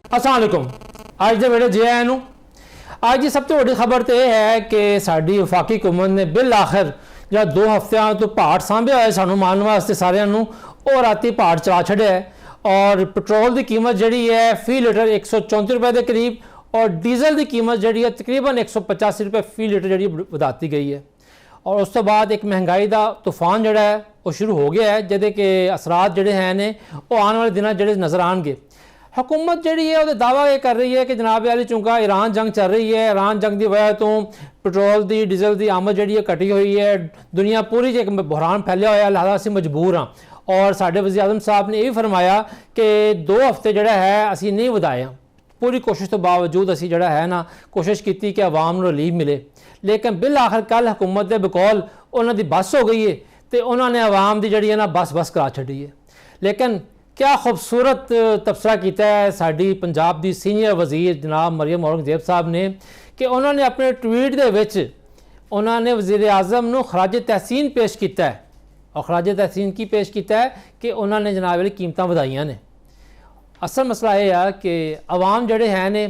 अस्सलाम वालेकुम। अज के वेले जे आया नूं अज की सब तो वड्डी खबर तो यह है कि साडी वफाकी हुकूमत ने बिल आखिर जो 2 हफ्तियां तो भाड़ सांभिया है सानू मानने वास्ते सारिਆਂ ਨੂੰ ਉਹ राती भाड़ चला छड़िया है। और पेट्रोल की कीमत जी है फी लीटर 134 रुपए के करीब और डीजल की कीमत जी है तकरीबन 185 रुपए फी लीटर जी वधाती गई है। और उस तो बाद एक महंगाई का तूफान जोड़ा है वो शुरू हो गया है जिहदे के असरात जोड़े हैं ने वो आने वाले दिनों जोड़े नज़र आएंगे। हुकूमत जी है वो दावा ये कर रही है कि जनाब अली चूंकि ईरान जंग चल रही है, ईरान जंग की वजह तो पेट्रोल की डीजल की आमद जी है घटी हुई है, दुनिया पूरी एक बहरान फैलिया हुआ, लिहाजा असीं मजबूर हाँ। और साडे वज़ीर आज़म साहब ने यह भी फरमाया कि 2 हफ्ते जोड़ा है असीं नहीं वधाए, पूरी कोशिश तो बावजूद असीं जोड़ा है ना कोशिश की कि आवाम नूं रिलीफ मिले। लेकिन बिल आखिर कल हुकूमत के बकौल उन्होंने बस हो गई है तो उन्होंने आवाम की जी है ना बस करा छड़ी है। लेकिन क्या खूबसूरत तबसरा किया है साडी पंजाब की सीनियर वज़ीर जनाब मरियम औरंगजेब साहब ने कि उन्होंने अपने ट्वीट दे विच उन्होंने वज़ीर आज़म नूं खराज तहसीन पेश किया है। और खराज तहसीन की पेश किया है कि उन्होंने जनाब वाली कीमत वधाइयां ने। असल मसला यह है कि आवाम जड़े हैं ने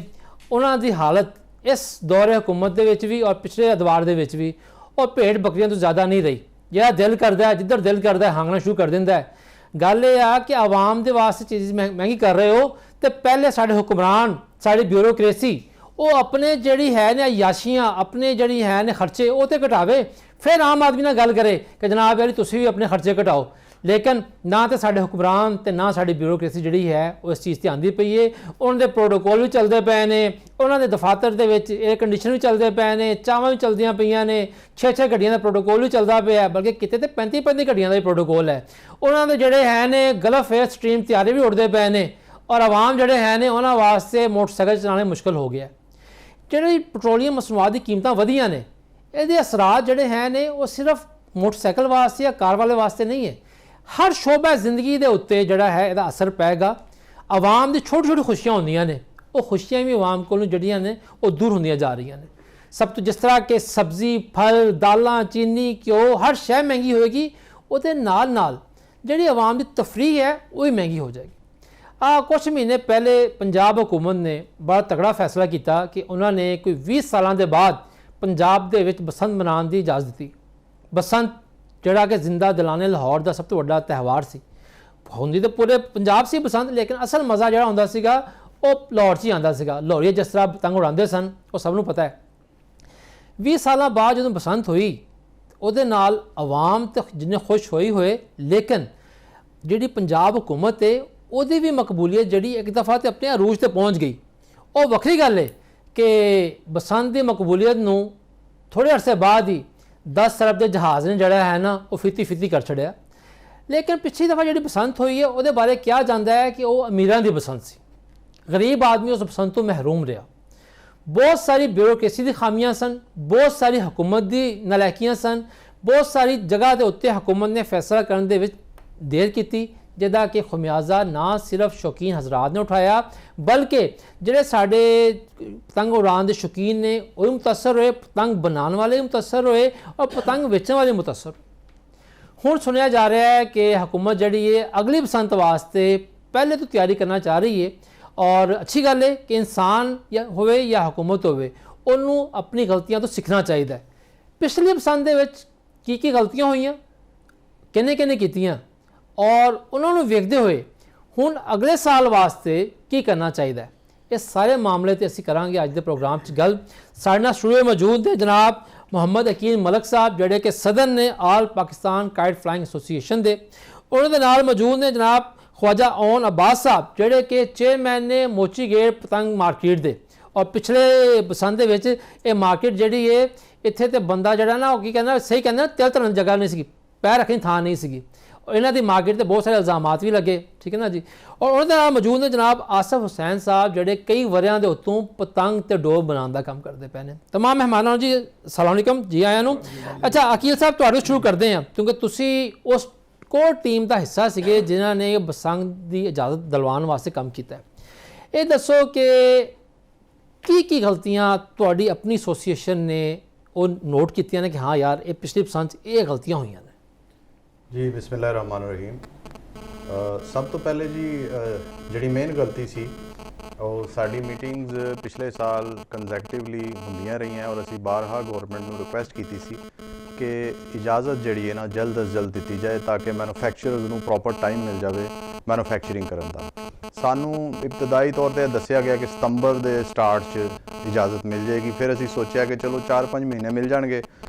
उन्हों की हालत इस दौरे हुकूमत दे विच भी और पिछले अदवार दे विच भी और भेड़ बकरियां तो ज़्यादा नहीं रही। जरा दिल करता है जिधर दिल करता है हांगना शुरू कर देंदा है। गल यह आ कि आवाम के वास्ते चीज़ महंगी कर रहे हो तो पहले साढ़े हुक्मरान साड़ी ब्यूरोक्रेसी वो अपने जड़ी है ने अयाशियाँ अपने जड़ी है ने खर्चे वो तो घटावे, फिर आम आदमी ना गल करे कि जनाब यार तुसीं भी अपने खर्चे घटाओ। लेकिन ना तो साढ़े हुक्मरान तो ना साड़ी ब्यूरोक्रेसी जी है वो इस चीज़ ध्यान दी पई है। उन्होंने प्रोटोकॉल भी चलते पे ने, उन्होंने दफातर के एयर कंडीशन भी चलते पे ने, चावां भी चलदियां पईयां ने, 6-6 गड्डियां का प्रोटोकॉल भी चलता पे है, बल्कि कितने तो 35-35 गड्डियां का प्रोटोकॉल है। उन्होंने जोड़े है ने गल्फ एयर स्ट्रीम तैयारी भी उड़ते पे ने और आवाम जोड़े है ने उन्होंने वास्ते मोटरसाइकिल चलाने मुश्किल हो गया। जो पेट्रोलियम मसनूआत की कीमत वधियां ने ये असरात जोड़े हैं ने वो सिर्फ मोटरसाइकिल वास्ते या कार वाले वास्ते नहीं है, हर शोबा जिंदगी के उत्ते जड़ा है यदा असर पैगा। आवाम की छोटी छोटी खुशियाँ होंदियां ने वो खुशियाँ भी आवाम को जड़ियाँ ने वो दूर होंदियां जा रही हैं। सब तो जिस तरह के सब्जी फल दालां चीनी घ्यो हर शय महंगी होएगी वो नाल नाल जी आवाम की तफरी है वो भी महंगी हो जाएगी। कुछ महीने पहले पंजाब हुकूमत ने बड़ा तगड़ा फैसला किया कि उन्होंने कोई 20 सालों के बाद पंजाब के विच बसंत मनाने की इजाज़त दी। बसंत जोड़ा कि जिंदा दिलाने लाहौर का सब तो वड्डा त्यौहार सी, होंदी तो पूरे पंजाब से बसंत लेकिन असल मज़ा जोड़ा होंदा सीगा वो लाहौर से ही आंदा सीगा। लाहौरी जिस तरह पतंग उड़ाते सन वो सबनों पता है। 20 साल बाद जो बसंत हुई उहदे नाल आवाम तो जिन्ने खुश होई होए, लेकिन जी पंजाब हुकूमत है उहदी भी मकबूलीयत जी एक दफ़ा तो अपने अरूज तक पहुँच गई। और वक्री गल है कि बसंत की मकबूलीयत नूं थोड़े अरसे बाद ही 10 अरब के जहाज़ ने जड़ा है ना वो फिती फिती कर छड़िया। लेकिन पिछली दफ़ा जी बसंत हुई है वो बारे क्या जानता है कि वह अमीरां की बसंत सी, गरीब आदमी उस बसंत तो महरूम रहा। बहुत सारी ब्यूरोक्रेसी की खामियां सन, बहुत सारी हुकूमत की नलैकियां सन, बहुत सारी जगह के उत्ते हुकूमत ने फैसला करने दे देर की जिदा कि खमियाजा ना सिर्फ शौकीन हजरात ने उठाया बल्कि जोड़े साढ़े पतंग उड़ान के शौकीन ने वही मुतासर हुए, पतंग बनाने वाले भी मुतासर हुए और पतंग बेचने वाले मुतासर हुए। हुण सुनिया जा रहा है कि हुकूमत जी है अगली बसंत वास्ते पहले तो तैयारी करना चाह रही है। और अच्छी गल है कि इंसान होवे या हुकूमत होवे उन्होंने अपनी गलतियां तो सीखना चाहिए। पिछली बसंत की गलतियां हुई किन्ने किन्ने कीतियां और उन्होंने वेखते हुए हुण अगले साल वास्ते की करना चाहिए। ये सारे मामले तो असीं करांगे अज के प्रोग्राम च गल। साडे नाल स्टूडियो मौजूद है जनाब मुहम्मद अकील मलक साहब जोड़े कि सदर ने आल पाकिस्तान काइट फ्लाइंग एसोसीएशन के। उन्होंने नाल मौजूद ने जनाब ख्वाजा ओन अब्बास साहब जोड़े कि चेयरमैन ने मोची गेट पतंग मार्केट दे। और पिछले बसंत ये मार्केट जी है इत्थे तो बंदा जड़ा ना की कहना सही कहना तिल धरन जगह नहीं सी, पैर रखने थां नहीं सी। इन्हों की मार्केट से बहुत सारे इल्जामात भी लगे, ठीक है ना जी। और उन्होंने मौजूद ने जनाब आसिफ हुसैन साहब जोड़े कई वरियां दे उत्तों पतंग ते डोब बनाने का काम करते पे ने। तमाम मेहमानों जी अस्सलाम वालेकुम जी आया नूं। अच्छा अकील साहब तुहाडे शुरू करते हैं क्योंकि तुसी उस कोर टीम का हिस्सा सीगे जिन्होंने बसंत की इजाज़त दिलवाने वास्ते काम किया। ये दसो कि गलतियाँ तुहाडी अपनी एसोसीएशन ने वो नोट कीतियां ने कि हाँ यार ये पिछली बसंत ये गलतियाँ हुई ने। जी बिस्मिल्लाहिर्रहमानिर्रहीम। सब तो पहले जी जी मेन गलती सी ਉਹ ਸਾਡੀ ਮੀਟਿੰਗਸ ਪਿਛਲੇ ਸਾਲ ਕੰਜ਼ੈਕਟਿਵਲੀ ਹੁੰਦੀਆਂ ਰਹੀਆਂ ਔਰ ਅਸੀਂ ਬਾਰਹਾ ਗਵਰਨਮੈਂਟ ਨੂੰ ਰਿਕੁਐਸਟ ਕੀਤੀ ਸੀ ਕਿ ਇਜਾਜ਼ਤ ਜਿਹੜੀ ਹੈ ਨਾ ਜਲਦ ਤੋਂ ਜਲਦ ਦਿੱਤੀ ਜਾਏ ਤਾਂ ਕਿ ਮੈਨੂਫੈਕਚਰਰਸ ਨੂੰ ਪ੍ਰੋਪਰ ਟਾਈਮ ਮਿਲ ਜਾਵੇ ਮੈਨੂਫੈਕਚਰਿੰਗ ਕਰਨ ਦਾ। ਸਾਨੂੰ ਇਬਤਦਾਈ ਤੌਰ ਤੇ ਦੱਸਿਆ ਗਿਆ ਕਿ ਸਤੰਬਰ ਦੇ ਸਟਾਰਟ 'ਚ ਇਜਾਜ਼ਤ ਮਿਲ ਜਾਏਗੀ। ਫਿਰ ਅਸੀਂ ਸੋਚਿਆ ਕਿ ਚਲੋ 4-5 ਮਹੀਨੇ ਮਿਲ ਜਾਣਗੇ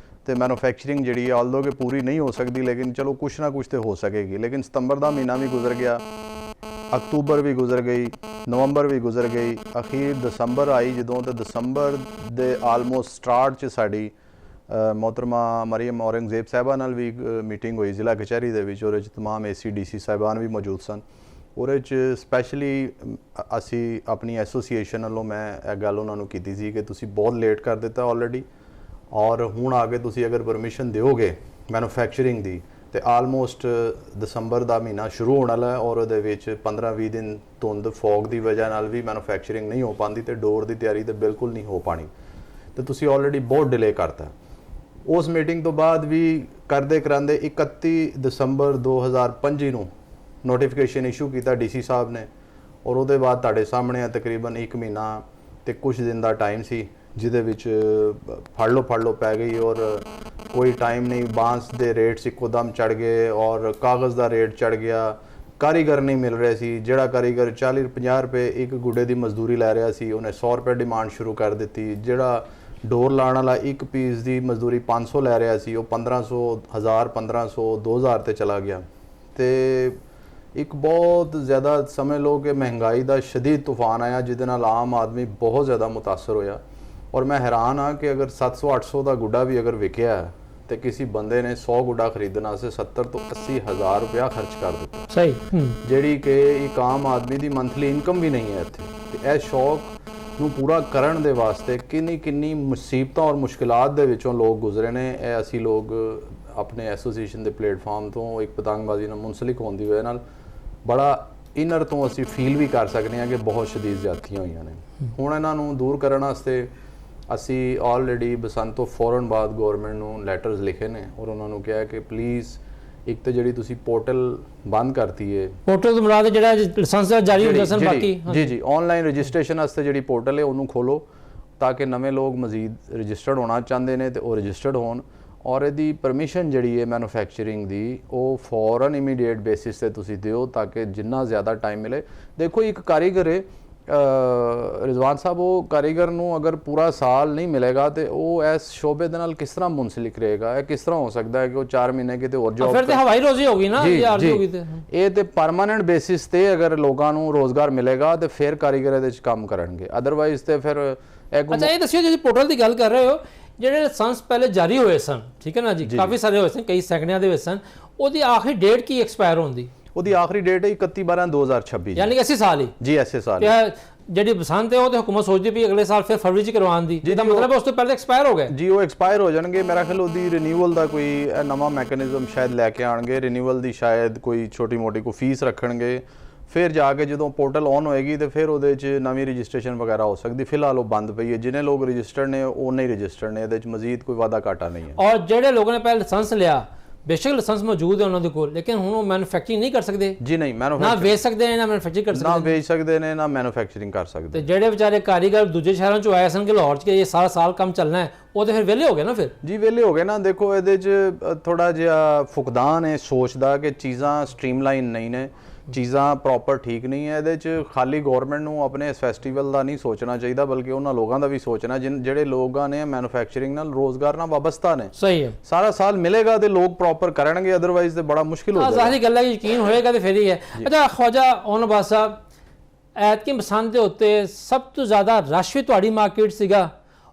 ਤੇ ਮੈਨੂਫੈਕਚਰਿੰਗ ਜਿਹੜੀ ਹੈ ਆਲਦੋ ਕਿ ਪੂਰੀ ਨਹੀਂ ਹੋ ਸਕਦੀ ਲੇਕਿਨ ਚਲੋ ਕੁਛ ਨਾ ਕੁਛ ਤੇ ਹੋ ਸਕੇਗੀ। ਲੇਕਿਨ ਸਤੰਬਰ ਦਾ ਮਹੀਨਾ ਵੀ ਗੁਜ਼ਰ ਗਿਆ, ਅਕਤੂਬਰ ਵੀ ਗੁਜ਼ਰ ਗਈ, ਨਵੰਬਰ ਵੀ ਗੁਜ਼ਰ ਗਈ, ਅਖੀਰ ਦਸੰਬਰ ਆਈ ਜਦੋਂ ਤੇ ਦਸੰਬਰ ਦੇ ਆਲਮੋਸਟ ਸਟਾਰਟ 'ਚ ਸਾਡੀ मोहतरमा मरियम औरंगजेब साहिबा नाल भी मीटिंग हुई जिला कचहरी दे विच, ਉਹਦੇ 'ਚ तमाम ACDC ਸਾਹਿਬਾਨ ਵੀ ਮੌਜੂਦ ਸਨ। ਉਹਦੇ 'ਚ ਸਪੈਸ਼ਲੀ ਅਸੀਂ ਆਪਣੀ ਐਸੋਸੀਏਸ਼ਨ ਵੱਲੋਂ ਮੈਂ ਇਹ ਗੱਲ ਉਹਨਾਂ ਨੂੰ ਕੀਤੀ ਸੀ ਕਿ ਤੁਸੀਂ ਬਹੁਤ ਲੇਟ ਕਰ ਦਿੱਤਾ ਆਲਰੇਡੀ ਔਰ ਹੁਣ ਆ ਕੇ ਤੁਸੀਂ ਅਗਰ ਪਰਮਿਸ਼ਨ ਦਿਓਗੇ ਮੈਨੂਫੈਕਚਰਿੰਗ ਦੀ ਤੇ ਆਲਮੋਸਟ ਦਸੰਬਰ ਦਾ ਮਹੀਨਾ ਸ਼ੁਰੂ ਹੋਣ ਵਾਲਾ ਹੈ ਔਰ ਉਹਦੇ ਵਿੱਚ 15-20 ਦਿਨ ਧੁੰਦ ਫੌਗ ਦੀ ਵਜ੍ਹਾ ਨਾਲ ਵੀ ਮੈਨੂਫੈਕਚਰਿੰਗ ਨਹੀਂ ਹੋ ਪਾਉਂਦੀ ਤੇ ਡੋਰ ਦੀ ਤਿਆਰੀ ਤੇ ਬਿਲਕੁਲ ਨਹੀਂ ਹੋ ਪਾਣੀ ਤੇ ਤੁਸੀਂ ਆਲਰੇਡੀ ਬਹੁਤ ਡਿਲੇ ਕਰਤਾ। ਉਸ ਮੀਟਿੰਗ ਤੋਂ ਬਾਅਦ ਵੀ ਕਰਦੇ ਕਰਾਂਦੇ 31 ਦਸੰਬਰ 2025 ਨੂੰ ਨੋਟੀਫਿਕੇਸ਼ਨ ਇਸ਼ੂ ਕੀਤਾ DC ਸਾਹਿਬ ਨੇ ਔਰ ਉਹਦੇ ਬਾਅਦ ਤੁਹਾਡੇ ਸਾਹਮਣੇ ਤਕਰੀਬਨ 1 ਮਹੀਨਾ ਤੇ ਕੁਝ ਦਿਨ ਦਾ ਟਾਈਮ ਸੀ ਜਿਹਦੇ ਵਿੱਚ ਫੜ ਲਓ ਪੈ ਗਈ ਔਰ ਕੋਈ ਟਾਈਮ ਨਹੀਂ। ਬਾਂਸ ਦੇ ਰੇਟਸ ਇੱਕੋਦਮ ਚੜ ਗਏ ਔਰ ਕਾਗਜ਼ ਦਾ ਰੇਟ ਚੜ ਗਿਆ, ਕਾਰੀਗਰ ਨਹੀਂ ਮਿਲ ਰਹੇ ਸੀ। ਜਿਹੜਾ ਕਾਰੀਗਰ 40-50 ਰੁਪਏ ਇੱਕ ਗੁੱਡੇ ਦੀ ਮਜ਼ਦੂਰੀ ਲੈ ਰਿਹਾ ਸੀ ਉਹਨੇ 100 ਰੁਪਏ ਡਿਮਾਂਡ ਸ਼ੁਰੂ ਕਰ ਦਿੱਤੀ। ਜਿਹੜਾ ਡੋਰ ਲਾਉਣ ਵਾਲਾ ਇੱਕ ਪੀਸ ਦੀ ਮਜ਼ਦੂਰੀ 500 ਲੈ ਰਿਹਾ ਸੀ ਉਹ 1500, 1000, 1500, 2000 ਤੇ ਚਲਾ ਗਿਆ। ਤੇ ਇੱਕ ਬਹੁਤ ਜ਼ਿਆਦਾ ਸਮਝ ਲਓ ਕਿ ਮਹਿੰਗਾਈ ਦਾ ਸ਼ਦੀਦ ਤੂਫਾਨ ਆਇਆ ਜਿਹਦੇ ਨਾਲ ਆਮ ਆਦਮੀ ਬਹੁਤ ਜ਼ਿਆਦਾ ਮੁਤਾਸਰ ਹੋਇਆ ਔਰ ਮੈਂ ਹੈਰਾਨ ਹਾਂ ਕਿ ਅਗਰ 700-800 ਦਾ ਗੁੱਡਾ ਵੀ ਅਗਰ ਵਿਕਿਆ ਤੇ ਕਿਸੇ ਬੰਦੇ ਨੇ 100 ਗੁੱਡਾ ਖਰੀਦਣ ਵਾਸਤੇ 70 ਤੋਂ 80 ਹਜ਼ਾਰ ਰੁਪਇਆ ਖਰਚ ਕਰ ਦਿੱਤਾ। ਸਹੀ, ਜਿਹੜੀ ਕਿ ਇੱਕ ਆਮ ਆਦਮੀ ਦੀ ਮੰਥਲੀ ਇਨਕਮ ਵੀ ਨਹੀਂ ਹੈ ਇੱਥੇ। ਤੇ ਇਹ ਸ਼ੌਕ ਨੂੰ ਪੂਰਾ ਕਰਨ ਦੇ ਵਾਸਤੇ ਕਿੰਨੀ ਮੁਸੀਬਤਾਂ ਔਰ ਮੁਸ਼ਕਿਲਾਤ ਦੇ ਵਿੱਚੋਂ ਲੋਕ ਗੁਜ਼ਰੇ ਨੇ। ਇਹ ਅਸੀਂ ਲੋਕ ਆਪਣੇ ਐਸੋਸੀਏਸ਼ਨ ਦੇ ਪਲੇਟਫਾਰਮ ਤੋਂ ਇੱਕ ਪਤੰਗਬਾਜ਼ੀ ਨਾਲ ਮੁਨਸਲਿਕ ਹੋਣ ਦੀ ਵਜ੍ਹਾ ਨਾਲ ਬੜਾ ਇਨਰ ਤੋਂ ਅਸੀਂ ਫੀਲ ਵੀ ਕਰ ਸਕਦੇ ਹਾਂ ਕਿ ਬਹੁਤ ਸ਼ਦੀਦ ਜ਼ਿਆਦਤੀਆਂ ਹੋਈਆਂ ਨੇ। ਹੁਣ ਇਹਨਾਂ ਨੂੰ ਦੂਰ ਕਰਨ ਵਾਸਤੇ ਅਸੀਂ ਆਲਰੇਡੀ ਬਸੰਤ ਤੋਂ ਫੌਰਨ ਬਾਅਦ ਗਵਰਨਮੈਂਟ ਨੂੰ ਲੈਟਰਸ ਲਿਖੇ ਨੇ ਔਰ ਉਹਨਾਂ ਨੂੰ ਕਿਹਾ ਕਿ ਪਲੀਜ਼ ਇੱਕ ਤਾਂ ਜਿਹੜੀ ਤੁਸੀਂ ਪੋਰਟਲ ਬੰਦ ਕਰਤੀ ਹੈ, ਪੋਰਟਲ ਤੋਂ ਮੁਰਾਦ ਜਿਹੜਾ ਲਾਇਸੈਂਸ ਜਾਰੀ ਹੁੰਦਾ ਸਨ ਬਾਕੀ ਜੀ ਆਨਲਾਈਨ ਰਜਿਸਟ੍ਰੇਸ਼ਨ ਵਾਸਤੇ ਜਿਹੜੀ ਪੋਰਟਲ ਹੈ ਉਹਨੂੰ ਖੋਲੋ ਤਾਂ ਕਿ ਨਵੇਂ ਲੋਕ ਮਜ਼ੀਦ ਰਜਿਸਟਰਡ ਹੋਣਾ ਚਾਹੁੰਦੇ ਨੇ ਤੇ ਉਹ ਰਜਿਸਟਰਡ ਹੋਣ ਔਰ ਇਹਦੀ ਪਰਮਿਸ਼ਨ ਜਿਹੜੀ ਹੈ ਮੈਨੂਫੈਕਚਰਿੰਗ ਦੀ ਉਹ ਫੌਰਨ ਇਮੀਡੀਏਟ ਬੇਸਿਸ ਤੇ ਤੁਸੀਂ ਦਿਓ ਤਾਂ ਕਿ ਜਿੰਨਾ ਜ਼ਿਆਦਾ ਟਾਈਮ ਮਿਲੇ। ਦੇਖੋ ਇੱਕ ਕਾਰੀਗਰ ਹੈ ਰਿਜ਼ਵਾਨ ਸਾਹਿਬ, ਉਹ ਕਾਰੀਗਰ ਨੂੰ ਅਗਰ ਪੂਰਾ ਸਾਲ ਨਹੀਂ ਮਿਲੇਗਾ ਤੇ ਉਹ ਇਸ ਸ਼ੋਬੇ ਦੇ ਨਾਲ ਕਿਸ ਤਰ੍ਹਾਂ ਮੁਨਸਲਿਕ ਰਹੇਗਾ? ਇਹ ਕਿਸ ਤਰ੍ਹਾਂ ਹੋ ਸਕਦਾ ਹੈ ਕਿ ਉਹ 4 ਮਹੀਨੇ ਕਿਤੇ ਹੋਰ ਜੌਬ ਫਿਰ ਤੇ ਹਵਾਈ ਰੋਜ਼ੀ ਹੋਗੀ ਨਾ, ਯਾਰਦੀ ਹੋਗੀ ਤੇ ਇਹ ਤੇ ਪਰਮਾਨੈਂਟ ਬੇਸਿਸ ਤੇ ਅਗਰ ਲੋਕਾਂ ਨੂੰ ਰੋਜ਼ਗਾਰ ਮਿਲੇਗਾ ਤੇ ਫਿਰ ਕਾਰੀਗਰ ਇਹਦੇ 'ਚ ਕੰਮ ਕਰਨਗੇ, ਅਦਰਵਾਈਜ਼ ਤੇ ਫਿਰ ਅੱਛਾ ਇਹ ਦੱਸਿਓ ਜਿਹੜੀ ਪੋਰਟਲ ਦੀ ਗੱਲ ਕਰ ਰਹੇ ਹੋ ਜਿਹੜੇ ਲਾਇਸੈਂਸ ਪਹਿਲੇ ਜਾਰੀ ਹੋਏ ਸਨ, ਠੀਕ ਹੈ ਨਾ ਜੀ, ਕਾਫੀ ਸਾਰੇ ਹੋਏ ਸਨ, ਕਈ ਸੈਂਕੜਿਆਂ ਦੇ ਵਿੱਚ ਸਨ, ਉਹਦੀ ਆਖਰੀ ਡੇਟ ਕੀ ਐਕਸਪਾਇਰ ਹੋਣ ਦੀ? ਉਹਦੀ ਆਖਰੀ ਡੇਟ ਹੈ 31/12/2026 ਯਾਨੀ ਕਿ ਇਸੇ ਸਾਲ ਹੀ ਜੀ, ਇਸੇ ਸਾਲ ਜਿਹੜੀ ਬਸੰਤ ਹੈ ਉਹ ਤੇ ਹੁਕੂਮਤ ਸੋਚਦੀ ਪਈ ਅਗਲੇ ਸਾਲ ਫਿਰ ਫਰਵਰੀ 'ਚ ਕਰਵਾਉਣ ਦੀ, ਜਿਹਦਾ ਮਤਲਬ ਉਸ ਤੋਂ ਪਹਿਲੇ ਐਕਸਪਾਇਰ ਹੋ ਗਏ ਜੀ। ਉਹ ਐਕਸਪਾਇਰ ਹੋ ਜਾਣਗੇ। ਮੇਰਾ ਖਿਆਲ ਉਹਦੀ ਰਿਨਿਊਅਲ ਦਾ ਕੋਈ ਨਵਾਂ ਮੈਕੈਨਿਜ਼ਮ ਸ਼ਾਇਦ ਲੈ ਕੇ ਆਣਗੇ। ਰਿਨਿਊਅਲ ਦੀ ਸ਼ਾਇਦ ਕੋਈ ਛੋਟੀ ਮੋਟੀ ਕੋਈ ਫੀਸ ਰੱਖਣਗੇ, ਫਿਰ ਜਾ ਕੇ ਜਦੋਂ ਪੋਰਟਲ ਔਨ ਹੋਏਗੀ ਤੇ ਫਿਰ ਉਹਦੇ 'ਚ ਨਵੀਂ ਰਜਿਸਟ੍ਰੇਸ਼ਨ ਵਗੈਰਾ ਹੋ ਸਕਦੀ। ਫਿਲਹਾਲ ਉਹ ਬੰਦ ਪਈ ਹੈ। ਜਿੰਨੇ ਲੋਕ ਰਜਿਸਟਰਡ ਨੇ ਉਹ ਨਹੀਂ ਰਜਿਸਟਰਡ ਨੇ, ਇਹਦੇ 'ਚ ਮਜ਼ੀਦ ਕੋਈ ਵਾਧਾ ਘਾਟਾ ਨਹੀਂ ਹੈ। ਔਰ ਜਿਹੜੇ ਲੋਕਾਂ ਨੇ ਪਹਿਲੇ ਲਾਇਸੈਂਸ ਲਿਆ ਬੇਸ਼ੱਕ ਲਾਇਸੈਂਸ ਮੌਜੂਦ ਹੈ ਉਹਨਾਂ ਦੇ ਕੋਲ, ਲੇਕਿਨ ਹੁਣ ਉਹ ਮੈਨੂਫੈਕਚਰਿੰਗ ਨਹੀਂ ਕਰ ਸਕਦੇ ਜੀ। ਨਹੀਂ, ਨਾ ਵੇਚ ਸਕਦੇ ਨੇ, ਨਾ ਮੈਨੂਫੈਕਚਰਿੰਗ ਕਰ ਸਕਦੇ, ਨਾ ਵੇਚ ਸਕਦੇ ਨੇ, ਨਾ ਮੈਨੂਫੈਕਚਰਿੰਗ ਕਰ ਸਕਦੇ। ਤੇ ਜਿਹੜੇ ਵਿਚਾਰੇ ਕਾਰੀਗਰ ਦੂਜੇ ਸ਼ਹਿਰਾਂ 'ਚੋਂ ਆਏ ਸਨ ਕਿ ਲਾਹੌਰ 'ਚ ਇਹ ਸਾਰਾ ਸਾਲ ਕੰਮ ਚੱਲਣਾ ਹੈ, ਉਹ ਤੇ ਫਿਰ ਵਿਹਲੇ ਹੋ ਗਏ ਨਾ। ਫਿਰ ਜੀ ਵਿਹਲੇ ਹੋ ਗਏ ਨਾ। ਦੇਖੋ ਇਹਦੇ 'ਚ ਥੋੜਾ ਜਿਹਾ ਫੁਕਦਾਨ ਹੈ ਸੋਚ ਦਾ ਕਿ ਚੀਜ਼ਾਂ ਸਟ੍ਰੀਮਲਾਈਨ ਨਹੀਂ ਨੇ, ਚੀਜ਼ਾਂ ਪ੍ਰੋਪਰ ਠੀਕ ਨਹੀਂ ਹੈ। ਇਹਦੇ 'ਚ ਖਾਲੀ ਗੌਰਮੈਂਟ ਨੂੰ ਆਪਣੇ ਇਸ ਫੈਸਟੀਵਲ ਦਾ ਨਹੀਂ ਸੋਚਣਾ ਚਾਹੀਦਾ ਬਲਕਿ ਉਹਨਾਂ ਲੋਕਾਂ ਦਾ ਵੀ ਸੋਚਣਾ ਜਿਹੜੇ ਲੋਕਾਂ ਨੇ ਮੈਨੂਫੈਕਚਰਿੰਗ ਨਾਲ ਰੋਜ਼ਗਾਰ ਨਾਲ ਵਾਬਸਤਾ ਨੇ। ਸਹੀ ਹੈ, ਸਾਰਾ ਸਾਲ ਮਿਲੇਗਾ ਤੇ ਲੋਕ ਪ੍ਰੋਪਰ ਕਰਨਗੇ, ਅਦਰਵਾਈਜ਼ ਤੇ ਬੜਾ ਮੁਸ਼ਕਿਲ ਹੋ ਜਾਏਗਾ। ਜ਼ਾਹਿਰ ਗੱਲ ਹੈ ਯਕੀਨ ਹੋਏਗਾ ਤੇ ਫਿਰ ਹੀ ਹੈ। ਅੱਛਾ ਖਵਾਜਾ ਔਨਬਾਜ਼ ਸਾਹਿਬ, ਐਤਕੀ ਬਸੰਤ ਦੇ ਉੱਤੇ ਸਭ ਤੋਂ ਜ਼ਿਆਦਾ ਰਸ਼ ਵੀ ਤੁਹਾਡੀ ਮਾਰਕੀਟ ਸੀਗਾ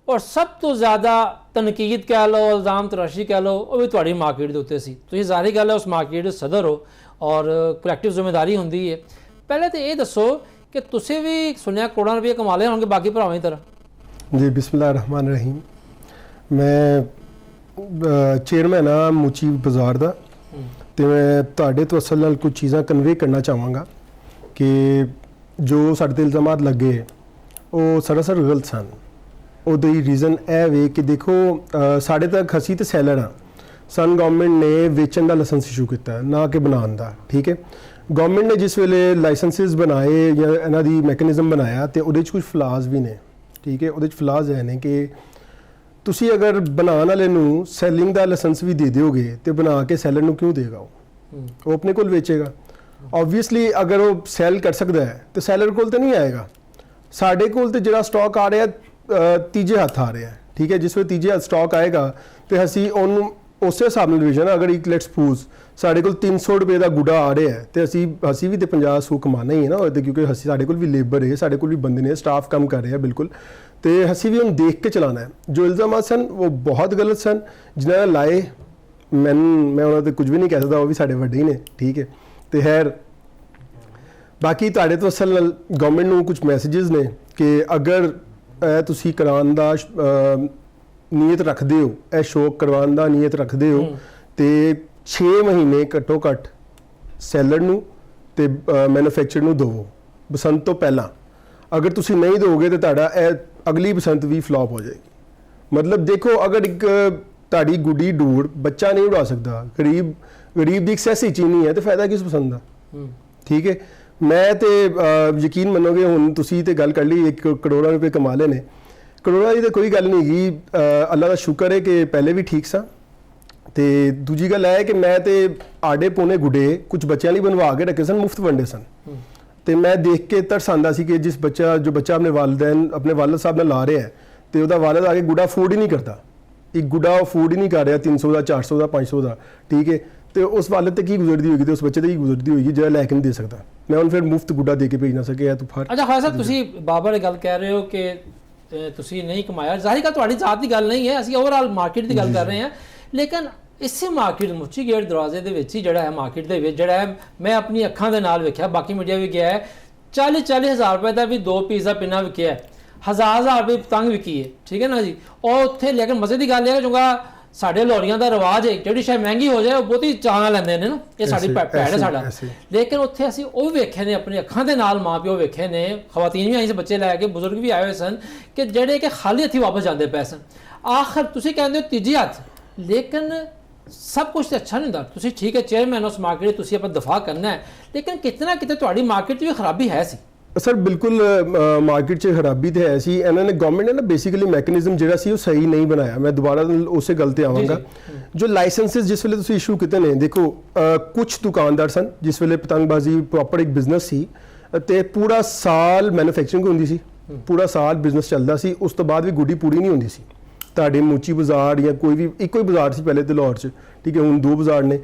ਔਰ ਸਭ ਤੋਂ ਜ਼ਿਆਦਾ ਤਨਕੀਦ ਕਹਿ ਲਓ, ਇਲਜ਼ਾਮ ਤਰਾਸ਼ੀ ਕਹਿ ਲਓ, ਉਹ ਵੀ ਤੁਹਾਡੀ ਮਾਰਕੀਟ ਦੇ ਉੱਤੇ ਸੀ। ਤੁਸੀਂ ਜ਼ਾਹਿਰ ਗੱਲ ਹੈ ਉਸ ਮਾਰਕੀਟ ਦੇ ਸਦਰ ਹੋ ਔਰ ਕਲੈਕਟਿਵ ਜ਼ਿੰਮੇਵਾਰੀ ਹੁੰਦੀ ਹੈ। ਪਹਿਲੇ ਤਾਂ ਇਹ ਦੱਸੋ ਕਿ ਤੁਸੀਂ ਵੀ ਸੁਣਿਆ ਕਰੋੜਾਂ ਰੁਪਏ ਕਮਾ ਲਏ ਹੋਣਗੇ ਬਾਕੀ ਭਰਾਵਾਂ ਦੀ ਤਰ੍ਹਾਂ। ਜੀ ਬਿਸਮਿल्लाह रहमान रहीम। ਮੈਂ ਚੇਅਰਮੈਨ ਆ ਮੁਚੀ ਬਾਜ਼ਾਰ ਦਾ ਤੇ ਮੈਂ ਤੁਹਾਡੇ ਤੋਂ ਅਸਲ ਨਾਲ ਕੁਝ ਚੀਜ਼ਾਂ ਕਨਵੇ ਕਰਨਾ ਚਾਹਾਂਗਾ ਕਿ ਜੋ ਸਾਡੇ ਤੇ ਇਲਜ਼ਾਮਾਤ ਲੱਗੇ ਉਹ ਸਰਾਸਰ ਗਲਤ ਸਨ। ਉਹਦੀ ਰੀਜ਼ਨ ਇਹ ਵੇ ਕਿ ਦੇਖੋ ਸਾਡੇ ਤੱਕ ਅਸੀਂ ਤੇ ਸੈਲਰ ਆ, ਸਨ ਗਵਰਨਮੈਂਟ ਨੇ ਵੇਚਣ ਦਾ ਲਾਇਸੈਂਸ ਇਸ਼ੂ ਕੀਤਾ ਨਾ ਕਿ ਬਣਾਉਣ ਦਾ, ਠੀਕ ਹੈ। ਗਵਰਨਮੈਂਟ ਨੇ ਜਿਸ ਵੇਲੇ ਲਾਇਸੈਂਸਿਸ ਬਣਾਏ ਜਾਂ ਇਹਨਾਂ ਦੀ ਮੈਕੈਨਿਜ਼ਮ ਬਣਾਇਆ ਤੇ ਉਹਦੇ 'ਚ ਕੁਝ ਫਲਾਜ਼ ਵੀ ਨੇ, ਠੀਕ ਹੈ। ਉਹਦੇ 'ਚ ਫਲਾਜ਼ ਇਹ ਨੇ ਕਿ ਤੁਸੀਂ ਅਗਰ ਬਣਾਉਣ ਵਾਲੇ ਨੂੰ ਸੈਲਿੰਗ ਦਾ ਲਾਇਸੈਂਸ ਵੀ ਦੇ ਦਿਓਗੇ ਤੇ ਬਣਾ ਕੇ ਸੈਲਰ ਨੂੰ ਕਿਉਂ ਦੇਗਾ? ਉਹ ਆਪਣੇ ਕੋਲ ਵੇਚੇਗਾ। ਆਬਵੀਅਸਲੀ ਅਗਰ ਉਹ ਸੈਲ ਕਰ ਸਕਦਾ ਹੈ ਤੇ ਸੈਲਰ ਕੋਲ ਤੇ ਨਹੀਂ ਆਏਗਾ। ਸਾਡੇ ਕੋਲ ਤੇ ਜਿਹੜਾ ਸਟਾਕ ਆ ਰਿਹਾ ਤੀਜੇ ਹੱਥ ਆ ਰਿਹਾ, ਠੀਕ ਹੈ। ਜਿਸ ਵੇਲੇ ਤੀਜੇ ਹੱਥ ਸਟਾਕ ਆਏਗਾ ਤੇ ਅਸੀਂ ਉਹਨੂੰ ਉਸੇ ਹਿਸਾਬ ਨਾਲ ਵਿਜਨ, ਅਗਰ ਇੱਕ ਲੈਟਸ ਸਪੋਜ਼ ਸਾਡੇ ਕੋਲ 300 ਰੁਪਏ ਦਾ ਗੁੱਡਾ ਆ ਰਿਹਾ ਹੈ ਤੇ ਅਸੀਂ ਵੀ ਤੇ 50-100 ਕਮਾਣਾ ਹੀ ਹੈ ਨਾ ਉਹਦੇ, ਕਿਉਂਕਿ ਸਾਡੇ ਕੋਲ ਵੀ ਲੇਬਰ ਹੈ, ਸਾਡੇ ਕੋਲ ਵੀ ਬੰਦੇ ਨੇ, ਸਟਾਫ ਕੰਮ ਕਰ ਰਿਹਾ ਬਿਲਕੁਲ, ਤੇ ਅਸੀਂ ਵੀ ਉਹਨੂੰ ਦੇਖ ਕੇ ਚਲਾਉਣਾ ਹੈ। ਜੋ ਇਲਜ਼ਾਮਾਤ ਸਨ ਉਹ ਬਹੁਤ ਗਲਤ ਸਨ ਜਿਨ੍ਹਾਂ ਨੇ ਲਾਏ। ਮੈਂ ਉਹਨਾਂ ਤੇ ਕੁਝ ਵੀ ਨਹੀਂ ਕਹਿ ਸਕਦਾ, ਉਹ ਵੀ ਸਾਡੇ ਵੱਡੇ ਹੀ ਨੇ, ਠੀਕ ਹੈ। ਤੇ ਖੈਰ ਬਾਕੀ ਤੁਹਾਡੇ ਤੋਂ ਅਸਲ ਨਾਲ ਗਵਰਨਮੈਂਟ ਨੂੰ ਕੁਝ ਮੈਸੇजेस ਨੇ ਕਿ ਅਗਰ ਤੁਸੀਂ ਕਰਾਉਣ ਦਾ ਨੀਅਤ ਰੱਖਦੇ ਹੋ, ਇਹ ਸ਼ੌਕ ਕਰਵਾਉਣ ਦਾ ਨੀਅਤ ਰੱਖਦੇ ਹੋ ਤੇ 6 ਮਹੀਨੇ ਘੱਟੋ ਘੱਟ ਸੈਲਰ ਨੂੰ ਤੇ ਮੈਨੂਫੈਕਚਰ ਨੂੰ ਦਿਵੋ ਬਸੰਤ ਤੋਂ ਪਹਿਲਾਂ। ਅਗਰ ਤੁਸੀਂ ਨਹੀਂ ਦੋਗੇ ਤੇ ਤੁਹਾਡਾ ਇਹ ਅਗਲੀ ਬਸੰਤ ਵੀ ਫਲॉप ਹੋ ਜਾਏਗੀ। ਮਤਲਬ ਦੇਖੋ, ਅਗਰ ਇੱਕ ਤੁਹਾਡੀ ਗੁੱਡੀ ਡੂੜ ਬੱਚਾ ਨਹੀਂ ਉਡਾ ਸਕਦਾ, ਗਰੀਬ ਦੀ ਐਕਸੈਸ ਹੀ ਚੀਨੀ ਹੈ ਤੇ ਫਾਇਦਾ ਕਿਸ ਪਸੰਦ ਦਾ, ਠੀਕ ਹੈ। ਮੈਂ ਤੇ ਯਕੀਨ ਮੰਨੋਗੇ, ਹੁਣ ਤੁਸੀਂ ਤੇ ਗੱਲ ਕਰ ਲਈ 1 ਕਰੋੜ ਰੁਪਏ ਕਮਾ ਲਏ ਨੇ। ਕਰੋੜਾਂ ਦੀ ਤਾਂ ਕੋਈ ਗੱਲ ਨਹੀਂ ਹੈਗੀ, ਅੱਲਾ ਦਾ ਸ਼ੁਕਰ ਹੈ ਕਿ ਪਹਿਲੇ ਵੀ ਠੀਕ ਸਾਂ। ਤੇ ਦੂਜੀ ਗੱਲ ਹੈ ਕਿ ਮੈਂ ਤੇ ਆਡੇ ਪੋਨੇ ਗੁੱਡੇ ਕੁਝ ਬੱਚਿਆਂ ਲਈ ਬਣਵਾ ਕੇ ਰੱਖੇ ਸਨ, ਮੁਫਤ ਵੰਡੇ ਸਨ। ਤੇ ਮੈਂ ਦੇਖ ਕੇ ਤਰਸ ਆਉਂਦਾ ਸੀ ਕਿ ਜੋ ਬੱਚਾ ਆਪਣੇ ਵਾਲਿਦ ਸਾਹਿਬ ਨਾਲ ਲਾ ਰਿਹਾ ਹੈ ਤੇ ਉਹਦਾ ਵਾਲਿਦ ਆ ਕੇ ਗੁੱਡਾ ਅਫੋਰਡ ਹੀ ਨਹੀਂ ਕਰਦਾ। ਇੱਕ ਗੁੱਡਾ ਅਫੋਰਡ ਹੀ ਨਹੀਂ ਕਰ ਰਿਹਾ 300 ਦਾ, 400 ਦਾ, 500 ਦਾ, ਠੀਕ ਹੈ। ਤੇ ਉਸ ਵਾਲਿਦ ਤੇ ਕੀ ਗੁਜ਼ਰਦੀ ਹੋਏਗੀ ਤੇ ਉਸ ਬੱਚੇ ਤੇ ਕੀ ਗੁਜ਼ਰਦੀ ਹੋਏਗੀ ਜਿਹੜਾ ਲੈ ਕੇ ਨਹੀਂ ਦੇ ਸਕਦਾ। ਮੈਂ ਹੁਣ ਫਿਰ ਮੁਫਤ ਗੁੱਡਾ ਦੇ ਕੇ ਭੇਜ ਨਾ ਸਕਿਆ ਤੂੰ ਫਰ। ਅੱਛਾ ਖਾਲਸਾ ਸਾਹਿਬ, ਤੁਸੀਂ ਬਾਬਾ ਦੀ ਗੱਲ ਕਹਿ ਰਹੇ ਹੋ ਕਿ ਤੁਸੀਂ ਨਹੀਂ ਕਮਾਇਆ, ਜ਼ਾਹਿਰ ਹੈ ਤੁਹਾਡੀ ਜ਼ਾਤ ਦੀ ਗੱਲ ਨਹੀਂ ਹੈ, ਅਸੀਂ ਓਵਰਆਲ ਮਾਰਕੀਟ ਦੀ ਗੱਲ ਕਰ ਰਹੇ ਹਾਂ। ਲੇਕਿਨ ਇਸੇ ਮਾਰਕੀਟ ਮੁੱਚੀ ਗੇਟ ਦਰਵਾਜ਼ੇ ਦੇ ਵਿੱਚ ਹੀ ਜਿਹੜਾ ਹੈ, ਮਾਰਕੀਟ ਦੇ ਵਿੱਚ ਜਿਹੜਾ ਹੈ, ਮੈਂ ਆਪਣੀ ਅੱਖਾਂ ਦੇ ਨਾਲ ਵੇਖਿਆ, ਬਾਕੀ ਮੀਡੀਆ ਵੀ ਗਿਆ ਹੈ, 40-40 ਹਜ਼ਾਰ ਰੁਪਏ ਦਾ ਵੀ 2 ਪੀਸ ਦਾ ਪਿੰਨਾ ਵਿਕਿਆ ਹੈ, 1000 ਰੁਪਏ ਪਤੰਗ ਵਿਕੀ ਹੈ, ਠੀਕ ਹੈ ਨਾ ਜੀ। ਉਹ ਉੱਥੇ ਲੇਕਿਨ ਮਜ਼ੇ ਦੀ ਗੱਲ ਇਹ ਹੈ ਕਿਉਂਕਿ ਸਾਡੇ ਲੋਰੀਆਂ ਦਾ ਰਿਵਾਜ ਹੈ, ਜਿਹੜੀ ਸ਼ਾਇਦ ਮਹਿੰਗੀ ਹੋ ਜਾਏ ਉਹ ਬਹੁਤੀ ਚਾਅ ਲੈਂਦੇ ਨੇ ਨਾ, ਇਹ ਸਾਡੀ ਭੈੜ ਹੈ ਸਾਡਾ। ਲੇਕਿਨ ਉੱਥੇ ਅਸੀਂ ਉਹ ਵੇਖੇ ਨੇ, ਆਪਣੀ ਅੱਖਾਂ ਦੇ ਨਾਲ ਮਾਂ ਪਿਓ ਵੇਖੇ ਨੇ, ਖਵਾਤੀਨ ਵੀ ਆਈ ਸੀ, ਬੱਚੇ ਲੈ ਕੇ, ਬਜ਼ੁਰਗ ਵੀ ਆਏ ਹੋਏ ਸਨ, ਕਿ ਜਿਹੜੇ ਕਿ ਖਾਲੀ ਹੱਥੀਂ ਵਾਪਸ ਜਾਂਦੇ ਪਏ ਸਨ। ਆਖਰ ਤੁਸੀਂ ਕਹਿੰਦੇ ਹੋ ਤੀਜੀ ਹੱਥ, ਲੇਕਿਨ ਸਭ ਕੁਝ ਤਾਂ ਅੱਛਾ ਨਹੀਂ ਹੁੰਦਾ। ਤੁਸੀਂ ਠੀਕ ਹੈ ਚੇਅਰਮੈਨ ਉਸ ਮਾਰਕੀਟ, ਤੁਸੀਂ ਆਪਣਾ ਦਫਾ ਕਰਨਾ ਹੈ, ਲੇਕਿਨ ਕਿਤੇ ਨਾ ਕਿਤੇ ਤੁਹਾਡੀ ਮਾਰਕੀਟ 'ਚ ਵੀ ਖਰਾਬੀ ਹੈ ਸੀ। ਸਰ ਬਿਲਕੁਲ ਮਾਰਕੀਟ 'ਚ ਖਰਾਬੀ ਤੇ ਹੈ ਸੀ। ਇਹਨਾਂ ਨੇ ਗਵਰਨਮੈਂਟ ਨੇ ਨਾ ਬੇਸਿਕਲੀ ਮੈਕੈਨਿਜ਼ਮ ਜਿਹੜਾ ਸੀ ਉਹ ਸਹੀ ਨਹੀਂ ਬਣਾਇਆ। ਮੈਂ ਦੁਬਾਰਾ ਉਸੇ ਗੱਲ ਤੇ ਆਵਾਂਗਾ। ਜੋ ਲਾਇਸੈਂਸਿਸ ਜਿਸ ਵੇਲੇ ਤੁਸੀਂ ਇਸ਼ੂ ਕੀਤੇ ਨੇ, ਦੇਖੋ ਕੁਝ ਦੁਕਾਨਦਾਰ ਸਨ ਜਿਸ ਵੇਲੇ ਪਤੰਗਬਾਜ਼ੀ ਪ੍ਰੋਪਰ ਇੱਕ ਬਿਜ਼ਨਸ ਸੀ ਤੇ ਪੂਰਾ ਸਾਲ ਮੈਨੂਫੈਕਚਰਿੰਗ ਹੁੰਦੀ ਸੀ, ਪੂਰਾ ਸਾਲ ਬਿਜ਼ਨਸ ਚੱਲਦਾ ਸੀ, ਉਸ ਤੋਂ ਬਾਅਦ ਵੀ ਗੁੱਡੀ ਪੂਰੀ ਨਹੀਂ ਹੁੰਦੀ ਸੀ। ਤੁਹਾਡੇ ਮੂਚੀ ਬਾਜ਼ਾਰ ਜਾਂ ਕੋਈ ਵੀ ਇੱਕੋ ਹੀ ਬਾਜ਼ਾਰ ਸੀ ਪਹਿਲੇ ਤੇ ਲਾਹੌਰ 'ਚ, ਠੀਕ ਹੈ, ਹੁਣ 2 ਬਾਜ਼ਾਰ ਨੇ,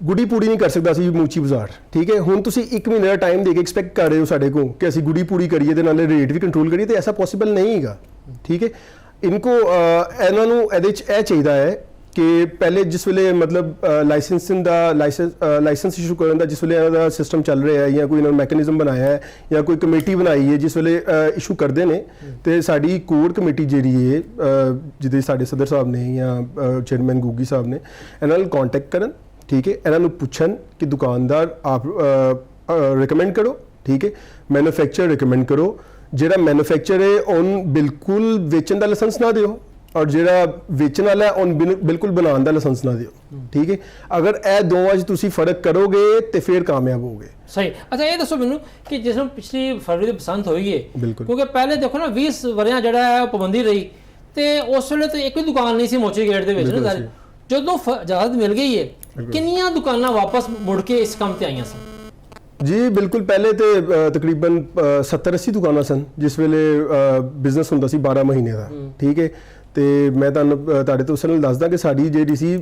ਗੁੱਡੀ ਪੂਰੀ ਨਹੀਂ ਕਰ ਸਕਦਾ ਸੀ ਮੂਚੀ ਬਾਜ਼ਾਰ, ਠੀਕ ਹੈ। ਹੁਣ ਤੁਸੀਂ 1 ਮਹੀਨੇ ਦਾ ਟਾਈਮ ਦੇ ਕੇ ਐਕਸਪੈਕਟ ਕਰ ਰਹੇ ਹੋ ਸਾਡੇ ਕੋਲ ਕਿ ਅਸੀਂ ਗੁੱਡੀ ਪੂਰੀ ਕਰੀਏ ਤੇ ਨਾਲੇ ਰੇਟ ਵੀ ਕੰਟਰੋਲ ਕਰੀਏ, ਤੇ ਐਸਾ ਪੋਸੀਬਲ ਨਹੀਂ ਹੈਗਾ, ਠੀਕ ਹੈ। ਇਹਨਾਂ ਨੂੰ ਇਹਦੇ 'ਚ ਇਹ ਚਾਹੀਦਾ ਹੈ ਕਿ ਪਹਿਲੇ ਜਿਸ ਵੇਲੇ ਮਤਲਬ ਲਾਇਸੈਂਸ ਇਸ਼ੂ ਕਰਨ ਦਾ ਜਿਸ ਵੇਲੇ ਇਹਨਾਂ ਦਾ ਸਿਸਟਮ ਚੱਲ ਰਿਹਾ ਹੈ ਜਾਂ ਕੋਈ ਇਹਨਾਂ ਮੈਕੈਨਿਜ਼ਮ ਬਣਾਇਆ ਹੈ ਜਾਂ ਕੋਈ ਕਮੇਟੀ ਬਣਾਈ ਹੈ ਜਿਸ ਵੇਲੇ ਇਸ਼ੂ ਕਰਦੇ ਨੇ, ਤੇ ਸਾਡੀ ਕੋਰ ਕਮੇਟੀ ਜਿਹੜੀ ਹੈ ਜਿਹਦੇ ਸਾਡੇ ਸਦਰ ਸਾਹਿਬ ਨੇ ਜਾਂ ਚੇਅਰਮੈਨ ਗੂਗੀ ਸਾਹਿਬ ਨੇ, ਇਹਨਾਂ ਨਾਲ ਕੰਟੈਕਟ ਕਰਨ, ਠੀਕ ਹੈ। ਇਹਨਾਂ ਨੂੰ ਪੁੱਛਣ ਕਿ ਦੁਕਾਨਦਾਰ ਆਪ ਰਿਕਮੈਂਡ ਕਰੋ, ਠੀਕ ਹੈ, ਮੈਨੂਫੈਕਚਰ ਰਿਕਮੈਂਡ ਕਰੋ, ਜਿਹੜਾ ਮੈਨੂਫੈਕਚਰ ਹੈ ਉਹਨੂੰ ਬਿਲਕੁਲ ਵੇਚਣ ਦਾ ਲਾਇਸੈਂਸ ਨਾ ਦਿਓ ਔਰ ਜਿਹੜਾ ਵੇਚਣ ਵਾਲਾ ਹੈ ਉਹਨੂੰ ਬਿਲਕੁਲ ਬਣਾਉਣ ਦਾ ਲਾਇਸੈਂਸ ਨਾ ਦਿਓ, ਠੀਕ ਹੈ। ਅਗਰ ਇਹ ਦੋਵਾਂ 'ਚ ਤੁਸੀਂ ਫਰਕ ਕਰੋਗੇ ਤੇ ਫਿਰ ਕਾਮਯਾਬ ਹੋਗੇ। ਸਹੀ। ਅੱਛਾ ਇਹ ਦੱਸੋ ਮੈਨੂੰ ਕਿ ਜਿਸ ਨੂੰ ਪਿਛਲੀ ਫਰਵਰੀ ਦੀ ਬਸੰਤ ਹੋਈ ਹੈ, ਕਿਉਂਕਿ ਪਹਿਲੇ ਦੇਖੋ ਨਾ 20 ਵਰਿਆਂ ਜਿਹੜਾ ਹੈ ਪਾਬੰਦੀ ਰਹੀ ਤੇ ਉਸ ਵੇਲੇ ਤਾਂ ਇੱਕ ਵੀ ਦੁਕਾਨ ਨਹੀਂ ਸੀ ਮੋਚੀ ਗੇਟ ਦੇ ਵਿੱਚ ਨਾ ਸਾਰੀ। ਜਦੋਂ ਇਜਾਜ਼ਤ ਮਿਲ ਗਈ ਹੈ, ਕਿੰਨੀਆਂ ਦੁਕਾਨਾਂ ਵਾਪਸ ਮੁੜ ਕੇ ਇਸ ਕੰਮ ਤੇ ਆਈਆਂ ਸਨ? ਜੀ ਬਿਲਕੁਲ, ਪਹਿਲੇ ਤੇ ਤਕਰੀਬਨ 70-80 ਦੁਕਾਨਾਂ ਸਨ ਜਿਸ ਵੇਲੇ ਬਿਜ਼ਨਸ ਹੁੰਦਾ ਸੀ 12 ਮਹੀਨੇ ਦਾ, ਠੀਕ ਹੈ। ਤੇ ਮੈਂ ਤੁਹਾਡੇ ਤੋਂ ਉਸ ਨਾਲ ਦੱਸਦਾ ਕਿ ਸਾਡੀ ਜਿਹੜੀ ਸੀ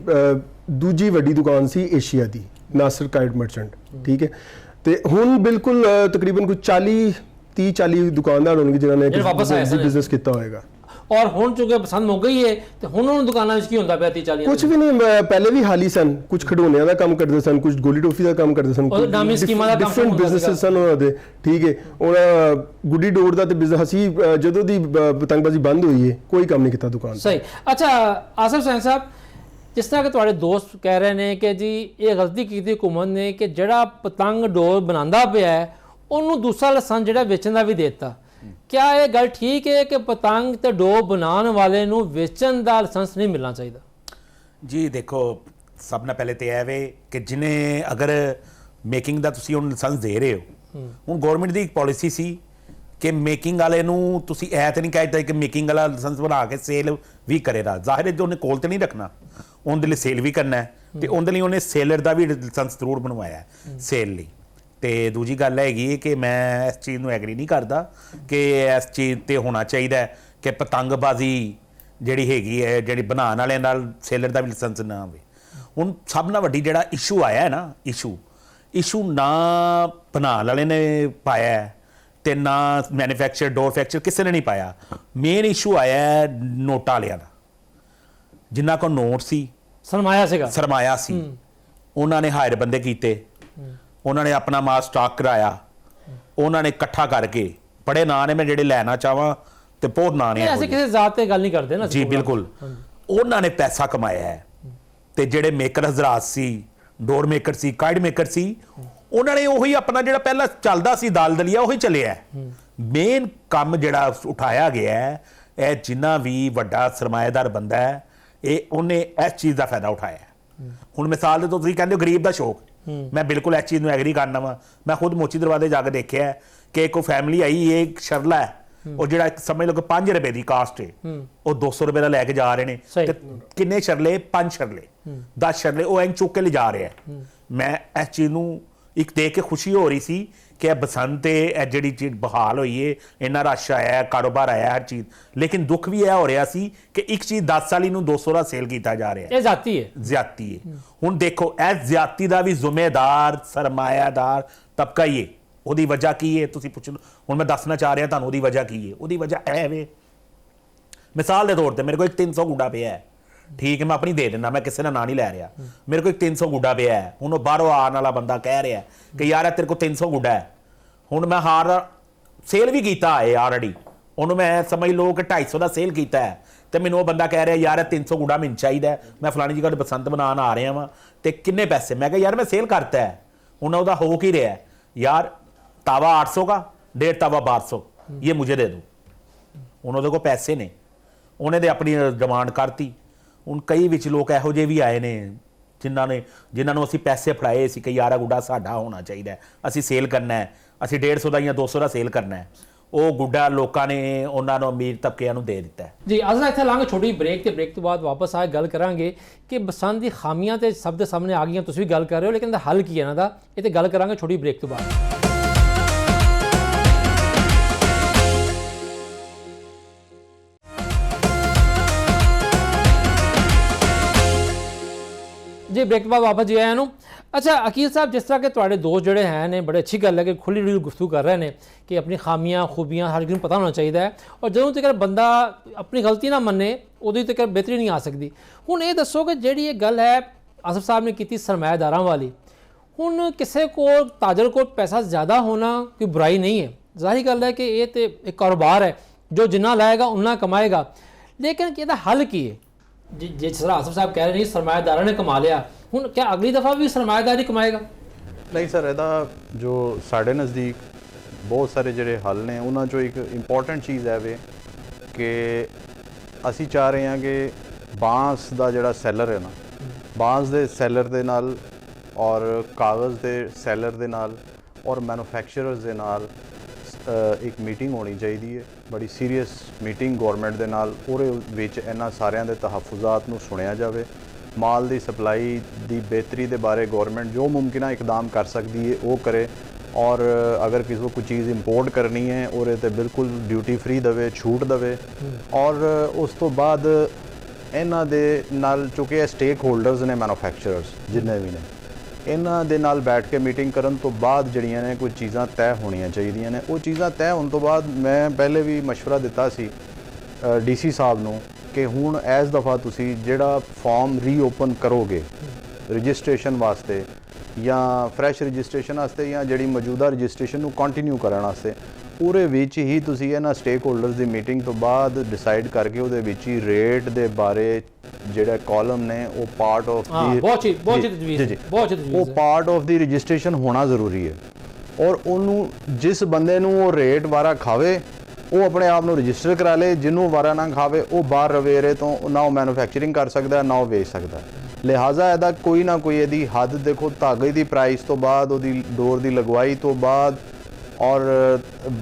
ਦੂਜੀ ਵੱਡੀ ਦੁਕਾਨ ਸੀ ਏਸ਼ੀਆ ਦੀ, ਨਾਸਰ ਕਾਇਟ ਮਰਚੈਂਟ, ਠੀਕ ਹੈ। ਤੇ ਹੁਣ ਬਿਲਕੁਲ ਤਕਰੀਬਨ ਕੋਈ 30-40 ਦੁਕਾਨਦਾਰ ਹੋਣਗੇ ਜਿਨ੍ਹਾਂ ਨੇ ਬਿਜ਼ਨਸ ਕੀਤਾ ਹੋਏਗਾ। ਔਰ ਹੁਣ ਚੁੱਕੇ ਪਸੰਦ ਹੋ ਗਈ ਹੈ ਤੇ ਹੁਣ ਉਹਨਾਂ ਦੁਕਾਨਾਂ ਵਿੱਚ ਕੀ ਹੁੰਦਾ ਪਿਆ 30-40? ਕੁਝ ਵੀ ਨਹੀਂ, ਪਹਿਲੇ ਵੀ ਹਾਲੀ ਸਨ, ਕੁਝ ਖਿਡੌਣਿਆਂ ਦਾ ਕੰਮ ਕਰਦੇ ਸਨ, ਕੁਝ ਗੋਲੀ ਟੋਫੀ ਦਾ ਕੰਮ ਕਰਦੇ ਸਨ, ਡਿਫਰੈਂਟ ਬਿਜ਼ਨੈਸ ਸਨ ਉਹਨਾਂ ਦੇ, ਠੀਕ ਹੈ। ਉਹਨਾਂ ਗੁੱਡੀ ਡੋਰ ਦਾ ਤੇ ਬਿਜ਼ਨਸ ਅਸੀਂ ਜਦੋਂ ਦੀ ਪਤੰਗਬਾਜ਼ੀ ਬੰਦ ਹੋਈ ਹੈ ਕੋਈ ਕੰਮ ਨਹੀਂ ਕੀਤਾ ਦੁਕਾਨ। ਸਹੀ। ਅੱਛਾ ਆਸਫ ਹੁਸੈਨ ਸਾਹਿਬ, ਜਿਸ ਤਰ੍ਹਾਂ ਕਿ ਤੁਹਾਡੇ ਦੋਸਤ ਕਹਿ ਰਹੇ ਨੇ ਕਿ ਜੀ ਇਹ ਗਲਤੀ ਕੀਤੀ ਹੁਕੂਮਤ ਨੇ ਕਿ ਜਿਹੜਾ ਪਤੰਗ ਡੋਰ ਬਣਾਉਂਦਾ ਪਿਆ ਹੈ ਉਹਨੂੰ ਦੂਸਰਾ ਲਾਇਸੈਂਸ ਜਿਹੜਾ ਵੇਚਣ ਦਾ ਵੀ ਦੇ ਦਿੱਤਾ। क्या ये गल ठीक है कि पतंग ते डोर बनाने वाले नूं वेचण दा लाइसेंस नहीं मिलना चाहिए? जी देखो, सब ना पहले तो यह वे कि जिन्हें अगर ਮੇਕਿੰਗ ਦਾ ਤੁਸੀਂ ਹੁਣ ਲਾਇਸੈਂਸ ਦੇ ਰਹੇ ਹੋ। ਹੁਣ ਗਵਰਨਮੈਂਟ ਦੀ ਇੱਕ ਪਾਲਿਸੀ ਸੀ ਕਿ ਮੇਕਿੰਗ ਵਾਲੇ ਨੂੰ ਤੁਸੀਂ ਐ ਤਾਂ ਨਹੀਂ ਕਹਿ ਕਿ ਮੇਕਿੰਗ ਵਾਲਾ ਲਾਇਸੈਂਸ ਬਣਾ ਕੇ ਸੇਲ ਵੀ ਕਰੇਗਾ। ਜ਼ਾਹਿਰ ਹੈ ਜੋ ਉਹਨੇ ਕੋਲ ਤੇ ਨਹੀਂ ਰੱਖਣਾ, ਉਹਦੇ ਲਈ ਸੇਲ ਵੀ ਕਰਨਾ ਹੈ ਤੇ ਉਹਦੇ ਲਈ ਉਹਨੇ ਸੇਲਰ ਦਾ ਵੀ ਲਾਇਸੈਂਸ ਜ਼ਰੂਰ ਬਣਵਾਇਆ ਸੇਲ ਲਈ। ਤੇ ਦੂਜੀ ਗੱਲ ਹੈਗੀ ਹੈ ਕਿ ਮੈਂ ਇਸ ਚੀਜ਼ ਨੂੰ ਐਗਰੀ ਨਹੀਂ ਕਰਦਾ ਕਿ ਇਸ ਚੀਜ਼ ਤੇ ਹੋਣਾ ਚਾਹੀਦਾ ਹੈ ਕਿ ਪਤੰਗਬਾਜ਼ੀ ਜਿਹੜੀ ਹੈਗੀ ਹੈ, ਜਿਹੜੀ ਬਣਾਉਣ ਵਾਲਿਆਂ ਨਾਲ ਸੇਲਰ ਦਾ ਵੀ ਲਾਇਸੈਂਸ ਨਾ ਹੋਵੇ। ਹੁਣ ਸਭ ਨਾਲ ਵੱਡੀ ਜਿਹੜਾ ਇਸ਼ੂ ਆਇਆ ਹੈ ਨਾ, ਇਸ਼ੂ ਨਾ ਬਣਾਉਣ ਵਾਲੇ ਨੇ ਪਾਇਆ ਤੇ ਨਾ ਮੈਨੂਫੈਕਚਰ ਡੋਰ ਫੈਕਚਰ ਕਿਸੇ ਨੇ ਨਹੀਂ ਪਾਇਆ। ਮੇਨ ਇਸ਼ੂ ਆਇਆ ਹੈ ਨੋਟਾਂ ਵਾਲਿਆਂ ਦਾ, ਜਿਨ੍ਹਾਂ ਕੋਲ ਨੋਟ ਸੀ, ਸਰਮਾਇਆ ਸੀ, ਉਹਨਾਂ ਨੇ ਹਾਇਰ ਬੰਦੇ ਕੀਤੇ, ਉਹਨਾਂ ਨੇ ਆਪਣਾ ਮਾਲ ਸਟਾਕ ਕਰਾਇਆ, ਉਹਨਾਂ ਨੇ ਇਕੱਠਾ ਕਰਕੇ ਬੜੇ ਨਾਂ ਨੇ, ਮੈਂ ਜਿਹੜੇ ਲੈਣਾ ਚਾਹਾਂ ਤੇ ਬਹੁਤ ਨਾਂ ਨੇ। ਅਸੀਂ ਕਿਸੇ ਜ਼ਾਤ ਤੇ ਗੱਲ ਨਹੀਂ ਕਰਦੇ ਨਾ ਜੀ ਬਿਲਕੁਲ। ਉਹਨਾਂ ਨੇ ਪੈਸਾ ਕਮਾਇਆ ਹੈ ਤੇ ਜਿਹੜੇ ਮੇਕਰ ਹਜ਼ਰਾਤ ਸੀ, ਡੋਰ ਮੇਕਰ ਸੀ, ਕਾਰਡ ਮੇਕਰ ਸੀ, ਉਹਨਾਂ ਨੇ ਉਹੀ ਆਪਣਾ ਜਿਹੜਾ ਪਹਿਲਾਂ ਚੱਲਦਾ ਸੀ ਦਾਲ ਦਲੀਆ ਉਹੀ ਚੱਲਿਆ। ਮੇਨ ਕੰਮ ਜਿਹੜਾ ਉਠਾਇਆ ਗਿਆ ਹੈ, ਇਹ ਜਿੰਨਾ ਵੀ ਵੱਡਾ ਸਰਮਾਏਦਾਰ ਬੰਦਾ ਹੈ ਉਹਨੇ ਇਸ ਚੀਜ਼ ਦਾ ਫਾਇਦਾ ਉਠਾਇਆ। ਹੁਣ ਮਿਸਾਲ ਦੇ ਤੋਂ ਤੁਸੀਂ ਕਹਿੰਦੇ ਹੋ ਗਰੀਬ ਦਾ ਸ਼ੌਕ, ਮੈਂ ਬਿਲਕੁਲ ਇਸ ਚੀਜ਼ ਨੂੰ ਐਗਰੀ ਕਰਨਾ ਵਾ। ਮੈਂ ਖੁਦ ਮੋਚੀ ਦਰਵਾਜ਼ੇ ਜਾ ਕੇ ਦੇਖਿਆ ਕਿ ਇੱਕ ਫੈਮਿਲੀ ਆਈ, ਇੱਕ ਸ਼ਰਲਾ ਹੈ, ਉਹ ਜਿਹੜਾ ਸਮਝ ਲਓ ਕਿ 5 ਰੁਪਏ ਦੀ ਕਾਸਟ ਹੈ, ਉਹ 200 ਰੁਪਏ ਦਾ ਲੈ ਕੇ ਜਾ ਰਹੇ ਨੇ। ਤੇ ਕਿੰਨੇ ਸ਼ਰਲੇ? 5 ਸ਼ਰਲੇ, 10 ਸ਼ਰਲੇ ਉਹ ਐਂ ਚੁੱਕ ਕੇ ਲਿਜਾ ਰਹੇ ਆ। ਮੈਂ ਇਸ ਚੀਜ਼ ਨੂੰ ਇੱਕ ਦੇਖ ਕੇ ਖੁਸ਼ੀ ਹੋ ਰਹੀ ਸੀ ਕਿ ਇਹ ਬਸੰਤ ਤੇ ਇਹ ਜਿਹੜੀ ਚੀਜ਼ ਬਹਾਲ ਹੋਈ ਏ, ਇੰਨਾ ਰਸ਼ ਆਇਆ, ਕਾਰੋਬਾਰ ਆਇਆ, ਹਰ ਚੀਜ਼। ਲੇਕਿਨ ਦੁੱਖ ਵੀ ਇਹ ਹੋ ਰਿਹਾ ਸੀ ਕਿ ਇੱਕ ਚੀਜ਼ 10 ਸਾਲੀ ਨੂੰ 200 ਦਾ ਸੇਲ ਕੀਤਾ ਜਾ ਰਿਹਾ। ਇਹ ਜ਼ਿਆਦਤੀ ਹੈ। ਹੁਣ ਦੇਖੋ ਇਸ ਜ਼ਿਆਦਤੀ ਦਾ ਵੀ ਜ਼ਿੰਮੇਦਾਰ ਸਰਮਾਇਆਦਾਰ ਤਬਕਾ ਹੀ ਹੈ। ਉਹਦੀ ਵਜ੍ਹਾ ਕੀ ਹੈ ਤੁਸੀਂ ਪੁੱਛ ਲਓ। ਹੁਣ ਮੈਂ ਦੱਸਣਾ ਚਾਹ ਰਿਹਾ ਤੁਹਾਨੂੰ ਉਹਦੀ ਵਜ੍ਹਾ ਕੀ ਹੈ। ਉਹਦੀ ਵਜ੍ਹਾ ਇਹ ਵੇ, ਮਿਸਾਲ ਦੇ ਤੌਰ ਤੇ ਮੇਰੇ ਕੋਲ ਇੱਕ 300 ਗੁੱਡਾ ਪਿਆ ਹੈ, ਠੀਕ ਹੈ, ਮੈਂ ਆਪਣੀ ਦੇ ਦਿੰਦਾ, ਮੈਂ ਕਿਸੇ ਦਾ ਨਾਂ ਨਹੀਂ ਲੈ ਰਿਹਾ। ਮੇਰੇ ਕੋਲ ਇੱਕ 300 ਗੁੱਡਾ ਪਿਆ ਹੈ, ਹੁਣ ਉਹ ਬਾਹਰੋਂ ਆਉਣ ਵਾਲਾ ਬੰਦਾ ਕਹਿ ਰਿਹਾ ਕਿ ਯਾਰ ਤੇਰੇ ਕੋਲ 300 ਗੁੱਡਾ ਹੈ। ਹੁਣ ਮੈਂ ਸੇਲ ਵੀ ਕੀਤਾ ਹੈ ਆਲਰੇਡੀ, ਉਹਨੂੰ ਮੈਂ ਸਮਝ ਲਓ ਕਿ 250 ਦਾ ਸੇਲ ਕੀਤਾ ਹੈ, ਤੇ ਮੈਨੂੰ ਉਹ ਬੰਦਾ ਕਹਿ ਰਿਹਾ ਯਾਰ 300 ਗੁੱਡਾ ਮੈਨੂੰ ਚਾਹੀਦਾ, ਮੈਂ ਫਲਾਣੀ ਜਗ੍ਹਾ ਤੇ ਬਸੰਤ ਬਣਾਉਣ ਆ ਰਿਹਾ ਵਾਂ ਤੇ ਕਿੰਨੇ ਪੈਸੇ? ਮੈਂ ਕਿਹਾ ਯਾਰ ਮੈਂ ਸੇਲ ਕਰਤਾ ਹੈ। ਹੁਣ ਉਹਦਾ ਹੋ ਕੀ ਰਿਹਾ यार, तावा 800 का, 1.5 तावा 1200, ये मुझे दे दो। उन्होंने को पैसे ने, उन्हें तो अपनी डिमांड करती। ਹੁਣ ਕਈ ਵਿੱਚ ਲੋਕ ਇਹੋ ਜਿਹੇ ਵੀ ਆਏ ਨੇ ਜਿਨ੍ਹਾਂ ਨੂੰ ਅਸੀਂ ਪੈਸੇ ਫੜਾਏ ਸੀ ਕਿ ਯਾਰ ਗੁੱਡਾ ਸਾਡਾ ਹੋਣਾ ਚਾਹੀਦਾ, ਅਸੀਂ ਸੇਲ ਕਰਨਾ ਹੈ, ਅਸੀਂ 150 ਦਾ ਜਾਂ 200 ਦਾ ਸੇਲ ਕਰਨਾ ਹੈ। ਉਹ ਗੁੱਡਾ ਲੋਕਾਂ ਨੇ ਉਹਨਾਂ ਨੂੰ ਅਮੀਰ ਤਬਕਿਆਂ ਨੂੰ ਦੇ ਦਿੱਤਾ ਜੀ। ਅੱਜ ਦਾ ਇੱਥੇ ਲਾਂਗੇ ਛੋਟੀ ਬ੍ਰੇਕ, ਤੇ ਬ੍ਰੇਕ ਤੋਂ ਬਾਅਦ ਵਾਪਸ ਆ ਗੱਲ ਕਰਾਂਗੇ ਕਿ ਬਸੰਤ ਦੀ ਖਾਮੀਆਂ ਤੇ ਸਭ ਦੇ ਸਾਹਮਣੇ ਆ ਗਈਆਂ, ਤੁਸੀਂ ਵੀ ਗੱਲ ਕਰ ਰਹੇ ਹੋ, ਲੇਕਿਨ ਇਹਦਾ ਹੱਲ ਕੀ ਹੈ ਇਹਨਾਂ ਦਾ, ਇਹ ਤੇ ਗੱਲ ਕਰਾਂਗੇ ਛੋਟੀ ਬ੍ਰੇਕ ਤੋਂ ਬਾਅਦ। जी ब्रेक बाद वापस जी आया। अच्छा अकील साहब, जिस तरह के तुहाडे दोस्त जोड़े हैं ने, बड़े अच्छी गल है कि खुली डुली गुफ्तगू कर रहे हैं कि अपनी खामियां खूबियां हर किसी को पता होना चाहिए है, और जो तक बंदा अपनी गलती ना मन्ने उदों तक बेहतरी नहीं आ सकती। हुण ये दसो कि जिहड़ी ये गल है आसिफ साहब ने की सरमायादारां वाली, हुण किसी को ताजर को पैसा ज़्यादा होना कोई बुराई नहीं है, जाहिर गल है कि ये तो एक कारोबार है, जो जिन्ना लाएगा उन्ना कमाएगा, लेकिन इसदा हल की है? जिस तरह आसिफ साहब कह रहे हैं सरमायादारों ने कमा लिया, ਹੁਣ क्या अगली दफ़ा भी सरमायादारी कमाएगा? नहीं सर, ਇਹਦਾ ਜੋ ਸਾਡੇ ਨਜ਼ਦੀਕ ਬਹੁਤ ਸਾਰੇ ਜਿਹੜੇ ਹੱਲ ਨੇ ਉਹਨਾਂ ਚੋਂ ਇੱਕ ਇੰਪੋਰਟੈਂਟ ਚੀਜ਼ ਹੈ ਵੇ ਕਿ ਅਸੀਂ ਚਾਹ ਰਹੇ ਹਾਂ ਕਿ ਬਾਂਸ ਦਾ ਜਿਹੜਾ ਸੈਲਰ ਹੈ ਨਾ, ਬਾਂਸ ਦੇ ਸੈਲਰ ਦੇ ਨਾਲ ਔਰ ਕਾਗਜ਼ ਦੇ ਸੈਲਰ ਦੇ ਨਾਲ ਔਰ ਮੈਨੂਫੈਕਚਰਰਸ ਦੇ ਨਾਲ ਇੱਕ ਮੀਟਿੰਗ ਹੋਣੀ ਚਾਹੀਦੀ ਹੈ, ਬੜੀ ਸੀਰੀਅਸ ਮੀਟਿੰਗ ਗਵਰਨਮੈਂਟ ਦੇ ਨਾਲ। ਉਹਦੇ ਵਿੱਚ ਇਹਨਾਂ ਸਾਰਿਆਂ ਦੇ ਤਹਫੁਜ਼ਾਤ ਨੂੰ ਸੁਣਿਆ ਜਾਵੇ, ਮਾਲ ਦੀ ਸਪਲਾਈ ਦੀ ਬਿਹਤਰੀ ਦੇ ਬਾਰੇ ਗਵਰਨਮੈਂਟ ਜੋ ਮੁਮਕਿਨ ਇਕਦਾਮ ਕਰ ਸਕਦੀ ਹੈ ਉਹ ਕਰੇ, ਔਰ ਅਗਰ ਕਿਸੇ ਨੂੰ ਕੋਈ ਚੀਜ਼ ਇੰਪੋਰਟ ਕਰਨੀ ਹੈ ਉਹਦੇ ਤੇ ਬਿਲਕੁਲ ਡਿਊਟੀ ਫ੍ਰੀ ਦੇਵੇ, ਛੂਟ ਦੇਵੇ। ਔਰ ਉਸ ਤੋਂ ਬਾਅਦ ਇਹਨਾਂ ਦੇ ਨਾਲ ਚੁੱਕੇ ਇਹ ਸਟੇਕ ਹੋਲਡਰਸ ਨੇ, ਮੈਨੂਫੈਕਚਰਰਸ ਜਿੰਨੇ ਵੀ ਨੇ, ਇਹਨਾਂ ਦੇ ਨਾਲ ਬੈਠ ਕੇ ਮੀਟਿੰਗ ਕਰਨ ਤੋਂ ਬਾਅਦ ਜਿਹੜੀਆਂ ਨੇ ਕੋਈ ਚੀਜ਼ਾਂ ਤੈਅ ਹੋਣੀਆਂ ਚਾਹੀਦੀਆਂ ਨੇ। ਉਹ ਚੀਜ਼ਾਂ ਤੈਅ ਹੋਣ ਤੋਂ ਬਾਅਦ ਮੈਂ ਪਹਿਲੇ ਵੀ ਮਸ਼ਵਰਾ ਦਿੱਤਾ ਸੀ ਡੀਸੀ ਸਾਹਿਬ ਨੂੰ ਕਿ ਹੁਣ ਇਸ ਦਫਾ ਤੁਸੀਂ ਜਿਹੜਾ ਫਾਰਮ ਰੀਓਪਨ ਕਰੋਗੇ ਰਜਿਸਟ੍ਰੇਸ਼ਨ ਵਾਸਤੇ ਜਾਂ ਫਰੈਸ਼ ਰਜਿਸਟ੍ਰੇਸ਼ਨ ਵਾਸਤੇ ਜਾਂ ਜਿਹੜੀ ਮੌਜੂਦਾ ਰਜਿਸਟ੍ਰੇਸ਼ਨ ਨੂੰ ਕੰਟੀਨਿਊ ਕਰਨ ਵਾਸਤੇ, ਉਹਦੇ ਵਿੱਚ ਹੀ ਤੁਸੀਂ ਇਹਨਾਂ ਸਟੇਕ ਹੋਲਡਰਸ ਦੀ ਮੀਟਿੰਗ ਤੋਂ ਬਾਅਦ ਡਿਸਾਈਡ ਕਰਕੇ ਉਹਦੇ ਵਿੱਚ ਹੀ ਰੇਟ ਦੇ ਬਾਰੇ ਜਿਹੜਾ ਕਾਲਮ ਨੇ ਉਹ ਪਾਰਟ ਆਫ ਦੀ ਉਹ ਪਾਰਟ ਆਫ ਦੀ ਰਜਿਸਟ੍ਰੇਸ਼ਨ ਹੋਣਾ ਜ਼ਰੂਰੀ ਹੈ। ਔਰ ਉਹਨੂੰ ਜਿਸ ਬੰਦੇ ਨੂੰ ਉਹ ਰੇਟ ਵਾਰਾ ਖਾਵੇ ਉਹ ਆਪਣੇ ਆਪ ਨੂੰ ਰਜਿਸਟਰ ਕਰਾ ਲੇ, ਜਿਹਨੂੰ ਵਾਰਾ ਨਾ ਖਾਵੇ ਉਹ ਬਾਹਰ ਰਵੇਰੇ ਤੋਂ ਨਾ ਉਹ ਮੈਨੂਫੈਕਚਰਿੰਗ ਕਰ ਸਕਦਾ ਨਾ ਉਹ ਵੇਚ ਸਕਦਾ। ਲਿਹਾਜ਼ਾ ਇਹਦਾ ਕੋਈ ਨਾ ਕੋਈ ਇਹਦੀ ਹੱਦ ਦੇਖੋ, ਧਾਗੇ ਦੀ ਪ੍ਰਾਈਸ ਤੋਂ ਬਾਅਦ, ਉਹਦੀ ਡੋਰ ਦੀ ਲਗਵਾਈ ਤੋਂ ਬਾਅਦ, ਔਰ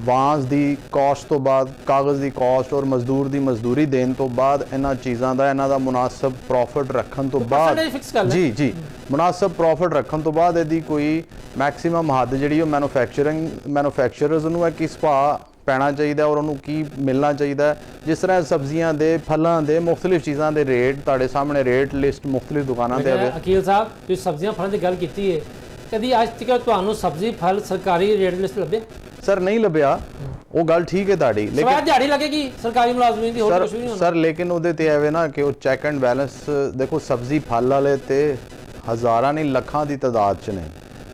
ਬਾਂਸ ਦੀ ਕਾਸਟ ਤੋਂ ਬਾਅਦ, ਕਾਗਜ਼ ਦੀ ਕਾਸਟ ਔਰ ਮਜ਼ਦੂਰ ਦੀ ਮਜ਼ਦੂਰੀ ਦੇਣ ਤੋਂ ਬਾਅਦ, ਇਹਨਾਂ ਚੀਜ਼ਾਂ ਦਾ ਇਹਨਾਂ ਦਾ ਮੁਨਾਸਬ ਪ੍ਰੋਫਿਟ ਰੱਖਣ ਤੋਂ ਬਾਅਦ, ਫਿਕਸ ਕਰ ਲੈ ਜੀ ਜੀ ਮੁਨਾਸਬ ਪ੍ਰੋਫਿਟ ਰੱਖਣ ਤੋਂ ਬਾਅਦ ਇਹਦੀ ਕੋਈ ਮੈਕਸਿਮਮ ਹੱਦ ਜਿਹੜੀ ਉਹ ਮੈਨੂਫੈਕਚਰਰਸ ਨੂੰ ਹੈ ਕਿਸ ਭਾਅ ਪੈਣਾ ਚਾਹੀਦਾ ਔਰ ਉਹਨੂੰ ਕੀ ਮਿਲਣਾ ਚਾਹੀਦਾ। ਜਿਸ ਤਰ੍ਹਾਂ ਸਬਜ਼ੀਆਂ ਦੇ, ਫਲਾਂ ਦੇ, ਮੁxtਲਿਫ ਚੀਜ਼ਾਂ ਦੇ ਰੇਟ ਤੁਹਾਡੇ ਸਾਹਮਣੇ, ਰੇਟ ਲਿਸਟ ਮੁxtਲਿਫ ਦੁਕਾਨਾਂ ਤੇ ਆਵੇ। ਅਕੀਲ ਸਾਹਿਬ ਤੁਸੀਂ ਸਬਜ਼ੀਆਂ ਫਲਾਂ ਦੀ ਗੱਲ ਕੀਤੀ ਹੈ, ਕਦੀ ਅੱਜ ਤੱਕ ਤੁਹਾਨੂੰ ਸਬਜ਼ੀ ਫਲ ਸਰਕਾਰੀ ਰੇਟ ਲਿਸਟ ਲੱਭੇ? ਸਰ ਨਹੀਂ ਲੱਭਿਆ, ਉਹ ਗੱਲ ਠੀਕ ਹੈ ਤੁਹਾਡੀ, ਲੇਕਿਨ ਦਿਹਾੜੀ ਲੱਗੇਗੀ ਸਰਕਾਰੀ ਮੁਲਾਜ਼ਮੀਨ ਦੀ, ਹੋਰ ਕੁਝ ਵੀ ਨਹੀਂ ਹੋਣਾ ਸਰ ਲੇਕਿਨ ਉਹਦੇ ਤੇ ਐਵੇਂ ਨਾ ਕਿ ਉਹ ਚੈੱਕ ਐਂਡ ਬੈਲੈਂਸ ਦੇਖੋ, ਸਬਜ਼ੀ ਫਲ ਵਾਲੇ ਤੇ ਹਜ਼ਾਰਾਂ ਨਹੀਂ ਲੱਖਾਂ ਦੀ ਤਾਦਾਦ 'ਚ ਨੇ,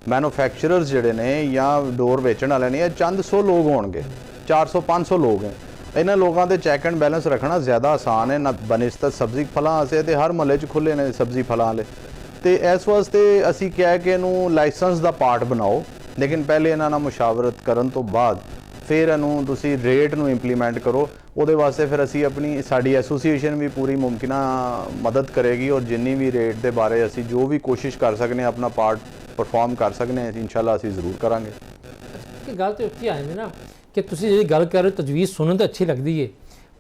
ਮੈਨੂਫੈਕਚਰਰਸ ਜਿਹੜੇ ਨੇ ਜਾਂ ਡੋਰ ਵੇਚਣ ਵਾਲੇ ਨੇ, ਇਹ ਚੰਦ 100 ਲੋਕ ਹੋਣਗੇ, 400-500 ਲੋਕ ਹੈ। ਇਹਨਾਂ ਲੋਕਾਂ ਦੇ ਚੈੱਕ ਐਂਡ ਬੈਲੈਂਸ ਰੱਖਣਾ ਜ਼ਿਆਦਾ ਆਸਾਨ ਹੈ ਨਾ ਬਨਿਸਬਤ ਸਬਜ਼ੀ ਫਲਾਂ ਵਾਸਤੇ, ਤੇ ਹਰ ਮਹੱਲੇ 'ਚ ਖੁੱਲੇ ਨੇ ਸਬਜ਼ੀ ਫਲਾਂ ਵਾਲੇ, ਤੇ ਇਸ ਵਾਸਤੇ ਅਸੀਂ ਕਿਹਾ ਕਿ ਇਹਨੂੰ ਲਾਇਸੈਂਸ ਦਾ ਪਾਰਟ ਬਣਾਓ, ਲੇਕਿਨ ਪਹਿਲੇ ਇਹਨਾਂ ਨਾਲ ਮੁਸ਼ਾਵਰਤ ਕਰਨ ਤੋਂ ਬਾਅਦ ਫਿਰ ਇਹਨੂੰ ਤੁਸੀਂ ਰੇਟ ਨੂੰ ਇੰਪਲੀਮੈਂਟ ਕਰੋ। ਉਹਦੇ ਵਾਸਤੇ ਫਿਰ ਅਸੀਂ ਸਾਡੀ ਐਸੋਸੀਏਸ਼ਨ ਵੀ ਪੂਰੀ ਮੁਮਕਿਨਾ ਮਦਦ ਕਰੇਗੀ, ਔਰ ਜਿੰਨੀ ਵੀ ਰੇਟ ਦੇ ਬਾਰੇ ਅਸੀਂ ਜੋ ਵੀ ਕੋਸ਼ਿਸ਼ ਕਰ ਸਕਨੇ ਹਾਂ ਆਪਣਾ ਪਾਰਟ ਪਰਫਾਰਮ ਕਰ ਸਕਨੇ ਹਾਂ, ਇਨਸ਼ਾਅੱਲਾ ਅਸੀਂ ਜ਼ਰੂਰ ਕਰਾਂਗੇ। ਕਿ ਗੱਲ ਤੇ ਉੱਥੇ ਆਏ ਨੇ ਨਾ ਕਿ ਤੁਸੀਂ ਜਿਹੜੀ ਗੱਲ ਕਰ ਰਹੇ ਹੋ ਤਜਵੀਜ਼ ਸੁਣਨ ਤਾਂ ਅੱਛੀ ਲੱਗਦੀ ਹੈ,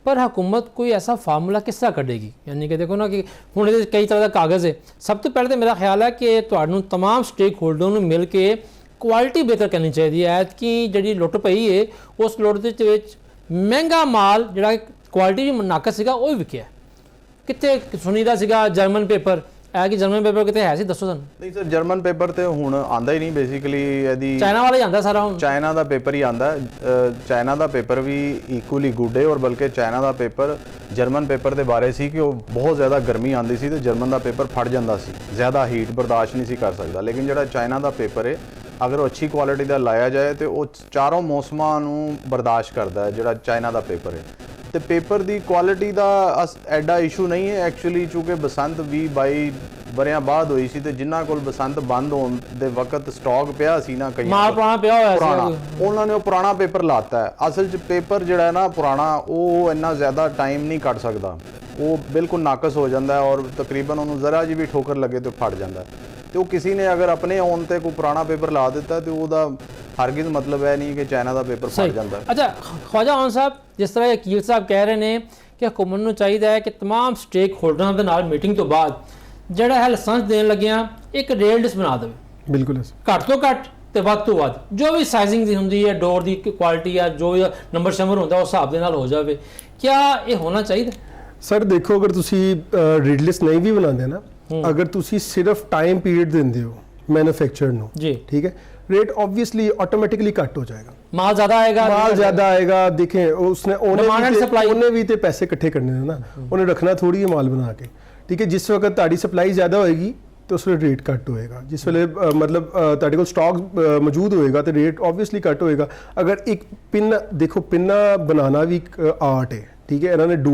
ਪਰ ਹਕੂਮਤ ਕੋਈ ਐਸਾ ਫਾਰਮੂਲਾ ਕਿਸ ਤਰ੍ਹਾਂ ਕੱਢੇਗੀ? ਯਾਨੀ ਕਿ ਦੇਖੋ ਨਾ ਕਿ ਹੁਣ ਇਹਦੇ ਕਈ ਤਰ੍ਹਾਂ ਦਾ ਕਾਗਜ਼ ਹੈ। ਸਭ ਤੋਂ ਪਹਿਲੇ ਤਾਂ ਮੇਰਾ ਖਿਆਲ ਹੈ ਕਿ ਤੁਹਾਨੂੰ ਤਮਾਮ ਸਟੇਕ ਹੋਲਡਰ ਨੂੰ ਮਿਲ ਕੇ ਕੁਆਲਿਟੀ ਬਿਹਤਰ ਕਰਨੀ ਚਾਹੀਦੀ ਹੈ ਕਿ ਜਿਹੜੀ ਲੁੱਟ ਪਈ ਹੈ ਉਸ ਲੁੱਟ ਦੇ ਵਿੱਚ ਮਹਿੰਗਾ ਮਾਲ ਜਿਹੜਾ ਕੁਆਲਿਟੀ ਵੀ ਨਾਕਸ ਸੀਗਾ ਉਹ ਵੀ ਵਿਕਿਆ। ਕਿੱਥੇ ਸੁਣੀਦਾ ਸੀਗਾ ਜਰਮਨ ਪੇਪਰ, ਕਿ ਜਰਮਨ ਪੇਪਰ ਕਿਤੇ ਹੈ ਸੀ, ਦੱਸੋ ਸਾਨੂੰ। ਨਹੀਂ ਸਰ, ਜਰਮਨ ਪੇਪਰ ਤੇ ਹੁਣ ਆਂਦਾ ਹੀ ਨਹੀਂ, ਬੇਸਿਕਲੀ ਇਹਦੀ ਚਾਈਨਾ ਵਾਲਾ ਹੀ ਆਂਦਾ ਸਾਰਾ, ਹੁਣ ਚਾਈਨਾ ਦਾ ਪੇਪਰ ਹੀ ਆਂਦਾ। ਚਾਈਨਾ ਦਾ ਪੇਪਰ ਵੀ ਇਕੁਅਲੀ ਗੁੱਡ ਹੈ, ਔਰ ਬਲਕਿ ਚਾਈਨਾ ਦਾ ਪੇਪਰ ਜਰਮਨ ਪੇਪਰ ਦੇ ਬਾਰੇ ਸੀ ਕਿ ਉਹ ਬਹੁਤ ਜ਼ਿਆਦਾ ਗਰਮੀ ਆਂਦੀ ਸੀ ਤੇ ਜਰਮਨ ਦਾ ਪੇਪਰ ਫਟ ਜਾਂਦਾ ਸੀ, ਜ਼ਿਆਦਾ ਹੀਟ ਬਰਦਾਸ਼ਤ ਨਹੀਂ ਸੀ ਕਰ ਸਕਦਾ। ਲੇਕਿਨ ਜਿਹੜਾ ਚਾਈਨਾ ਦਾ ਪੇਪਰ ਹੈ, ਅਗਰ ਉਹ ਅੱਛੀ ਕੁਆਲਿਟੀ ਦਾ ਲਾਇਆ ਜਾਏ ਤੇ ਉਹ ਚਾਰੋਂ ਮੌਸਮਾਂ ਨੂੰ ਬਰਦਾਸ਼ਤ ਕਰਦਾ ਹੈ, ਜਿਹੜਾ ਚਾਈਨਾ ਦਾ ਪੇਪਰ ਹੈ। ਤੇ ਪੇਪਰ ਦੀ ਕੁਆਲਿਟੀ ਦਾ ਐਡਾ ਇਸ਼ੂ ਨਹੀਂ ਹੈ ਐਕਚੁਅਲੀ, ਚੂँਕਿ ਬਸੰਤ 20-22 ਵਰਿਆਂ ਬਾਅਦ ਹੋਈ ਸੀ ਤੇ ਜਿਨ੍ਹਾਂ ਕੋਲ ਬਸੰਤ ਬੰਦ ਹੋਣ ਦੇ ਵਕਤ ਸਟਾਕ ਪਿਆ ਸੀ ਨਾ, ਕਈਆਂ ਮਾਲ ਪੁਰਾਣਾ ਪਿਆ ਹੋਇਆ ਸੀ, ਉਹਨਾਂ ਨੇ ਉਹ ਪੁਰਾਣਾ ਪੇਪਰ ਲਾਤਾ ਹੈ। ਅਸਲ 'ਚ ਪੇਪਰ ਜਿਹੜਾ ਹੈ ਨਾ ਪੁਰਾਣਾ, ਉਹ ਇੰਨਾ ਜ਼ਿਆਦਾ ਟਾਈਮ ਨਹੀਂ ਕੱਢ ਸਕਦਾ, ਉਹ ਬਿਲਕੁਲ ਨਾਕਸ ਹੋ ਜਾਂਦਾ ਹੈ ਔਰ ਤਕਰੀਬਨ ਉਹਨੂੰ ਜ਼ਰਾ ਜੀ ਵੀ ਠੋਕਰ ਲੱਗੇ ਤੇ ਫਟ ਜਾਂਦਾ। ਤੇ ਉਹ ਕਿਸੇ ਨੇ ਅਗਰ ਆਪਣੇ ਆਉਣ ਤੇ ਕੋਈ ਪੁਰਾਣਾ ਪੇਪਰ ਲਾ ਦਿੱਤਾ ਤੇ ਉਹਦਾ ਹਰਗਿਜ਼ ਮਤਲਬ ਹੈ ਨਹੀਂ ਕਿ ਚਾਈਨਾ ਦਾ ਪੇਪਰ ਫਟ ਜਾਂਦਾ। ਅੱਛਾ ਖਵਾਜਾ ਖਾਨ ਸਾਹਿਬ, ਜਿਸ ਤਰ੍ਹਾਂ ਵਕੀਲ ਸਾਹਿਬ ਕਹਿ ਰਹੇ ਨੇ ਕਿ ਹਕੂਮਤ ਨੂੰ ਚਾਹੀਦਾ ਹੈ ਕਿ ਤਮਾਮ ਸਟੇਕ ਹੋਲਡਰਾਂ ਦੇ ਨਾਲ ਮੀਟਿੰਗ ਤੋਂ ਬਾਅਦ ਜਿਹੜਾ ਹੈ ਲਾਇਸੈਂਸ ਦੇਣ ਲੱਗਿਆਂ ਇੱਕ ਰੇਟ ਲਿਸਟ ਬਣਾ ਦੇਵੇ, ਬਿਲਕੁਲ ਘੱਟ ਤੋਂ ਘੱਟ ਤੇ ਵੱਧ ਤੋਂ ਵੱਧ ਜੋ ਵੀ ਸਾਈਜ਼ਿੰਗ ਦੀ ਹੁੰਦੀ ਹੈ, ਡੋਰ ਦੀ ਕੁਆਲਿਟੀ ਆ, ਜੋ ਨੰਬਰ ਸ਼ੰਬਰ ਹੁੰਦਾ ਉਸ ਹਿਸਾਬ ਦੇ ਨਾਲ ਹੋ ਜਾਵੇ। ਕਿਆ ਇਹ ਹੋਣਾ ਚਾਹੀਦਾ? ਸਰ ਦੇਖੋ, ਅਗਰ ਤੁਸੀਂ ਰੇਟ ਲਿਸਟ ਨਹੀਂ ਵੀ ਬਣਾਉਂਦੇ ਨਾ, ਅਗਰ ਤੁਸੀਂ ਸਿਰਫ ਟਾਈਮ ਪੀਰੀਅਡ ਦਿੰਦੇ ਹੋ ਮੈਨੂਫੈਕਚਰਰ ਨੂੰ, ਜੀ ਠੀਕ ਹੈ, रेट ऑब्वियसली ऑटोमेटिकली कट हो जाएगा, माल ज्यादा आएगा। देखें उसने उन्हें भी तो पैसे इकट्ठे करने हैं ना, उन्हें रखना थोड़ी है माल बना के, ठीक है। जिस वक्त ताड़ी सप्लाई ज़्यादा होएगी तो उस रेट कट होएगा, जिस वे मतलब ताड़ी को स्टॉक मौजूद होएगा तो रेट ऑब्वियसली कट होएगा। अगर एक पिन देखो, पिन्ना बनाना भी आर्ट है, ठीक है। इन्होंने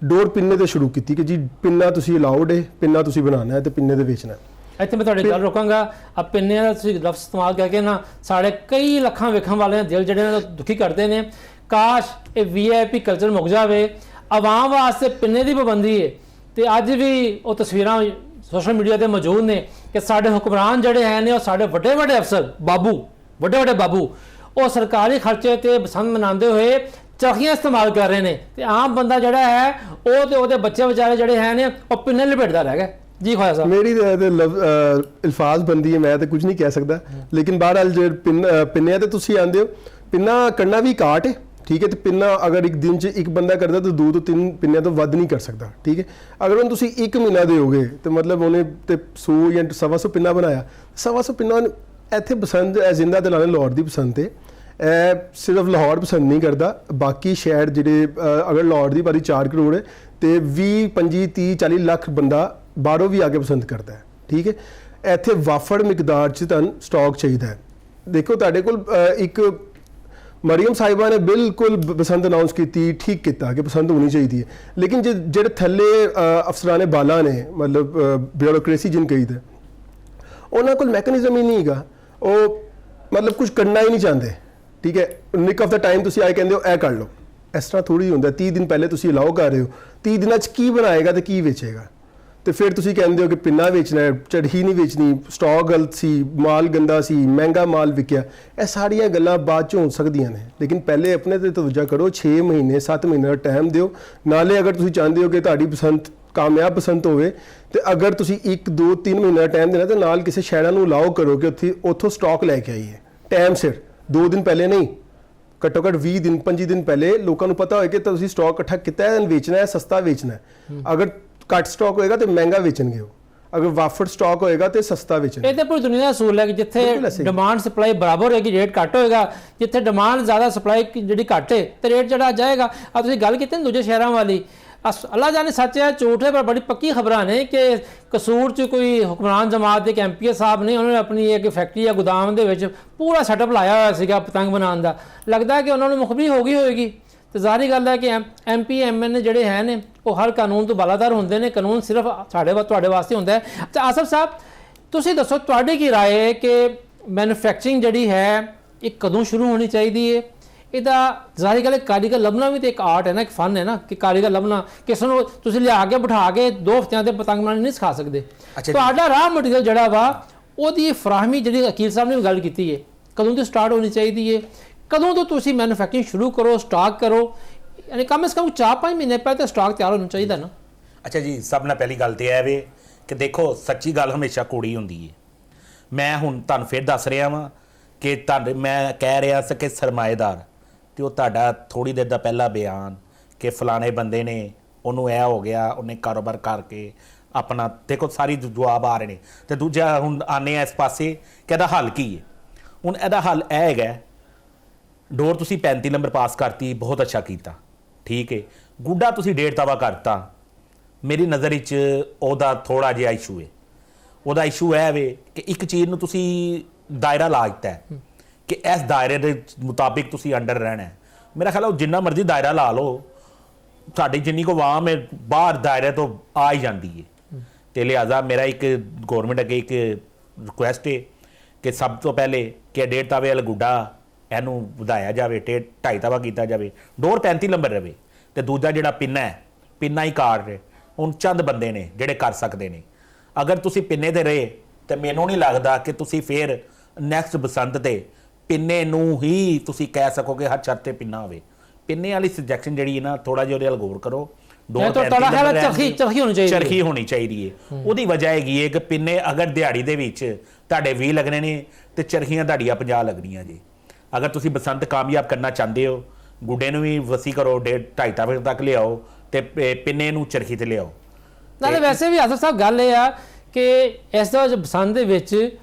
डोर पिन्ने तो शुरू की कि जी पिन्ना तुसी अलाउड है, पिन्ना तुसी बनाना है तो पिन्ने तो बेचना है। ਇੱਥੇ ਮੈਂ ਤੁਹਾਡੀ ਗੱਲ ਰੋਕਾਂਗਾ। ਆ ਪਿੰਨੇ ਦਾ ਤੁਸੀਂ ਲਫ਼ਜ਼ ਇਸਤੇਮਾਲ ਕਰਕੇ ਨਾ ਸਾਡੇ ਕਈ ਲੱਖਾਂ ਵੇਖਣ ਵਾਲਿਆਂ ਦੇ ਦਿਲ ਜਿਹੜੇ ਨੇ ਦੁਖੀ ਕਰਦੇ ਨੇ। ਕਾਸ਼ ਇਹ VIP ਕਲਚਰ ਮੁੱਕ ਜਾਵੇ, ਆਵਾਮ ਵਾਸਤੇ ਪਿੰਨੇ ਦੀ ਪਾਬੰਦੀ ਹੈ। ਤੇ ਅੱਜ ਵੀ ਉਹ ਤਸਵੀਰਾਂ ਸੋਸ਼ਲ ਮੀਡੀਆ ਤੇ ਮੌਜੂਦ ਨੇ ਕਿ ਸਾਡੇ ਹੁਕਮਰਾਨ ਜਿਹੜੇ ਹੈ ਨੇ, ਉਹ ਸਾਡੇ ਵੱਡੇ ਵੱਡੇ ਅਫਸਰ ਵੱਡੇ ਬਾਬੂ ਉਹ ਸਰਕਾਰੀ ਖਰਚੇ ਤੇ ਬਸੰਤ ਮਨਾਉਂਦੇ ਹੋਏ ਚਰਖੀਆਂ ਇਸਤੇਮਾਲ ਕਰ ਰਹੇ ਨੇ, ਤੇ ਆਮ ਬੰਦਾ ਜਿਹੜਾ ਹੈ ਉਹ ਤੇ ਉਹਦੇ ਬੱਚੇ ਵਿਚਾਰੇ ਜਿਹੜੇ ਹੈ ਨੇ ਉਹ ਪਿੰਨੇ ਲਪੇਟਦਾ ਰਹਿ ਗਿਆ। जी ख्वाजा साहब, मेरी अल्फाज बनती है, मैं तो कुछ नहीं कह सकता, लेकिन बहरहाल जो पिन्ने तो तुसी आंदे हो, पिन्ना करना भी काट है, ठीक है। तो पिन्ना अगर एक दिन च एक बंदा करता तो 2 तो 3 पिन्ने तो वध नहीं कर सकता, ठीक है। अगर उन्हें तुसी 1 महीना दोगे तो मतलब उन्हें तो 100 या 125 पिन्ना बनाया, 125 पिन्ना इत्थे पसंद जिंदा ते लाने लाहौर की पसंद है। सिर्फ लाहौर पसंद नहीं करता, बाकी शहर जिहड़े अगर लाहौर की बारी 4 करोड़ है तो 20, 25, 30, 40 लाख बंदा बाहरों भी आके पसंद करता है, ठीक है। इत्थे वाफड़ मिकदार च तुहानूं स्टॉक चाहिए है। देखो तुहाडे कोल एक मरियम साहिबा ने बिल्कुल पसंद अनाउंस की, ठीक किया कि पसंद होनी चाहिए है, लेकिन जेह्ड़े थल्ले अफसरान बाला ने मतलब ब्यूरोक्रेसी जिन कही है, उन्होंने कोल मैकेनिज्म ही नहीं हैगा, वो मतलब कुछ करना ही नहीं चाहते, ठीक है। निक ऑफ द टाइम तुसीं आए कहंदे हो ऐ कर लो, इस तरह थोड़ी होंदा। 30 दिन पहले तुसीं अलाउ कर रहे हो, 30 दिनां च की बनाएगा तो की बेचेगा। ਤੇ ਫਿਰ ਤੁਸੀਂ ਕਹਿੰਦੇ ਹੋ ਕਿ ਪਿੰਨਾ ਵੇਚਣਾ ਹੈ, ਚਰਖੀ ਨਹੀਂ ਵੇਚਣੀ, ਸਟਾਕ ਗਲਤ ਸੀ, ਮਾਲ ਗੰਦਾ ਸੀ, ਮਹਿੰਗਾ ਮਾਲ ਵਿਕਿਆ। ਇਹ ਸਾਰੀਆਂ ਗੱਲਾਂ ਬਾਅਦ 'ਚ ਹੋ ਸਕਦੀਆਂ ਨੇ, ਲੇਕਿਨ ਪਹਿਲੇ ਆਪਣੇ ਤੇ ਤਵੱਜਾ ਕਰੋ। 6 ਮਹੀਨੇ 7 ਮਹੀਨੇ ਦਾ ਟਾਈਮ ਦਿਓ। ਨਾਲੇ ਅਗਰ ਤੁਸੀਂ ਚਾਹੁੰਦੇ ਹੋ ਕਿ ਤੁਹਾਡੀ ਪਸੰਦ ਕਾਮਯਾਬ ਪਸੰਦ ਹੋਵੇ, ਤੇ ਅਗਰ ਤੁਸੀਂ 1 2 3 ਮਹੀਨੇ ਦਾ ਟਾਈਮ ਦੇਣਾ, ਤੇ ਨਾਲ ਕਿਸੇ ਸ਼ਹਿਰਾਂ ਨੂੰ ਅਲਾਓ ਕਰੋ ਕਿ ਉੱਥੋਂ ਸਟਾਕ ਲੈ ਕੇ ਆਈਏ ਟਾਈਮ ਸਿਰ। 2 ਦਿਨ ਪਹਿਲੇ ਨਹੀਂ, ਘੱਟੋ ਘੱਟ 20 ਦਿਨ 25 ਦਿਨ ਪਹਿਲੇ ਲੋਕਾਂ ਨੂੰ ਪਤਾ ਹੋਏ ਕਿ ਤੁਸੀਂ ਸਟਾਕ ਇਕੱਠਾ ਕੀਤਾ ਹੈ, ਵੇਚਣਾ ਹੈ, ਸਸਤਾ ਵੇਚਣਾ ਹੈ। ਅਗਰ ਘੱਟ ਸਟਾਕ ਹੋਏਗਾ ਤੇ ਮਹਿੰਗਾ ਵੇਚਣਗੇ ਉਹ, ਅਗਰ ਵਾਫਰ ਸਟਾਕ ਹੋਏਗਾ ਤੇ ਸਸਤਾ ਵੇਚਣਗੇ। ਇਹ ਤਾਂ ਪੂਰੀ ਦੁਨੀਆ ਦਾ ਅਸੂਲ ਹੈ ਕਿ ਜਿੱਥੇ ਡਿਮਾਂਡ ਸਪਲਾਈ ਬਰਾਬਰ ਹੋਏਗੀ ਰੇਟ ਘੱਟ ਹੋਏਗਾ, ਜਿੱਥੇ ਡਿਮਾਂਡ ਜ਼ਿਆਦਾ ਸਪਲਾਈ ਜਿਹੜੀ ਘੱਟ ਹੈ ਤੇ ਰੇਟ ਜਿਹੜਾ ਜਾਏਗਾ। ਆ ਤੁਸੀਂ ਗੱਲ ਕੀਤੀ ਨਾ ਦੂਜੇ ਸ਼ਹਿਰਾਂ ਵਾਲੀ, ਅੱਲਾ ਜਾਣੇ ਸੱਚ ਹੈ ਝੂਠ ਹੈ, ਪਰ ਬੜੀ ਪੱਕੀ ਖਬਰਾਂ ਨੇ ਕਿ ਕਸੂਰ 'ਚ ਕੋਈ ਹੁਕਮਰਾਨ ਜਮਾਤ ਦੇ MP ਸਾਹਿਬ ਨੇ, ਉਹਨਾਂ ਨੇ ਆਪਣੀ ਇੱਕ ਫੈਕਟਰੀ ਜਾਂ ਗੋਦਾਮ ਦੇ ਵਿੱਚ ਪੂਰਾ ਸੈਟਅਪ ਲਾਇਆ ਹੋਇਆ ਸੀਗਾ ਪਤੰਗ ਬਣਾਉਣ ਦਾ। ਲੱਗਦਾ ਕਿ ਉਹਨਾਂ ਨੂੰ ਮੁਖਬਰੀ ਹੋ ਗਈ ਹੋਏਗੀ। ਤੇ ਜ਼ਾਹਰੀ ਗੱਲ ਹੈ ਕਿ MP MN ਜਿਹੜੇ ਹੈ ਨੇ ਉਹ ਹਰ ਕਾਨੂੰਨ ਤੋਂ ਬਾਲਾਦਾਰ ਹੁੰਦੇ ਨੇ। ਕਾਨੂੰਨ ਸਿਰਫ ਤੁਹਾਡੇ ਵਾਸਤੇ ਹੁੰਦਾ ਹੈ। ਅੱਛਾ ਆਸਫ ਸਾਹਿਬ, ਤੁਸੀਂ ਦੱਸੋ ਤੁਹਾਡੀ ਕੀ ਰਾਏ ਹੈ ਕਿ ਮੈਨੂਫੈਕਚਰਿੰਗ ਜਿਹੜੀ ਹੈ ਇਹ ਕਦੋਂ ਸ਼ੁਰੂ ਹੋਣੀ ਚਾਹੀਦੀ ਹੈ? ਇਹਦਾ ਜ਼ਾਹਰੀ ਗੱਲ ਹੈ ਕਾਰੀਗਰ ਲੱਭਣਾ ਵੀ ਤਾਂ ਇੱਕ ਆਰਟ ਹੈ ਨਾ, ਇੱਕ ਫਨ ਹੈ ਨਾ, ਕਿ ਕਾਰੀਗਰ ਲੱਭਣਾ। ਕਿਸੇ ਨੂੰ ਤੁਸੀਂ ਲਿਆ ਕੇ ਬਿਠਾ ਕੇ 2 ਹਫ਼ਤਿਆਂ ਤੇ ਪਤੰਗ ਬਣਾਉਣੀ ਨਹੀਂ ਸਿਖਾ ਸਕਦੇ। ਤੁਹਾਡਾ ਰਾਹ ਮਟੀਰੀਅਲ ਜਿਹੜਾ ਵਾ ਉਹਦੀ ਫਰਾਹਮੀ ਜਿਹੜੀ ਵਕੀਲ ਸਾਹਿਬ ਨੇ ਵੀ ਗੱਲ ਕੀਤੀ ਹੈ, ਕਦੋਂ ਤੋਂ ਸਟਾਰਟ ਹੋਣੀ ਚਾਹੀਦੀ ਹੈ? ਕਦੋਂ ਤੋਂ ਤੁਸੀਂ ਮੈਨੂਫੈਕਚਰਿੰਗ ਸ਼ੁਰੂ ਕਰੋ, ਸਟਾਕ ਕਰੋ? ਯਾਨੀ ਕਮ ਸੇ ਕਮ 4-5 ਮਹੀਨੇ ਪਹਿਲਾਂ ਤਾਂ ਸਟਾਕ ਤਿਆਰ ਹੋਣਾ ਚਾਹੀਦਾ ਨਾ। ਅੱਛਾ ਜੀ, ਸਭ ਨਾਲ ਪਹਿਲੀ ਗੱਲ ਤੇ ਇਹ ਵੇ ਕਿ ਦੇਖੋ ਸੱਚੀ ਗੱਲ ਹਮੇਸ਼ਾ ਕੌੜੀ ਹੁੰਦੀ ਹੈ। ਮੈਂ ਹੁਣ ਤੁਹਾਨੂੰ ਫਿਰ ਦੱਸ ਰਿਹਾ ਵਾਂ ਕਿ ਮੈਂ ਕਹਿ ਰਿਹਾ ਸੀ ਕਿ ਸਰਮਾਏਦਾਰ, ਤੇ ਉਹ ਤੁਹਾਡਾ ਥੋੜੀ ਦੇਰ ਦਾ ਪਹਿਲਾ ਬਿਆਨ ਕਿ ਫਲਾਣੇ ਬੰਦੇ ਨੇ ਉਹਨੂੰ ਇਹ ਹੋ ਗਿਆ, ਉਹਨੇ ਕਾਰੋਬਾਰ ਕਰਕੇ ਆਪਣਾ, ਦੇਖੋ ਸਾਰੀ ਜਵਾਬ ਆ ਰਹੇ ਨੇ। ਤੇ ਦੂਜਾ ਹੁਣ ਆਨੇ ਆ ਇਸ ਪਾਸੇ ਕਿ ਇਹਦਾ ਹੱਲ ਕੀ ਹੈ। ਹੁਣ ਇਹਦਾ ਹੱਲ ਇਹ ਹੈਗਾ, ਡੋਰ ਤੁਸੀਂ 35 ਨੰਬਰ ਪਾਸ ਕਰਤੀ, ਬਹੁਤ ਅੱਛਾ ਕੀਤਾ, ਠੀਕ ਹੈ। ਗੁੱਡਾ ਤੁਸੀਂ 1.5 ਤਵਾ ਕਰਤਾ, ਮੇਰੀ ਨਜ਼ਰ ਵਿੱਚ ਉਹਦਾ ਥੋੜਾ ਜਿਹਾ ਇਸ਼ੂ ਹੈ। ਉਹਦਾ ਇਸ਼ੂ ਇਹ ਵੇ ਕਿ ਇੱਕ ਚੀਜ਼ ਨੂੰ ਤੁਸੀਂ ਦਾਇਰਾ ਲਾ ਦਿੱਤਾ ਹੈ ਕਿ ਇਸ ਦਾਇਰੇ ਦੇ ਮੁਤਾਬਿਕ ਤੁਸੀਂ ਅੰਡਰ ਰਹਿਣਾ ਹੈ। ਮੇਰਾ ਖਿਆਲ ਉਹ ਜਿੰਨਾ ਮਰਜ਼ੀ ਦਾਇਰਾ ਲਾ ਲਓ, ਤੁਹਾਡੀ ਜਿੰਨੀ ਕੋ ਆਵਾਮ ਹੈ ਬਾਹਰ ਦਾਇਰੇ ਤੋਂ ਆ ਹੀ ਜਾਂਦੀ ਹੈ। ਤੇ ਲਿਹਾਜ਼ਾ ਮੇਰਾ ਇੱਕ ਗੌਰਮੈਂਟ ਅੱਗੇ ਇੱਕ ਰਿਕੁਐਸਟ ਹੈ ਕਿ ਸਭ ਤੋਂ ਪਹਿਲੇ ਕਿ 1.5 ਤਵੇ ਵਾਲਾ ਗੁੱਡਾ ਇਹਨੂੰ ਵਧਾਇਆ ਜਾਵੇ, 2.5 ਤਵਾ ਕੀਤਾ ਜਾਵੇ, ਡੋਰ 35 ਨੰਬਰ ਰਵੇ। ਤੇ ਦੂਜਾ ਜਿਹੜਾ ਪਿੰਨਾ ਹੈ, ਪਿੰਨਾ ਹੀ ਕਾਰ ਰਹੇ। ਹੁਣ ਚੰਦ ਬੰਦੇ ਨੇ ਜਿਹੜੇ ਕਰ ਸਕਦੇ ਨੇ। ਅਗਰ ਤੁਸੀਂ ਪਿੰਨੇ ਤੇ ਰਹੇ ਤੇ ਮੈਨੂੰ ਨਹੀਂ ਲੱਗਦਾ ਕਿ ਤੁਸੀਂ ਫਿਰ ਨੈਕਸਟ ਬਸੰਤ ਤੇ ਪਿੰਨੇ ਨੂੰ ਹੀ ਤੁਸੀਂ ਕਹਿ ਸਕੋਗੇ ਹਰ ਛੱਤ ਤੇ ਪਿੰਨਾ ਹੋਵੇ। ਪਿੰਨੇ ਵਾਲੀ ਸਜੈਕਸ਼ਨ ਜਿਹੜੀ ਹੈ ਨਾ, ਥੋੜਾ ਜਿਹਾ ਉਹਦੇ ਵੱਲ ਗੌਰ ਕਰੋ। ਚਰਖੀ ਹੋਣੀ ਚਾਹੀਦੀ ਹੈ। ਉਹਦੀ ਵਜ੍ਹਾ ਹੈਗੀ ਹੈ ਕਿ ਪਿੰਨੇ ਅਗਰ ਦਿਹਾੜੀ ਦੇ ਵਿੱਚ ਤੁਹਾਡੇ 20 ਲੱਗਣੇ ਨੇ ਤੇ ਚਰਖੀਆਂ ਤੁਹਾਡੀਆਂ 50 ਲੱਗਣੀਆਂ ਜੀ। ਅਗਰ ਤੁਸੀਂ ਬਸੰਤ ਕਾਮਯਾਬ ਕਰਨਾ ਚਾਹੁੰਦੇ ਹੋ, ਗੁੱਡੇ ਨੂੰ ਵੀ ਵਸੀ ਕਰੋ, 2.5 ਵਜੇ ਤੱਕ ਲਿਆਓ ਤੇ ਪਿੰਨੇ ਨੂੰ ਚਰਖੀ ਤੇ ਲਿਆਓ। ਨਾਲੇ ਵੈਸੇ ਵੀ ਆਸਫ ਸਾਹਿਬ ਗੱਲ ਇਹ ਆ ਕਿ ਇਸ ਦਾ ਬਸੰਤ ਦੇ ਵਿੱਚ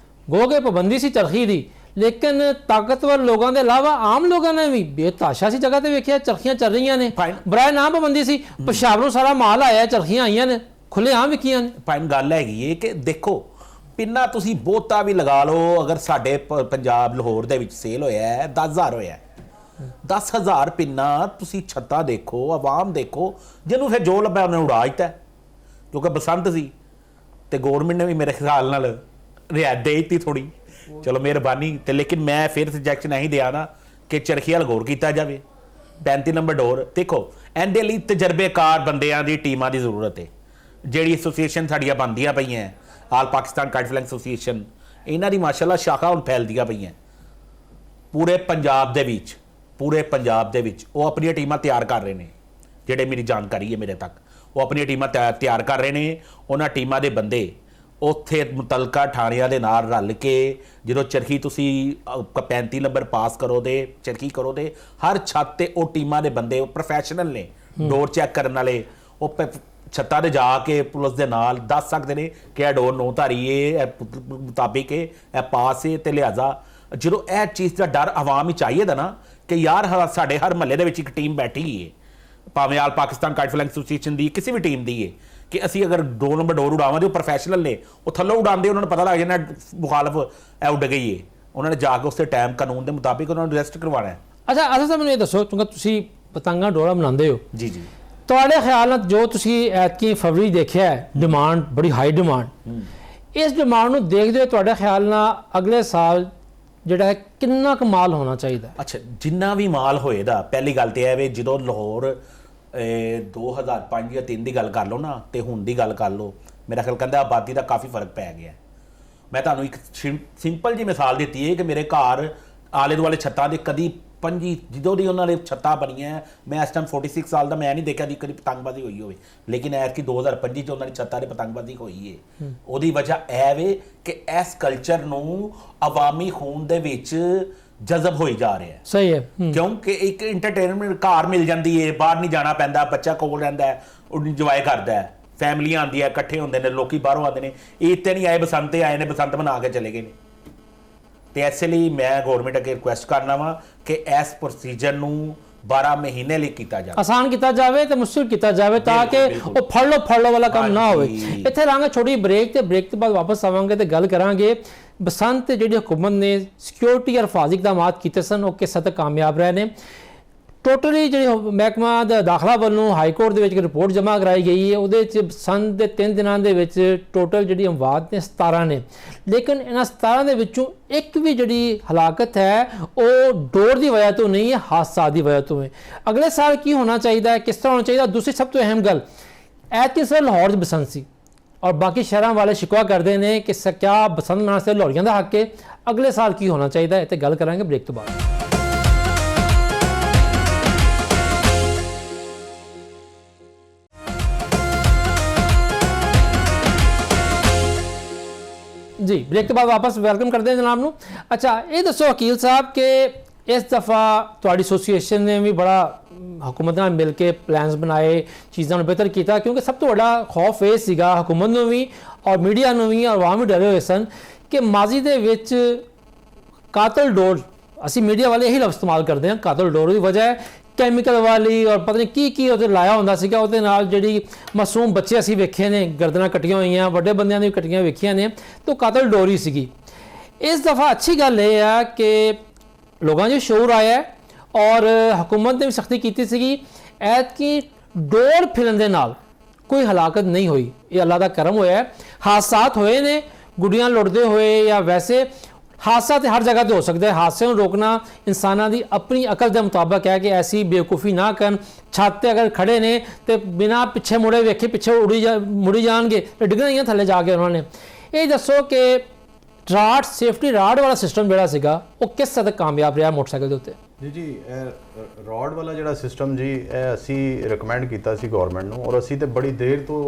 ਗੋਗੇ ਪਾਬੰਦੀ ਸੀ ਚਰਖੀ ਦੀ, ਲੇਕਿਨ ਤਾਕਤਵਰ ਲੋਕਾਂ ਦੇ ਇਲਾਵਾ ਆਮ ਲੋਕਾਂ ਨੇ ਵੀ ਬੇਤਾਸ਼ਾ ਸੀ ਜਗ੍ਹਾ ਤੇ ਵੇਖਿਆ ਚਰਖੀਆਂ ਚੱਲ ਰਹੀਆਂ ਨੇ। ਬਰਾਏ ਨਾਮ ਪਾਬੰਦੀ ਸੀ, ਪਸ਼ਾਵਰੋਂ ਸਾਰਾ ਮਾਲ ਆਇਆ, ਚਰਖੀਆਂ ਆਈਆਂ ਨੇ, ਖੁੱਲੇ ਆਮ ਵਿਕੀਆਂ ਨੇ। ਭਾਈ ਗੱਲ ਹੈਗੀ ਹੈ ਕਿ ਦੇਖੋ ਪਿੰਨਾ ਤੁਸੀਂ ਬਹੁਤਾ ਵੀ ਲਗਾ ਲਓ, ਅਗਰ ਸਾਡੇ ਪੰਜਾਬ ਲਾਹੌਰ ਦੇ ਵਿੱਚ ਸੇਲ ਹੋਇਆ ਹੈ 10,000 ਹੋਇਆ, 10,000 ਪਿੰਨਾ ਤੁਸੀਂ ਛੱਤਾਂ ਦੇਖੋ, ਆਵਾਮ ਦੇਖੋ, ਜਿਹਨੂੰ ਫਿਰ ਜੋ ਲੱਭਿਆ ਉਹਨੇ ਉਡਾ ਦਿੱਤਾ ਕਿਉਂਕਿ ਬਸੰਤ ਸੀ। ਤੇ ਗੌਰਮੈਂਟ ਨੇ ਵੀ ਮੇਰੇ ਖਿਆਲ ਨਾਲ ਰਿਆਇਤ ਦੇ ਦਿੱਤੀ ਥੋੜੀ, ਚਲੋ ਮਿਹਰਬਾਨੀ। ਤੇ ਲੇਕਿਨ ਮੈਂ ਫਿਰ ਸਜੈਕਸ਼ਨ ਇਹੀ ਦਿਆ ਨਾ ਕਿ ਚਰਖੀ ਵਾਲ ਗੌਰ ਕੀਤਾ ਜਾਵੇ। 35 ਨੰਬਰ ਡੋਰ ਦੇਖੋ, ਇਹਦੇ ਲਈ ਤਜਰਬੇਕਾਰ ਬੰਦਿਆਂ ਦੀ ਟੀਮਾਂ ਦੀ ਜ਼ਰੂਰਤ ਹੈ। ਜਿਹੜੀ ਐਸੋਸੀਏਸ਼ਨ ਸਾਡੀਆਂ ਬਣਦੀਆਂ ਪਈਆਂ, ਆਲ ਪਾਕਿਸਤਾਨ ਕਾਈਟ ਫਲਾਈਂਗ ਐਸੋਸੀਏਸ਼ਨ, ਇਹਨਾਂ ਦੀ ਮਾਸ਼ਾਅੱਲਾ ਸ਼ਾਖਾ ਹੁਣ ਫੈਲਦੀਆਂ ਪਈਆਂ ਪੂਰੇ ਪੰਜਾਬ ਦੇ ਵਿੱਚ। ਉਹ ਆਪਣੀਆਂ ਟੀਮਾਂ ਤਿਆਰ ਕਰ ਰਹੇ ਨੇ, ਜਿਹੜੇ ਮੇਰੀ ਜਾਣਕਾਰੀ ਹੈ ਮੇਰੇ ਤੱਕ, ਉਹ ਆਪਣੀਆਂ ਟੀਮਾਂ ਤਿਆਰ ਕਰ ਰਹੇ ਨੇ। ਉਹਨਾਂ ਟੀਮਾਂ ਦੇ ਬੰਦੇ ਉੱਥੇ ਮੁਤਲਕਾ ਥਾਣਿਆਂ ਦੇ ਨਾਲ ਰਲ ਕੇ ਜਦੋਂ ਚਰਖੀ ਤੁਸੀਂ 35 ਨੰਬਰ ਪਾਸ ਕਰੋ ਤੇ ਚਰਖੀ ਕਰੋ ਤੇ ਹਰ ਛੱਤ ਤੇ ਉਹ ਟੀਮਾਂ ਦੇ ਬੰਦੇ, ਉਹ ਪ੍ਰੋਫੈਸ਼ਨਲ ਨੇ, ਡੋਰ ਚੈੱਕ ਕਰਨ ਵਾਲੇ, ਉਹ ਛੱਤਾਂ ਤੇ ਜਾ ਕੇ ਪੁਲਿਸ ਦੇ ਨਾਲ ਦੱਸ ਸਕਦੇ ਨੇ ਕਿ ਇਹ ਡੋਰ 9 ਧਾਰੀ ਹੈ, ਇਹ ਮੁਤਾਬਿਕ ਹੈ, ਇਹ ਪਾਸ ਹੈ। ਤੇ ਲਿਹਾਜ਼ਾ ਜਦੋਂ ਇਹ ਚੀਜ਼ ਦਾ ਡਰ ਆਵਾਮ ਵਿੱਚ ਆਈਏ ਦਾ ਨਾ ਕਿ ਯਾਰ ਸਾਡੇ ਹਰ ਮਹੱਲੇ ਦੇ ਵਿੱਚ ਇੱਕ ਟੀਮ ਬੈਠੀ ਹੈ, ਭਾਵੇਂ ਆਲ ਪਾਕਿਸਤਾਨ ਕਾਈਟ ਫਲਾਈਂਗ ਐਸੋਸੀਏਸ਼ਨ ਦੀ, ਕਿਸੇ ਵੀ ਟੀਮ ਦੀ ਹੈ, ਕਿ ਅਸੀਂ ਅਗਰ 2 ਨੰਬਰ ਡੋਰ ਉਡਾਵਾਂਗੇ, ਉਹ ਪ੍ਰੋਫੈਸ਼ਨਲ ਨੇ, ਉਹ ਥੱਲੋਂ ਉਡਾਉਂਦੇ, ਉਹਨਾਂ ਨੂੰ ਪਤਾ ਲੱਗ ਜਾਂਦਾ ਮੁਖਾਲਫ ਇਹ ਉੱਡ ਗਈ ਹੈ, ਉਹਨਾਂ ਨੇ ਜਾ ਕੇ ਉਸੇ ਟਾਈਮ ਕਾਨੂੰਨ ਦੇ ਮੁਤਾਬਿਕ ਉਹਨਾਂ ਨੂੰ ਅਰੈਸਟ ਕਰਵਾਉਣਾ ਹੈ। ਅੱਛਾ ਆਸਫ ਸਾਹਿਬ ਮੈਨੂੰ ਇਹ ਦੱਸੋ, ਕਿਉਂਕਿ ਤੁਸੀਂ ਪਤੰਗਾਂ ਡੋਰਾ ਬਣਾਉਂਦੇ ਹੋ ਜੀ ਜੀ, ਤੁਹਾਡੇ ਖਿਆਲ ਨਾਲ ਜੋ ਤੁਸੀਂ ਐਤਕੀ ਫਰਵਰੀ ਦੇਖਿਆ ਹੈ ਡਿਮਾਂਡ, ਬੜੀ ਹਾਈ ਡਿਮਾਂਡ, ਇਸ ਡਿਮਾਂਡ ਨੂੰ ਦੇਖਦੇ ਹੋਏ ਤੁਹਾਡੇ ਖਿਆਲ ਨਾਲ ਅਗਲੇ ਸਾਲ ਜਿਹੜਾ ਹੈ ਕਿੰਨਾ ਕੁ ਮਾਲ ਹੋਣਾ ਚਾਹੀਦਾ? ਅੱਛਾ, ਜਿੰਨਾ ਵੀ ਮਾਲ ਹੋਏਦਾ, ਪਹਿਲੀ ਗੱਲ ਤੇ ਇਹ ਵੇ ਜਦੋਂ ਲਾਹੌਰ 2005 ਜਾਂ 3 ਦੀ ਗੱਲ ਕਰ ਲਓ ਨਾ ਤੇ ਹੁਣ ਦੀ ਗੱਲ ਕਰ ਲਓ ਮੇਰਾ ਖਿਆਲ ਕਹਿੰਦਾ ਆਬਾਦੀ ਦਾ ਕਾਫੀ ਫਰਕ ਪੈ ਗਿਆ। ਮੈਂ ਤੁਹਾਨੂੰ ਇੱਕ ਸਿੰਪਲ ਜੀ ਮਿਸਾਲ ਦਿੱਤੀ ਹੈ ਕਿ ਮੇਰੇ ਘਰ ਆਲੇ ਦੁਆਲੇ ਛੱਤਾਂ ਦੇ ਕਦੀ ਜਦੋਂ ਦੀ ਉਹਨਾਂ ਨੇ ਛੱਤਾਂ ਬਣੀਆਂ, ਮੈਂ ਇਸ ਟਾਈਮ 46 ਸਾਲ ਦਾ, ਮੈਂ ਨਹੀਂ ਦੇਖਿਆ ਦੀ ਕਦੀ ਪਤੰਗਬਾਜ਼ੀ ਹੋਈ ਹੋਵੇ, ਲੇਕਿਨ ਐਤਕੀ 2025 ਚ ਉਹਨਾਂ ਦੀ ਛੱਤਾਂ ਦੇ ਪਤੰਗਬਾਜ਼ੀ ਹੋਈ ਹੈ। ਉਹਦੀ ਵਜ੍ਹਾ ਇਹ ਵੇ ਕਿ ਇਸ ਕਲਚਰ ਨੂੰ ਅਵਾਮੀ ਖੂਨ ਦੇ ਵਿੱਚ ਜਜ਼ਬ ਹੋਈ ਜਾ ਰਿਹਾ ਹੈ। ਸਹੀ ਹੈ। ਕਿਉਂਕਿ ਇੱਕ ਇੰਟਰਟੇਨਮੈਂਟ ਘਰ ਮਿਲ ਜਾਂਦੀ ਹੈ, ਬਾਹਰ ਨਹੀਂ ਜਾਣਾ ਪੈਂਦਾ, ਬੱਚਾ ਕੋਲ ਰਹਿੰਦਾ ਹੈ, ਉਹ ਇੰਜੋਏ ਕਰਦਾ ਹੈ, ਫੈਮਲੀਆਂ ਆਉਂਦੀਆਂ ਇਕੱਠੇ ਹੁੰਦੇ ਨੇ, ਲੋਕੀ ਬਾਹਰੋਂ ਆਉਂਦੇ ਨੇ, ਈਦ ਤੇ ਨਹੀਂ ਆਏ ਬਸੰਤ ਤੇ ਆਏ ਨੇ, ਬਸੰਤ ਮਨਾ ਕੇ ਚਲੇ ਗਏ ਨੇ। ਤੇ ਇਸੇ ਲਈ ਮੈਂ ਗਵਰਨਮੈਂਟ ਅੱਗੇ ਰਿਕੁਐਸਟ ਕਰਨਾ ਵਾ ਕਿ ਇਸ ਪ੍ਰੋਸੀਜਰ ਨੂੰ 12 ਮਹੀਨੇ ਲਈ ਕੀਤਾ ਜਾਵੇ, ਆਸਾਨ ਕੀਤਾ ਜਾਵੇ ਤੇ ਮੁਸ਼ਕਿਲ ਕੀਤਾ ਜਾਵੇ ਤਾਂ ਕਿ ਉਹ ਫੜ ਲਓ ਵਾਲਾ ਕੰਮ ਨਾ ਹੋਵੇ। ਇੱਥੇ ਰਾਂਗੇ ਛੋਟੀ ਬ੍ਰੇਕ, ਤੇ ਬ੍ਰੇਕ ਤੋਂ ਬਾਅਦ ਵਾਪਸ ਆਵਾਂਗੇ ਤੇ ਗੱਲ ਕਰਾਂਗੇ ਬਸੰਤ ਜਿਹੜੀ ਹੁਕੂਮਤ ਨੇ ਸਿਕਿਉਰਿਟੀ ਔਰ ਹਿਫਾਜ਼ਤੀ ਇਕਦਾਮਾਤ ਕੀਤੇ ਸਨ ਉਹ ਕਿਸ ਹੱਦ ਤੱਕ ਕਾਮਯਾਬ ਰਹੇ ਨੇ। ਟੋਟਲੀ ਜਿਹੜੀ ਮਹਿਕਮਾ ਦਾ ਦਾਖਲਾ ਵੱਲੋਂ ਹਾਈ ਕੋਰਟ ਦੇ ਵਿੱਚ ਇੱਕ ਰਿਪੋਰਟ ਜਮ੍ਹਾਂ ਕਰਾਈ ਗਈ ਹੈ, ਉਹਦੇ 'ਚ ਬਸੰਤ ਦੇ 3 ਦਿਨਾਂ ਦੇ ਵਿੱਚ ਟੋਟਲ ਜਿਹੜੀ ਅਮਵਾਤ ਨੇ 17 ਨੇ, ਲੇਕਿਨ ਇਹਨਾਂ 17 ਦੇ ਵਿੱਚੋਂ ਇੱਕ ਵੀ ਜਿਹੜੀ ਹਲਾਕਤ ਹੈ ਉਹ ਡੋਰ ਦੀ ਵਜ੍ਹਾ ਤੋਂ ਨਹੀਂ ਹੈ, ਹਾਦਸਾ ਦੀ ਵਜ੍ਹਾ ਤੋਂ ਹੈ। ਅਗਲੇ ਸਾਲ ਕੀ ਹੋਣਾ ਚਾਹੀਦਾ ਹੈ, ਕਿਸ ਤਰ੍ਹਾਂ ਹੋਣਾ ਚਾਹੀਦਾ। ਦੂਸਰੀ ਸਭ ਤੋਂ ਅਹਿਮ ਗੱਲ, ਐਤਕੀ ਸਾਲ ਲਾਹੌਰ 'ਚ ਬਸੰਤ ਸੀ ਔਰ ਬਾਕੀ ਸ਼ਹਿਰਾਂ ਵਾਲੇ ਸ਼ਿਕਵਾ ਕਰਦੇ ਨੇ ਕਿ ਕਿਆ ਬਸੰਤ ਮਨਾਉਣ ਵਾਸਤੇ ਲਾਹੌਰੀਆਂ ਦਾ ਹੱਕ ਹੈ। ਅਗਲੇ ਸਾਲ ਕੀ ਹੋਣਾ ਚਾਹੀਦਾ ਹੈ, ਤੇ ਗੱਲ ਕਰਾਂਗੇ ਬ੍ਰੇਕ ਤੋਂ ਬਾਅਦ। जी ब्रेक के बाद वापस वेलकम करते हैं जनाब नू। अच्छा ये दसो वकील साहब कि इस दफ़ा तुहाडी एसोसीएशन ने भी बड़ा हुकूमत नाल मिल के प्लान्स बनाए, चीज़ों को बेहतर किया, क्योंकि सब तो बड़ा खौफ ये सीगा हुकूमत नू भी और मीडिया नू भी और आवाम भी डरे हुए सन कि माजी दे विच कातल डोर, असी मीडिया वाले यही लफ्ज़ इस्तेमाल करते हैं, कातल डोर की वजह है ਕੈਮੀਕਲ ਵਾਲੀ ਔਰ ਪਤਾ ਨਹੀਂ ਕੀ ਉਹਦੇ ਲਾਇਆ ਹੁੰਦਾ ਸੀਗਾ। ਉਹਦੇ ਨਾਲ ਜਿਹੜੀ ਮਾਸੂਮ ਬੱਚੇ ਅਸੀਂ ਵੇਖੇ ਨੇ, ਗਰਦਨਾਂ ਕੱਟੀਆਂ ਹੋਈਆਂ, ਵੱਡੇ ਬੰਦਿਆਂ ਦੀ ਕੱਟੀਆਂ ਵੇਖੀਆਂ ਨੇ, ਤਾਂ ਕਾਤਲ ਡੋਰੀ ਸੀਗੀ। ਇਸ ਦਫਾ ਅੱਛੀ ਗੱਲ ਇਹ ਆ ਕਿ ਲੋਕਾਂ 'ਚ ਸ਼ੋਰ ਆਇਆ ਔਰ ਹਕੂਮਤ ਨੇ ਵੀ ਸਖਤੀ ਕੀਤੀ ਸੀਗੀ। ਐਤਕੀ ਡੋਰ ਫਿਰਨ ਦੇ ਨਾਲ ਕੋਈ ਹਲਾਕਤ ਨਹੀਂ ਹੋਈ, ਇਹ ਅੱਲਾ ਦਾ ਕਰਮ ਹੋਇਆ। ਹਾਦਸਾਤ ਹੋਏ ਨੇ, ਗੁੱਡੀਆਂ ਲੁੱਟਦੇ ਹੋਏ ਜਾਂ ਵੈਸੇ हादसा तो हर जगह तो हो सकता है। हादसे को रोकना इंसानों की अपनी अकल के मुताबिक है कि ऐसी बेवकूफ़ी ना कर। छत पर अगर खड़े ने तो बिना पिछे मुड़े वेखे पिछे मुड़ी जाएंगे तो डिगना ही थले जाके उन्होंने। ये दसो कि राड सेफ्टी राड वाला सिस्टम जोड़ा सीगा वो किस हद तक कामयाब रहा मोटरसाइकिल के उत्ते? जी ਰੋਡ ਵਾਲਾ ਜਿਹੜਾ ਸਿਸਟਮ ਜੀ ਇਹ ਅਸੀਂ ਰਿਕਮੈਂਡ ਕੀਤਾ ਸੀ ਗਵਰਨਮੈਂਟ ਨੂੰ, ਔਰ ਅਸੀਂ ਤੇ ਬੜੀ ਦੇਰ ਤੋਂ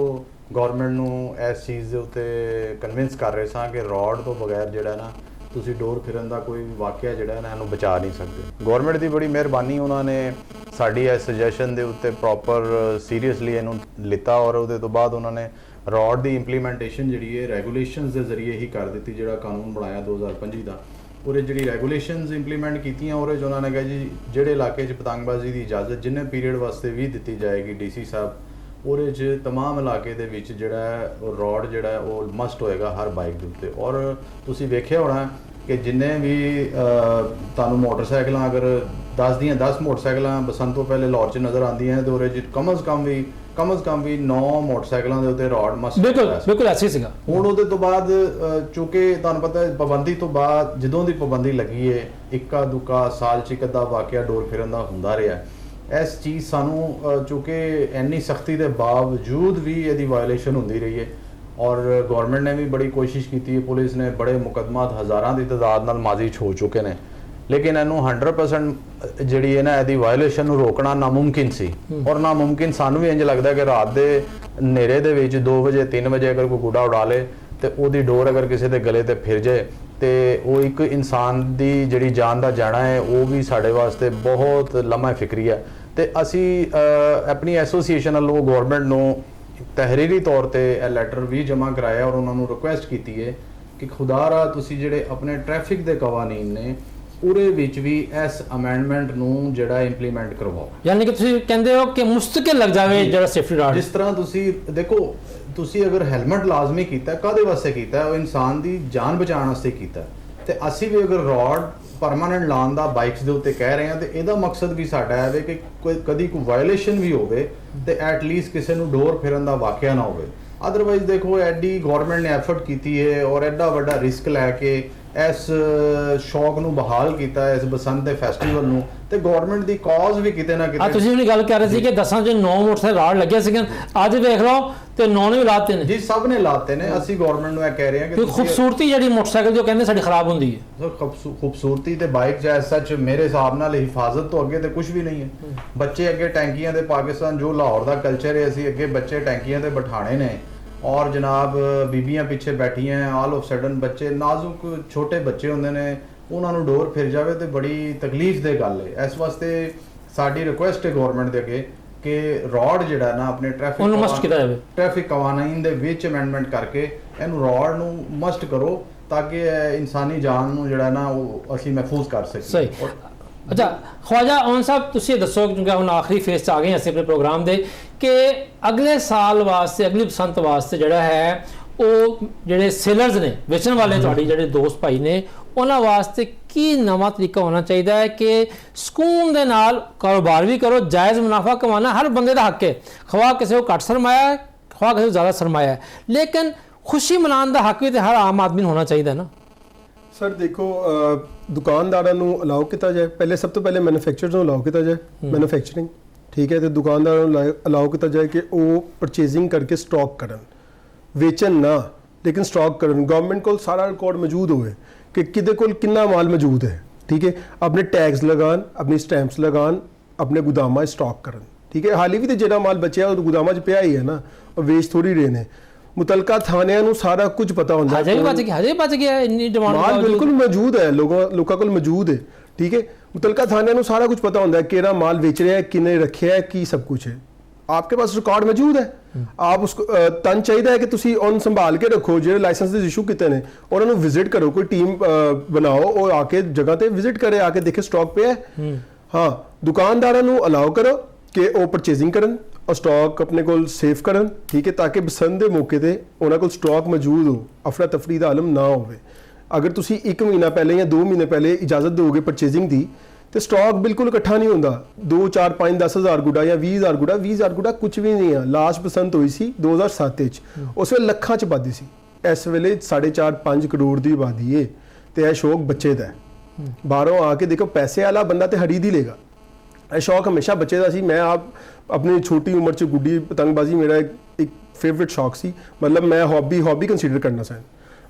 ਗਵਰਨਮੈਂਟ ਨੂੰ ਇਸ ਚੀਜ਼ ਦੇ ਉੱਤੇ ਕਨਵਿੰਸ ਕਰ ਰਹੇ ਸਾਂ ਕਿ ਰੋਡ ਤੋਂ ਬਗੈਰ ਜਿਹੜਾ ਨਾ ਤੁਸੀਂ ਡੋਰ ਫਿਰਨ ਦਾ ਕੋਈ ਵਾਕਿਆ ਜਿਹੜਾ ਨਾ ਇਹਨੂੰ ਬਚਾ ਨਹੀਂ ਸਕਦੇ। ਗਵਰਨਮੈਂਟ ਦੀ ਬੜੀ ਮਿਹਰਬਾਨੀ, ਉਹਨਾਂ ਨੇ ਸਾਡੀ ਇਸ ਸੁਜੈਸ਼ਨ ਦੇ ਉੱਤੇ ਪ੍ਰੋਪਰ ਸੀਰੀਅਸਲੀ ਇਹਨੂੰ ਲਿੱਤਾ ਔਰ ਉਹਦੇ ਤੋਂ ਬਾਅਦ ਉਹਨਾਂ ਨੇ ਰੋਡ ਦੀ ਇੰਪਲੀਮੈਂਟੇਸ਼ਨ ਜਿਹੜੀ ਹੈ ਰੈਗੂਲੇਸ਼ਨਸ ਦੇ ਜ਼ਰੀਏ ਹੀ ਕਰ ਦਿੱਤੀ। ਜਿਹੜਾ ਕਾਨੂੰਨ ਬਣਾਇਆ 2025 ਦਾ, ਉਹਦੇ ਜਿਹੜੀ ਰੈਗੂਲੇਸ਼ਨਸ ਇੰਪਲੀਮੈਂਟ ਕੀਤੀਆਂ ਉਹਦੇ 'ਚ ਉਹਨਾਂ ਨੇ ਕਿਹਾ ਜੀ ਜਿਹੜੇ ਇਲਾਕੇ 'ਚ ਪਤੰਗਬਾਜ਼ੀ ਦੀ ਇਜਾਜ਼ਤ ਜਿੰਨੇ ਪੀਰੀਅਡ ਵਾਸਤੇ ਵੀ ਦਿੱਤੀ ਜਾਏਗੀ ਡੀਸੀ ਸਾਹਿਬ, ਉਹਦੇ 'ਚ ਤਮਾਮ ਇਲਾਕੇ ਦੇ ਵਿੱਚ ਜਿਹੜਾ ਉਹ ਰੋਡ ਜਿਹੜਾ ਉਹ ਮਸਟ ਹੋਏਗਾ ਹਰ ਬਾਈਕ ਦੇ ਉੱਤੇ। ਔਰ ਤੁਸੀਂ ਵੇਖਿਆ ਹੋਣਾ ਕਿ ਜਿੰਨੇ ਵੀ ਤੁਹਾਨੂੰ ਮੋਟਰਸਾਈਕਲਾਂ ਅਗਰ 10 ਦੀਆਂ 10 ਮੋਟਰਸਾਈਕਲਾਂ ਬਸੰਤ ਤੋਂ ਪਹਿਲੇ ਲਾਹੌਰ 'ਚ ਨਜ਼ਰ ਆਉਂਦੀਆਂ ਤੇ ਉਹਦੇ 'ਚ ਕਮ ਅਜ਼ ਕਮ ਵੀ 9 ਮੋਟਰਸਾਈਕਲਾਂ ਦੇ ਉੱਤੇ ਰੋਡ ਮਸਟ ਬਿਲਕੁਲ ਐਸੀ ਸੀਗਾ। ਹੁਣ ਉਹਦੇ ਤੋਂ ਬਾਅਦ ਚੂੰਕਿ ਤੁਹਾਨੂੰ ਪਤਾ ਹੈ ਪਾਬੰਦੀ ਤੋਂ ਬਾਅਦ ਜਦੋਂ ਦੀ ਪਾਬੰਦੀ ਲੱਗੀ ਹੈ ਇੱਕਾ ਦੁੱਕਾ ਸਾਲ 'ਚ ਇੱਕ ਅੱਧਾ ਵਾਕਿਆ ਡੋਰ ਫਿਰਨ ਦਾ ਹੁੰਦਾ ਰਿਹਾ। ਇਸ ਚੀਜ਼ ਸਾਨੂੰ ਚੂੰਕਿ ਇੰਨੀ ਸਖਤੀ ਦੇ ਬਾਵਜੂਦ ਵੀ ਇਹਦੀ ਵਾਇਲੇਸ਼ਨ ਹੁੰਦੀ ਰਹੀ ਹੈ ਔਰ ਗਵਰਨਮੈਂਟ ਨੇ ਵੀ ਬੜੀ ਕੋਸ਼ਿਸ਼ ਕੀਤੀ ਹੈ, ਪੁਲਿਸ ਨੇ ਬੜੇ ਮੁਕੱਦਮਾਤ ਹਜ਼ਾਰਾਂ ਦੀ ਤਾਦਾਦ ਨਾਲ ਮਾਜ਼ੀ 'ਚ ਹੋ ਚੁੱਕੇ ਨੇ, ਲੇਕਿਨ ਇਹਨੂੰ 100% ਜਿਹੜੀ ਹੈ ਨਾ ਇਹਦੀ ਵਾਇਲੇਸ਼ਨ ਨੂੰ ਰੋਕਣਾ ਨਾਮੁਮਕਿਨ ਸੀ। ਔਰ ਨਾਮੁਮਕਿਨ ਸਾਨੂੰ ਵੀ ਇੰਜ ਲੱਗਦਾ ਕਿ ਰਾਤ ਦੇ ਹਨੇਰੇ ਦੇ ਵਿੱਚ 2 ਵਜੇ 3 ਵਜੇ ਅਗਰ ਕੋਈ ਗੁੱਡਾ ਉਡਾ ਲੇ ਤੇ ਉਹਦੀ ਡੋਰ ਅਗਰ ਕਿਸੇ ਦੇ ਗਲੇ ਤੇ ਫਿਰ ਜਾਏ ਤੇ ਉਹ ਇੱਕ ਇਨਸਾਨ ਦੀ ਜਿਹੜੀ ਜਾਨ ਦਾ ਜਾਣਾ ਹੈ ਉਹ ਵੀ ਸਾਡੇ ਵਾਸਤੇ ਬਹੁਤ ਲੰਮਾ ਫਿਕਰੀ ਹੈ। ਤੇ ਅਸੀਂ ਆਪਣੀ ਐਸੋਸੀਏਸ਼ਨ ਵੱਲੋਂ ਗਵਰਨਮੈਂਟ ਨੂੰ ਤਹਿਰੀਰੀ ਤੌਰ ਤੇ ਇਹ ਲੈਟਰ ਵੀ ਜਮ੍ਹਾਂ ਕਰਾਇਆ ਔਰ ਉਹਨਾਂ ਨੂੰ ਰਿਕੁਐਸਟ ਕੀਤੀ ਹੈ ਕਿ ਖੁਦਾਰਾ ਤੁਸੀਂ ਜਿਹੜੇ ਆਪਣੇ ਟ੍ਰੈਫਿਕ ਦੇ ਕਵਾਨੀਨ ਨੇ ਉਹਦੇ ਵਿੱਚ ਵੀ ਇਸ ਅਮੈਂਡਮੈਂਟ ਨੂੰ ਜਿਹੜਾ ਇੰਪਲੀਮੈਂਟ ਕਰਵਾਓ। ਯਾਨੀ ਕਿ ਤੁਸੀਂ ਕਹਿੰਦੇ ਹੋ ਕਿ ਮੁਸਤਕਿਲ ਲੱਗ ਜਾਵੇ ਜਿਹੜਾ ਸੇਫਟੀ ਰਾਡ। ਜਿਸ ਤਰ੍ਹਾਂ ਤੁਸੀਂ ਦੇਖੋ, ਤੁਸੀਂ ਅਗਰ ਹੈਲਮਟ ਲਾਜ਼ਮੀ ਕੀਤਾ ਕਾਹਦੇ ਵਾਸਤੇ ਕੀਤਾ? ਉਹ ਇਨਸਾਨ ਦੀ ਜਾਨ ਬਚਾਉਣ ਵਾਸਤੇ ਕੀਤਾ। ਤੇ ਅਸੀਂ ਵੀ ਅਗਰ ਰੋਡ ਪਰਮਾਨੈਂਟ ਲਾਉਣ ਦਾ ਬਾਈਕਸ ਦੇ ਉੱਤੇ ਕਹਿ ਰਹੇ ਹਾਂ ਤੇ ਇਹਦਾ ਮਕਸਦ ਵੀ ਸਾਡਾ ਹੈ ਕਿ ਕਦੀ ਕੋਈ ਵਾਇਲੇਸ਼ਨ ਵੀ ਹੋਵੇ ਤੇ ਐਟਲੀਸਟ ਕਿਸੇ ਨੂੰ ਡੋਰ ਫਿਰਨ ਦਾ ਵਾਕਿਆ ਨਾ ਹੋਵੇ। ਅਦਰਵਾਈਜ਼ ਦੇਖੋ ਐਡੀ ਗਵਰਨਮੈਂਟ ਨੇ ਐਫਰਟ ਕੀਤੀ ਹੈ ਔਰ ਐਡਾ ਵੱਡਾ ਰਿਸਕ ਲੈ ਕੇ ਇਸ ਸ਼ੌਕ ਨੂੰ ਬਹਾਲ ਕੀਤਾ, ਇਸ ਬਸੰਤ ਦੇ ਫੈਸਟੀਵਲ ਨੂੰ, ਤੇ ਗਵਰਨਮੈਂਟ ਦੀ ਕਾਜ਼ ਵੀ ਕਿਤੇ ਨਾ ਆ ਕਿਤੇ। ਤੁਸੀਂ ਵੀ ਗੱਲ ਕਰ ਰਹੇ ਸੀ ਕਿ 10 ਚ 9 ਮੋਟਰਸਾਈਕਲ ਰਾੜ ਲੱਗੇ ਸੀਗੇ, ਅੱਜ ਵੇਖ ਲਓ ਤੇ 9 ਨੇ ਵੀ ਲਾਤੇ ਨੇ ਜੀ, ਸਭ ਨੇ ਲਾਤੇ ਨੇ। ਅਸੀਂ ਗਵਰਨਮੈਂਟ ਨੂੰ ਇਹ ਕਹਿ ਰਹੇ ਹਾਂ ਕਿ ਕਿਉਂਕਿ ਖੂਬਸੂਰਤੀ ਜਿਹੜੀ ਮੋਟਰਸਾਈਕਲ ਜੋ ਕਹਿੰਦੇ ਸਾਡੀ ਖਰਾਬ ਹੁੰਦੀ ਹੈ, ਖੂਬਸੂਰਤੀ ਤੇ ਬਾਈਕ ਜੈ ਸੱਚ ਮੇਰੇ ਹਿਸਾਬ ਨਾਲ ਹਿਫਾਜ਼ਤ ਤੋਂ ਅੱਗੇ ਤੇ ਕੁਝ ਵੀ ਨਹੀਂ ਹੈ। ਬੱਚੇ ਅੱਗੇ ਟੈਂਕੀਆਂ ਦੇ, ਪਾਕਿਸਤਾਨ ਜੋ ਲਾਹੌਰ ਦਾ ਕਲਚਰ ਹੈ, ਅਸੀਂ ਅੱਗੇ ਬੱਚੇ ਟੈਂਕੀਆਂ ਤੇ ਬਿਠਾਣੇ ਨੇ, ਔਰ ਜਨਾਬ ਬੀਬੀਆਂ ਪਿੱਛੇ ਬੈਠੀਆਂ, ਆਲ ਆਫ ਸਡਨ ਬੱਚੇ ਨਾਜ਼ੁਕ ਛੋਟੇ ਬੱਚੇ ਹੁੰਦੇ ਨੇ, ਉਹਨਾਂ ਨੂੰ ਡੋਰ ਫਿਰ ਜਾਵੇ ਤੇ ਬੜੀ ਤਕਲੀਫ ਦੀ ਗੱਲ ਹੈ। ਇਸ ਵਾਸਤੇ ਸਾਡੀ ਰਿਕੁਐਸਟ ਹੈ ਗਵਰਨਮੈਂਟ ਦੇ ਅੱਗੇ ਕਿ ਰੋਡ ਜਿਹੜਾ ਨਾ ਆਪਣੇ ਉਹਨੂੰ must ਕੀਤਾ ਜਾਵੇ। ਟ੍ਰੈਫਿਕ ਕਾਨੂੰਨ ਦੇ ਵਿੱਚ ਅਮੈਂਡਮੈਂਟ ਕਰਕੇ ਇਹਨੂੰ ਰੋਡ ਨੂੰ ਮਸਟ ਕਰੋ ਤਾਂ ਕਿ ਇਨਸਾਨੀ ਜਾਨ ਨੂੰ ਜਿਹੜਾ ਨਾ ਉਹ ਅਸੀਂ ਮਹਿਫੂਜ਼ ਕਰ ਸਕੀਏ। ਸਹੀ। ਅੱਛਾ ਖਵਾਜਾ ਅਮਨ ਸਾਹਿਬ, ਤੁਸੀਂ ਇਹ ਦੱਸੋ ਕਿਉਂਕਿ ਹੁਣ ਆਖਰੀ ਫੇਸ 'ਚ ਆ ਗਏ ਅਸੀਂ ਆਪਣੇ ਪ੍ਰੋਗਰਾਮ ਦੇ, ਕਿ ਅਗਲੇ ਸਾਲ ਵਾਸਤੇ, ਅਗਲੀ ਬਸੰਤ ਵਾਸਤੇ ਜਿਹੜਾ ਹੈ ਉਹ ਜਿਹੜੇ ਸੇਲਰਸ ਨੇ, ਵੇਚਣ ਵਾਲੇ ਤੁਹਾਡੇ ਜਿਹੜੇ ਦੋਸਤ ਭਾਈ ਨੇ, ਉਹਨਾਂ ਵਾਸਤੇ ਕੀ ਨਵਾਂ ਤਰੀਕਾ ਹੋਣਾ ਚਾਹੀਦਾ ਹੈ ਕਿ ਸਕੂਨ ਦੇ ਨਾਲ ਕਾਰੋਬਾਰ ਵੀ ਕਰੋ, ਜਾਇਜ਼ ਮੁਨਾਫਾ ਕਮਾਉਣਾ ਹਰ ਬੰਦੇ ਦਾ ਹੱਕ ਹੈ, ਖਵਾ ਕਿਸੇ को ਘੱਟ ਸਰਮਾਇਆ ਹੈ, ਖਵਾ ਕਿਸੇ को ਜ਼ਿਆਦਾ ਸਰਮਾਇਆ ਹੈ, ਲੇਕਿਨ ਖੁਸ਼ੀ ਮਨਾਉਣ ਦਾ ਹੱਕ ਵੀ ਤੇ ਹਰ ਆਮ ਆਦਮੀ ਨੂੰ ਹੋਣਾ ਚਾਹੀਦਾ ਨਾ। ਸਰ ਦੇਖੋ, ਦੁਕਾਨਦਾਰਾਂ ਨੂੰ ਅਲਾਉ ਕੀਤਾ ਜਾਏ, ਪਹਿਲੇ ਸਭ ਤੋਂ ਪਹਿਲੇ ਮੈਨੂਫੈਕਚਰਰਸ ਨੂੰ ਅਲਾਉ ਕੀਤਾ ਜਾਏ, ਮੈਨੂਫੈਕਚਰਿੰਗ ਠੀਕ ਹੈ, ਤੇ ਦੁਕਾਨਦਾਰਾਂ ਨੂੰ ਅਲਾਉ ਕੀਤਾ ਜਾਏ ਕਿ ਉਹ ਪਰਚੇਜ਼ਿੰਗ ਕਰਕੇ ਸਟਾਕ ਕਰਨ, ਵੇਚਣ ਨਾ ਲੇਕਿਨ ਸਟਾਕ ਕਰਨ। ਗਵਰਨਮੈਂਟ ਕੋਲ ਸਾਰਾ ਰਿਕਾਰਡ ਮੌਜੂਦ ਹੋਵੇ ਕਿ ਕਿਹਦੇ ਕੋਲ ਕਿੰਨਾ ਮਾਲ ਮੌਜੂਦ ਹੈ, ਠੀਕ ਹੈ, ਆਪਣੇ ਟੈਗਸ ਲਗਾਉਣ, ਆਪਣੀ ਸਟੈਂਪਸ ਲਗਾਉਣ, ਆਪਣੇ ਗੋਦਾਮਾਂ 'ਚ ਸਟਾਕ ਕਰਨ, ਠੀਕ ਹੈ। ਹਾਲੀ ਵੀ ਤੇ ਜਿਹੜਾ ਮਾਲ ਬਚਿਆ ਉਹ ਗੋਦਾਮਾਂ 'ਚ ਪਿਆ ਹੀ ਹੈ ਨਾ, ਉਹ ਵੇਚ ਥੋੜੀ ਰਹੇ ਨੇ। ਮੁਤਲਕਾ ਥਾਣਿਆਂ ਨੂੰ ਸਾਰਾ ਕੁਝ ਪਤਾ ਹੁੰਦਾ, ਹਜੇ ਵੀ ਬਚ ਗਿਆ ਇੰਨੀ ਡਿਮਾਂਡ ਮਾਲ ਬਿਲਕੁਲ ਮੌਜੂਦ ਹੈ, ਲੋਕਾਂ ਕੋਲ ਮੌਜੂਦ ਹੈ, ਠੀਕ ਹੈ। ਮੁਤਲਕਾ ਥਾਣਿਆਂ ਨੂੰ ਸਾਰਾ ਕੁਝ ਪਤਾ ਹੁੰਦਾ है ਕਿਹੜਾ ਮਾਲ ਵੇਚ ਰਿਹਾ है, किने रखे है, की सब कुछ है, आपके पास रिकॉर्ड मौजूद है। आप उसको तन चाहिए है कि ਤੁਸੀਂ ਉਹਨੂੰ ਸੰਭਾਲ ਕੇ ਰੱਖੋ, ਜਿਹੜੇ ਲਾਇਸੈਂਸ ਇਸ਼ੂ ਕੀਤੇ ਨੇ ਉਹਨਾਂ ਨੂੰ ਵਿਜ਼ਿਟ ਕਰੋ, ਕੋਈ ਟੀਮ ਬਣਾਓ, ਉਹ ਆ ਕੇ ਜਗ੍ਹਾ ਤੇ ਵਿਜ਼ਿਟ ਕਰੇ, ਆ ਕੇ ਦੇਖੇ ਸਟਾਕ ਪਿਆ ਹੈ। ਹਾਂ, ਦੁਕਾਨਦਾਰਾਂ ਨੂੰ ਅਲਾਉ ਕਰੋ ਕਿ ਉਹ ਪਰਚੇਜ਼ਿੰਗ ਕਰਨ और स्टॉक अपने को सेव करन, ठीक है, ताकि बसंत के मौके पर उन्होंने को स्टॉक मौजूद हो, अफरा तफरी का आलम ना हो। अगर तुसी 1 महीना पहले या 2 महीने पहले इजाजत दोगे परचेजिंग की तो स्टॉक बिल्कुल इकट्ठा नहीं होता। 2 4 5 10 हज़ार गुड़ा या 20 हज़ार गुड़ा, 20 हज़ार गुड़ा कुछ भी नहीं है। लास्ट बसंत हुई सी 2007 उस वे लखा च आबादी सी, इस वेले 4.5 5 करोड़ की आबादी है, तो यह शौक बच्चे का है। बाहरों आके देखो पैसे वाला बंदा तो खरीद ही लेगा, यह शौक हमेशा बच्चे का सी। मैं आप अपनी छोटी उम्र च गुड्डी पतंगबाजी मेरा एक फेवरेट शौक सी, मतलब मैं हॉबी कंसीडर करना सा।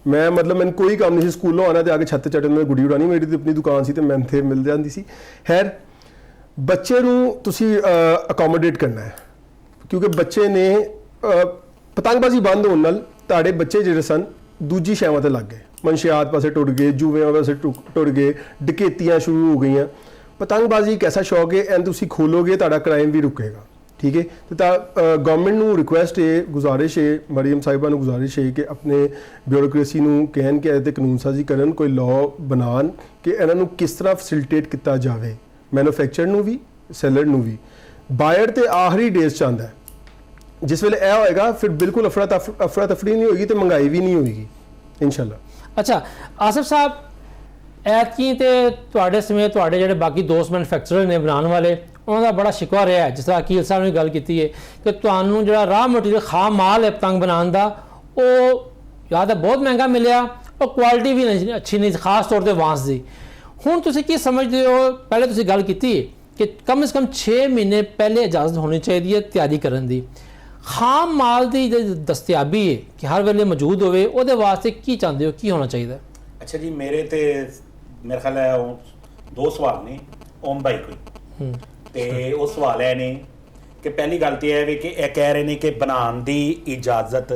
मैं मतलब मैंने कोई काम नहीं, स्कूलों आना तो आके छत चढ़न में गुड्डी उड़ानी, मेरी तो अपनी दुकान सी तो मैं थे मिल जाती सी। खैर बच्चे नूं तुसी अकोमोडेट करना है, क्योंकि बच्चे ने पतंगबाजी बंद होने नाल तुहाडे बच्चे जिहड़े सन दूजी शैवां ते लग गए, मनशियात पासे टुर गए, जुएं पासे टुर गए, डकैतियां शुरू हो गई। पतंगबाजी एक ऐसा शौक है, एंड तुसी खोलोगे तुहाडा क्राइम भी रुकेगा, ठीक है। तो गवर्नमेंट नूं रिक्वेस्ट है, गुजारिश है, मरीम साहिबा नूं गुजारिश है कि अपने ब्यूरोक्रेसी नूं कहन कि इहते कानून साजी करन, कोई लॉ बनान कि इन्हां नूं किस तरह फैसिलिटेट किया जाए, मैन्युफैक्चर नूं भी सैलर नूं भी। बायर तो आखिरी डेज च आंदा है, जिस वेले यह होएगा फिर बिल्कुल अफरा तफरी नहीं होगी तो महंगाई भी नहीं होगी इंशाअल्लाह। अच्छा आसिफ साहब, ਐਤਕੀ ਤੇ ਤੁਹਾਡੇ ਸਮੇਤ ਤੁਹਾਡੇ ਜਿਹੜੇ ਬਾਕੀ ਦੋਸਤ ਮੈਨੂਫੈਕਚਰਰ ਨੇ ਬਣਾਉਣ ਵਾਲੇ, ਉਹਨਾਂ ਦਾ ਬੜਾ ਸ਼ਿਕਵਾ ਰਿਹਾ ਹੈ, ਜਿਸ ਤਰ੍ਹਾਂ ਅਕੀਲ ਸਾਹਿਬ ਨੇ ਗੱਲ ਕੀਤੀ ਹੈ ਕਿ ਤੁਹਾਨੂੰ ਜਿਹੜਾ ਰਾਹ ਮਟੀਰੀਅਲ ਖਾਮ ਮਾਲ ਹੈ ਪਤੰਗ ਬਣਾਉਣ ਦਾ, ਉਹ ਜਾਂ ਤਾਂ ਬਹੁਤ ਮਹਿੰਗਾ ਮਿਲਿਆ, ਉਹ ਕੁਆਲਿਟੀ ਵੀ ਨਹੀਂ ਅੱਛੀ ਨਹੀਂ, ਖਾਸ ਤੌਰ ਤੇ ਵਾਂਸ ਦੀ। ਹੁਣ ਤੁਸੀਂ ਕੀ ਸਮਝਦੇ ਹੋ? ਪਹਿਲੇ ਤੁਸੀਂ ਗੱਲ ਕੀਤੀ ਕਿ ਕਮ ਸੇ ਕਮ 6 ਮਹੀਨੇ ਪਹਿਲੇ ਇਜਾਜ਼ਤ ਹੋਣੀ ਚਾਹੀਦੀ ਹੈ ਤਿਆਰੀ ਕਰਨ ਦੀ। ਖਾਮ ਮਾਲ ਦੀ ਜਿਹੜੀ ਦਸਤਿਆਬੀ ਹੈ ਕਿ ਹਰ ਵੇਲੇ ਮੌਜੂਦ ਹੋਵੇ, ਉਹਦੇ ਵਾਸਤੇ ਕੀ ਚਾਹੁੰਦੇ ਹੋ, ਕੀ ਹੋਣਾ ਚਾਹੀਦਾ? ਅੱਛਾ ਜੀ, मेरे ख्याल है 2 सवाल ने ओम भाई कोई ते वो सवाल है ने कि पहली गल तो यह है कि यह कह रहे हैं कि बनाने की इजाजत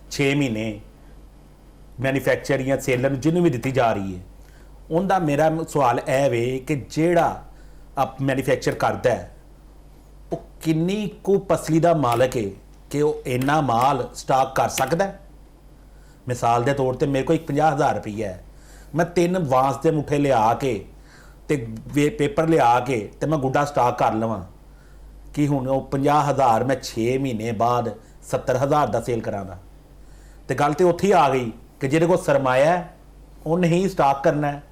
6 महीने मैन्युफैक्चर या सेलर जिन्होंने भी दी जा रही है, उनका मेरा सवाल यह वे कि जेड़ा आप मैन्युफैक्चर करता है वो किन्नी को पसली का मालक है कि वो इन्ना माल स्टॉक कर सकता है। मिसाल के तौर पर मेरे को 50,000 रुपया है, मैं 3 वांस के मुठे लिया के ते पेपर लिया के ते मैं गुड्डा स्टॉक कर लवां कि हुण 50,000 मैं 6 महीने बाद 70,000 का सेल करांगा। तो गल तो उत्थे ही आ गई कि जिहदे कोल सरमाया है उन्हें ही स्टॉक करना है,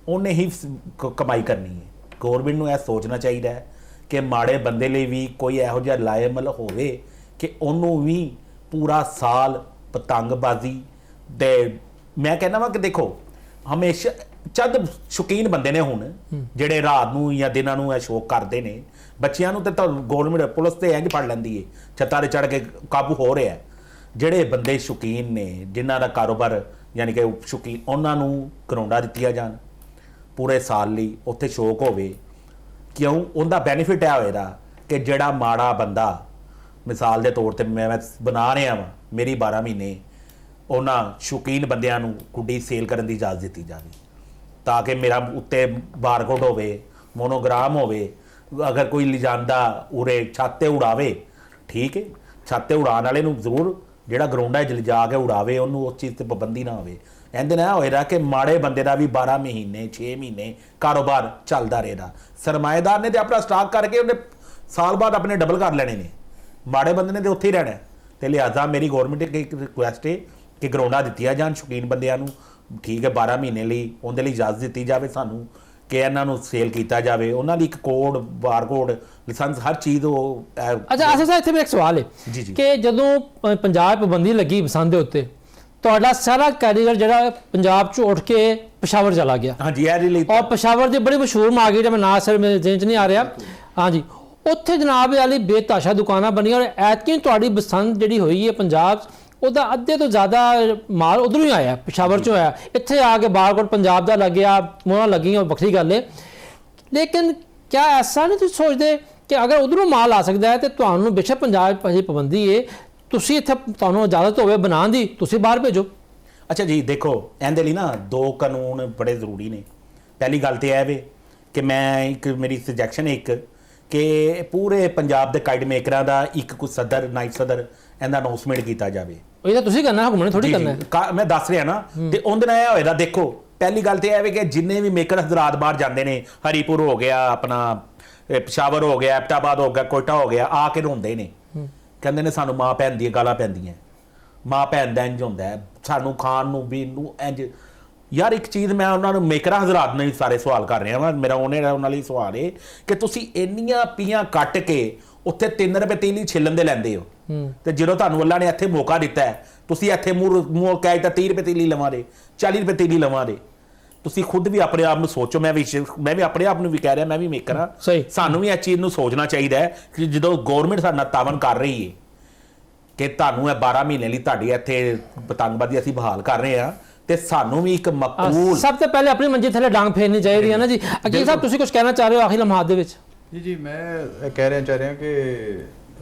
उन्हें ही कमाई करनी है। गौरमेंट नूं यह सोचना चाहिए कि माड़े बंदे लिए भी कोई इहो जिहा लाएमल होवे कि उन्होंने भी पूरा साल पतंगबाजी दे। मैं कहना वा कि देखो ਹਮੇਸ਼ਾ ਚੰਦ ਸ਼ੌਕੀਨ ਬੰਦੇ ਨੇ ਹੁਣ ਜਿਹੜੇ ਰਾਤ ਨੂੰ ਜਾਂ ਦਿਨਾਂ ਨੂੰ ਇਹ ਸ਼ੌਕ ਕਰਦੇ ਨੇ। ਬੱਚਿਆਂ ਨੂੰ ਤੇ ਤਾਂ ਗਵਰਨਮੈਂਟ ਪੁਲਿਸ ਤੇ ਇੰਜ ਫੜ ਲੈਂਦੀ ਏ, ਛੱਤਾਂ ਤੇ ਚੜ੍ਹ ਕੇ ਕਾਬੂ ਹੋ ਰਿਹਾ। ਜਿਹੜੇ ਬੰਦੇ ਸ਼ੌਕੀਨ ਨੇ, ਜਿਨ੍ਹਾਂ ਦਾ ਕਾਰੋਬਾਰ ਯਾਨੀ ਕਿ ਸ਼ੌਕੀਨ, ਉਹਨਾਂ ਨੂੰ ਗਰਾਊਂਡਾਂ ਦਿੱਤੀਆਂ ਜਾਣ ਪੂਰੇ ਸਾਲ ਲਈ, ਉੱਥੇ ਸ਼ੌਕ ਹੋਵੇ। ਕਿਉਂ? ਉਹਦਾ ਬੈਨੀਫਿਟ ਇਹ ਹੋਏਗਾ ਕਿ ਜਿਹੜਾ ਮਾੜਾ ਬੰਦਾ, ਮਿਸਾਲ ਦੇ ਤੌਰ ਤੇ ਮੈਂ ਬਣਾ ਰਿਹਾ ਵਾਂ, ਮੇਰੀ 12 ਮਹੀਨੇ ਉਹਨਾਂ ਸ਼ੌਕੀਨ ਬੰਦਿਆਂ ਨੂੰ ਗੁੱਡੀ ਸੇਲ ਕਰਨ ਦੀ ਇਜਾਜ਼ਤ ਦਿੱਤੀ ਜਾਵੇ, ਤਾਂ ਕਿ ਮੇਰਾ ਉੱਤੇ ਬਾਰਕੋਡ ਹੋਵੇ, ਮੋਨੋਗ੍ਰਾਮ ਹੋਵੇ। ਅਗਰ ਕੋਈ ਲਿਜਾਂਦਾ ਉਰੇ ਛੱਤ ਤੇ ਉਡਾਵੇ, ਠੀਕ ਹੈ, ਛੱਤ ਤੇ ਉਡਾਉਣ ਵਾਲੇ ਨੂੰ ਜ਼ਰੂਰ ਜਿਹੜਾ ਗਰਾਊਂਡਾਂ 'ਚ ਲਿਜਾ ਕੇ ਉਡਾਵੇ, ਉਹਨੂੰ ਉਸ ਚੀਜ਼ ਤੇ ਪਾਬੰਦੀ ਨਾ ਹੋਵੇ। ਇਹਦੇ ਨਾਲ ਹੋਏਗਾ ਕਿ ਮਾੜੇ ਬੰਦੇ ਦਾ ਵੀ 12 ਮਹੀਨੇ 6 ਮਹੀਨੇ ਕਾਰੋਬਾਰ ਚੱਲਦਾ ਰਹੇਗਾ। ਸਰਮਾਏਦਾਰ ਨੇ ਤੇ ਆਪਣਾ ਸਟਾਕ ਕਰਕੇ ਉਹਨੇ ਸਾਲ ਬਾਅਦ ਆਪਣੇ ਡਬਲ ਕਰ ਲੈਣੇ ਨੇ, ਮਾੜੇ ਬੰਦੇ ਨੇ ਤੇ ਉੱਥੇ ਹੀ ਰਹਿਣਾ। ਤੇ ਲਿਹਾਜ਼ਾ ਮੇਰੀ ਗਵਰਨਮੈਂਟ ਅੱਗੇ ਇੱਕ ਰਿਕੁਐਸਟ ਹੈ ਕਿ ਗਰਾਊਂਡਾਂ ਦਿੱਤੀਆਂ ਜਾਣ ਸ਼ੌਕੀਨ ਬੰਦਿਆਂ ਨੂੰ, ਠੀਕ ਹੈ, 12 ਮਹੀਨੇ ਲਈ ਉਹਦੇ ਲਈ ਇਜਾਜ਼ਤ ਦਿੱਤੀ ਜਾਵੇ ਸਾਨੂੰ ਕਿ ਇਹਨਾਂ ਨੂੰ ਸੇਲ ਕੀਤਾ ਜਾਵੇ। ਉਹਨਾਂ ਲਈ ਇੱਕ ਕੋਡ, ਬਾਰਕੋਡ, ਲਾਇਸੈਂਸ, ਹਰ ਚੀਜ਼ ਉਹ ਅੱਛਾ ਆਸਿਫ ਸਾਹਿਬ, ਇੱਥੇ ਮੇਰਾ ਇੱਕ ਸਵਾਲ ਜੀ, ਹੈ ਜੀ। ਕਿ ਜਦੋਂ ਪੰਜਾਬ ਪਾਬੰਦੀ ਲੱਗੀ ਬਸੰਤ ਦੇ ਉੱਤੇ, ਤੁਹਾਡਾ ਸਾਰਾ ਕੈਰੀਅਰ ਜਿਹੜਾ ਪੰਜਾਬ 'ਚ ਉੱਠ ਕੇ ਪਿਸ਼ਾਵਰ ਚਲਾ ਗਿਆ। ਹਾਂਜੀ, ਇਹਦੇ ਲਈ ਔਰ ਪਿਸ਼ਾਵਰ ਦੀ ਬੜੀ ਮਸ਼ਹੂਰ ਮਾਰਕੀਟ ਹੈ, ਮੈਂ ਨਾਂ ਸਿਰ ਮੇਰੇ ਜ਼ਿਹਨ 'ਚ ਨਹੀਂ ਆ ਰਿਹਾ। ਹਾਂਜੀ, ਉੱਥੇ ਜਨਾਬ ਵਾਲੀ ਬੇਤਾਸ਼ਾ ਦੁਕਾਨਾਂ ਬਣੀਆਂ, ਔਰ ਐਤਕੀ ਤੁਹਾਡੀ ਬਸੰਤ ਜਿਹੜੀ ਹੋਈ ਹੈ ਪੰਜਾਬ 'ਚ, ਉਹਦਾ ਅੱਧੇ ਤੋਂ ਜ਼ਿਆਦਾ ਮਾਲ ਉਧਰੋਂ ਹੀ ਆਇਆ, ਪਿਸ਼ਾਵਰ 'ਚੋਂ ਆਇਆ। ਇੱਥੇ ਆ ਕੇ ਬਾਰਕੋਡ ਪੰਜਾਬ ਦਾ ਲੱਗਿਆ, ਮੋਹਰਾਂ ਲੱਗੀਆਂ, ਉਹ ਵੱਖਰੀ ਗੱਲ ਹੈ। ਲੇਕਿਨ ਕਿਆ ਐਸਾ ਨਹੀਂ ਤੁਸੀਂ ਸੋਚਦੇ ਕਿ ਅਗਰ ਉਧਰੋਂ ਮਾਲ ਆ ਸਕਦਾ ਹੈ ਤੇ ਤੁਹਾਨੂੰ ਬੇਸ਼ੱਕ ਪੰਜਾਬ 'ਚ ਪਾਬੰਦੀ ਹੈ, ਤੁਸੀਂ ਇੱਥੇ ਤੁਹਾਨੂੰ ਇਜਾਜ਼ਤ ਹੋਵੇ ਬਣਾਉਣ ਦੀ, ਤੁਸੀਂ ਬਾਹਰ ਭੇਜੋ। ਅੱਛਾ ਜੀ, ਦੇਖੋ ਇਹਦੇ ਲਈ ਨਾ 2 ਕਾਨੂੰਨ ਬੜੇ ਜ਼ਰੂਰੀ ਨੇ। ਪਹਿਲੀ ਗੱਲ ਤੇ ਇਹ ਵੇ ਕਿ ਮੈਂ ਇੱਕ ਮੇਰੀ ਸੁਜੈਕਸ਼ਨ ਹੈ ਇੱਕ ਕਿ ਪੂਰੇ ਪੰਜਾਬ ਦੇ ਕਾਈਡ ਮੇਕਰਾਂ ਦਾ ਇੱਕ ਕੋਈ ਸਦਰ, ਨਾਇਬ ਸਦਰ, ਇਹਦਾ ਅਨਾਉਂਸਮੈਂਟ ਕੀਤਾ ਜਾਵੇ। ਇਹ ਤਾਂ ਤੁਸੀਂ ਕਰਨਾ, ਹੁਕਮ ਨੇ ਥੋੜੀ ਕਰਨਾ ਹੈ। ਮੈਂ ਦੱਸ ਰਿਹਾ ਨਾ, ਤੇ ਉਹਦੇ ਨਾਲ ਇਹ ਹੋਏਗਾ। ਦੇਖੋ ਪਹਿਲੀ ਗੱਲ ਤੇ ਇਹ ਵੇ ਕਿ ਜਿੰਨੇ ਵੀ ਮੇਕਰ ਹਜ਼ਰਾਤ ਬਾਹਰ ਜਾਂਦੇ ਨੇ, ਹਰੀਪੁਰ ਹੋ ਗਿਆ, ਆਪਣਾ ਪਿਸ਼ਾਵਰ ਹੋ ਗਿਆ, ਐਬਟਾਬਾਦ ਹੋ ਗਿਆ, ਕੋਇਟਾ ਹੋ ਗਿਆ, ਆ ਕੇ ਰੋਂਦੇ ਨੇ, ਕਹਿੰਦੇ ਨੇ ਸਾਨੂੰ ਮਾਂ ਭੈਣ ਦੀਆਂ ਗਾਲਾਂ ਪੈਂਦੀਆਂ, ਮਾਂ ਭੈਣ ਦਾ ਇੰਜ ਹੁੰਦਾ ਹੈ, ਸਾਨੂੰ ਖਾਣ ਨੂੰ ਵੀ ਨੂੰ ਇੰਜ। ਯਾਰ ਇੱਕ ਚੀਜ਼ ਮੈਂ ਉਹਨਾਂ ਨੂੰ ਮੇਕਰਾਂ ਹਜ਼ਰਾਤ ਨੇ ਸਾਰੇ ਸਵਾਲ ਕਰ ਰਿਹਾ ਵਾਂ, ਮੇਰਾ ਉਹਨਾਂ ਲਈ ਸਵਾਲ ਹੈ ਕਿ ਤੁਸੀਂ ਇੰਨੀਆਂ ਪੀਆਂ ਕੱਟ ਕੇ ਉੱਥੇ 3 ਰੁਪਏ ਤੀਲੀ ਛਿੱਲਣ ਦੇ ਲੈਂਦੇ ਹੋ, ਤੇ ਜਦੋਂ ਤੁਹਾਨੂੰ ਅੱਲਾ ਨੇ ਇੱਥੇ ਮੌਕਾ ਦਿੱਤਾ ਹੈ, ਤੁਸੀਂ ਇੱਥੇ ਮੂੰਹ ਕਹਿ ਤਾਂ 30 ਰੁਪਏ ਤੀਲੀ ਲਵਾਂ ਦੇ, 40 ਰੁਪਏ ਤੀਲੀ ਲਵਾਂ ਦੇ। ਤੁਸੀਂ ਖੁਦ ਵੀ ਆਪਣੇ ਆਪ ਨੂੰ ਸੋਚੋ। ਮੈਂ ਵੀ ਆਪਣੇ ਆਪ ਨੂੰ ਵੀ ਕਹਿ ਰਿਹਾ, ਮੈਂ ਵੀ ਮੇਕਰ ਹਾਂ। ਸਾਨੂੰ ਵੀ ਇਸ ਚੀਜ਼ ਨੂੰ ਸੋਚਣਾ ਚਾਹੀਦਾ ਹੈ ਕਿ ਜਦੋਂ ਗੌਰਮੈਂਟ ਸਾਡੇ ਨਾਲ ਤਾਵਨ ਕਰ ਰਹੀ ਹੈ ਕਿ ਤੁਹਾਨੂੰ ਇਹ 12 ਮਹੀਨੇ ਲਈ ਤੁਹਾਡੀ ਇੱਥੇ ਪਤੰਗਬਾਜ਼ੀ ਅਸੀਂ ਬਹਾਲ ਕਰ ਰਹੇ ਹਾਂ, ਤੇ ਸਾਨੂੰ ਵੀ ਇੱਕ ਮਕਬੂਲ, ਸਭ ਤੋਂ ਪਹਿਲੇ ਆਪਣੀ ਮੰਜੀ ਥੱਲੇ ਡਾਂਗ ਫੇਰਨੀ ਚਾਹੀਦੀ ਹੈ ਨਾ ਜੀ। ਅਕੀਲ ਸਾਹਿਬ, ਤੁਸੀਂ ਕੁਝ ਕਹਿਣਾ ਚਾਹ ਰਹੇ ਹੋ ਆਖਰੀ ਲਮਹਾਤ ਦੇ ਵਿੱਚ? ਜੀ ਮੈਂ ਇਹ ਚਾਹ ਰਿਹਾ ਕਿ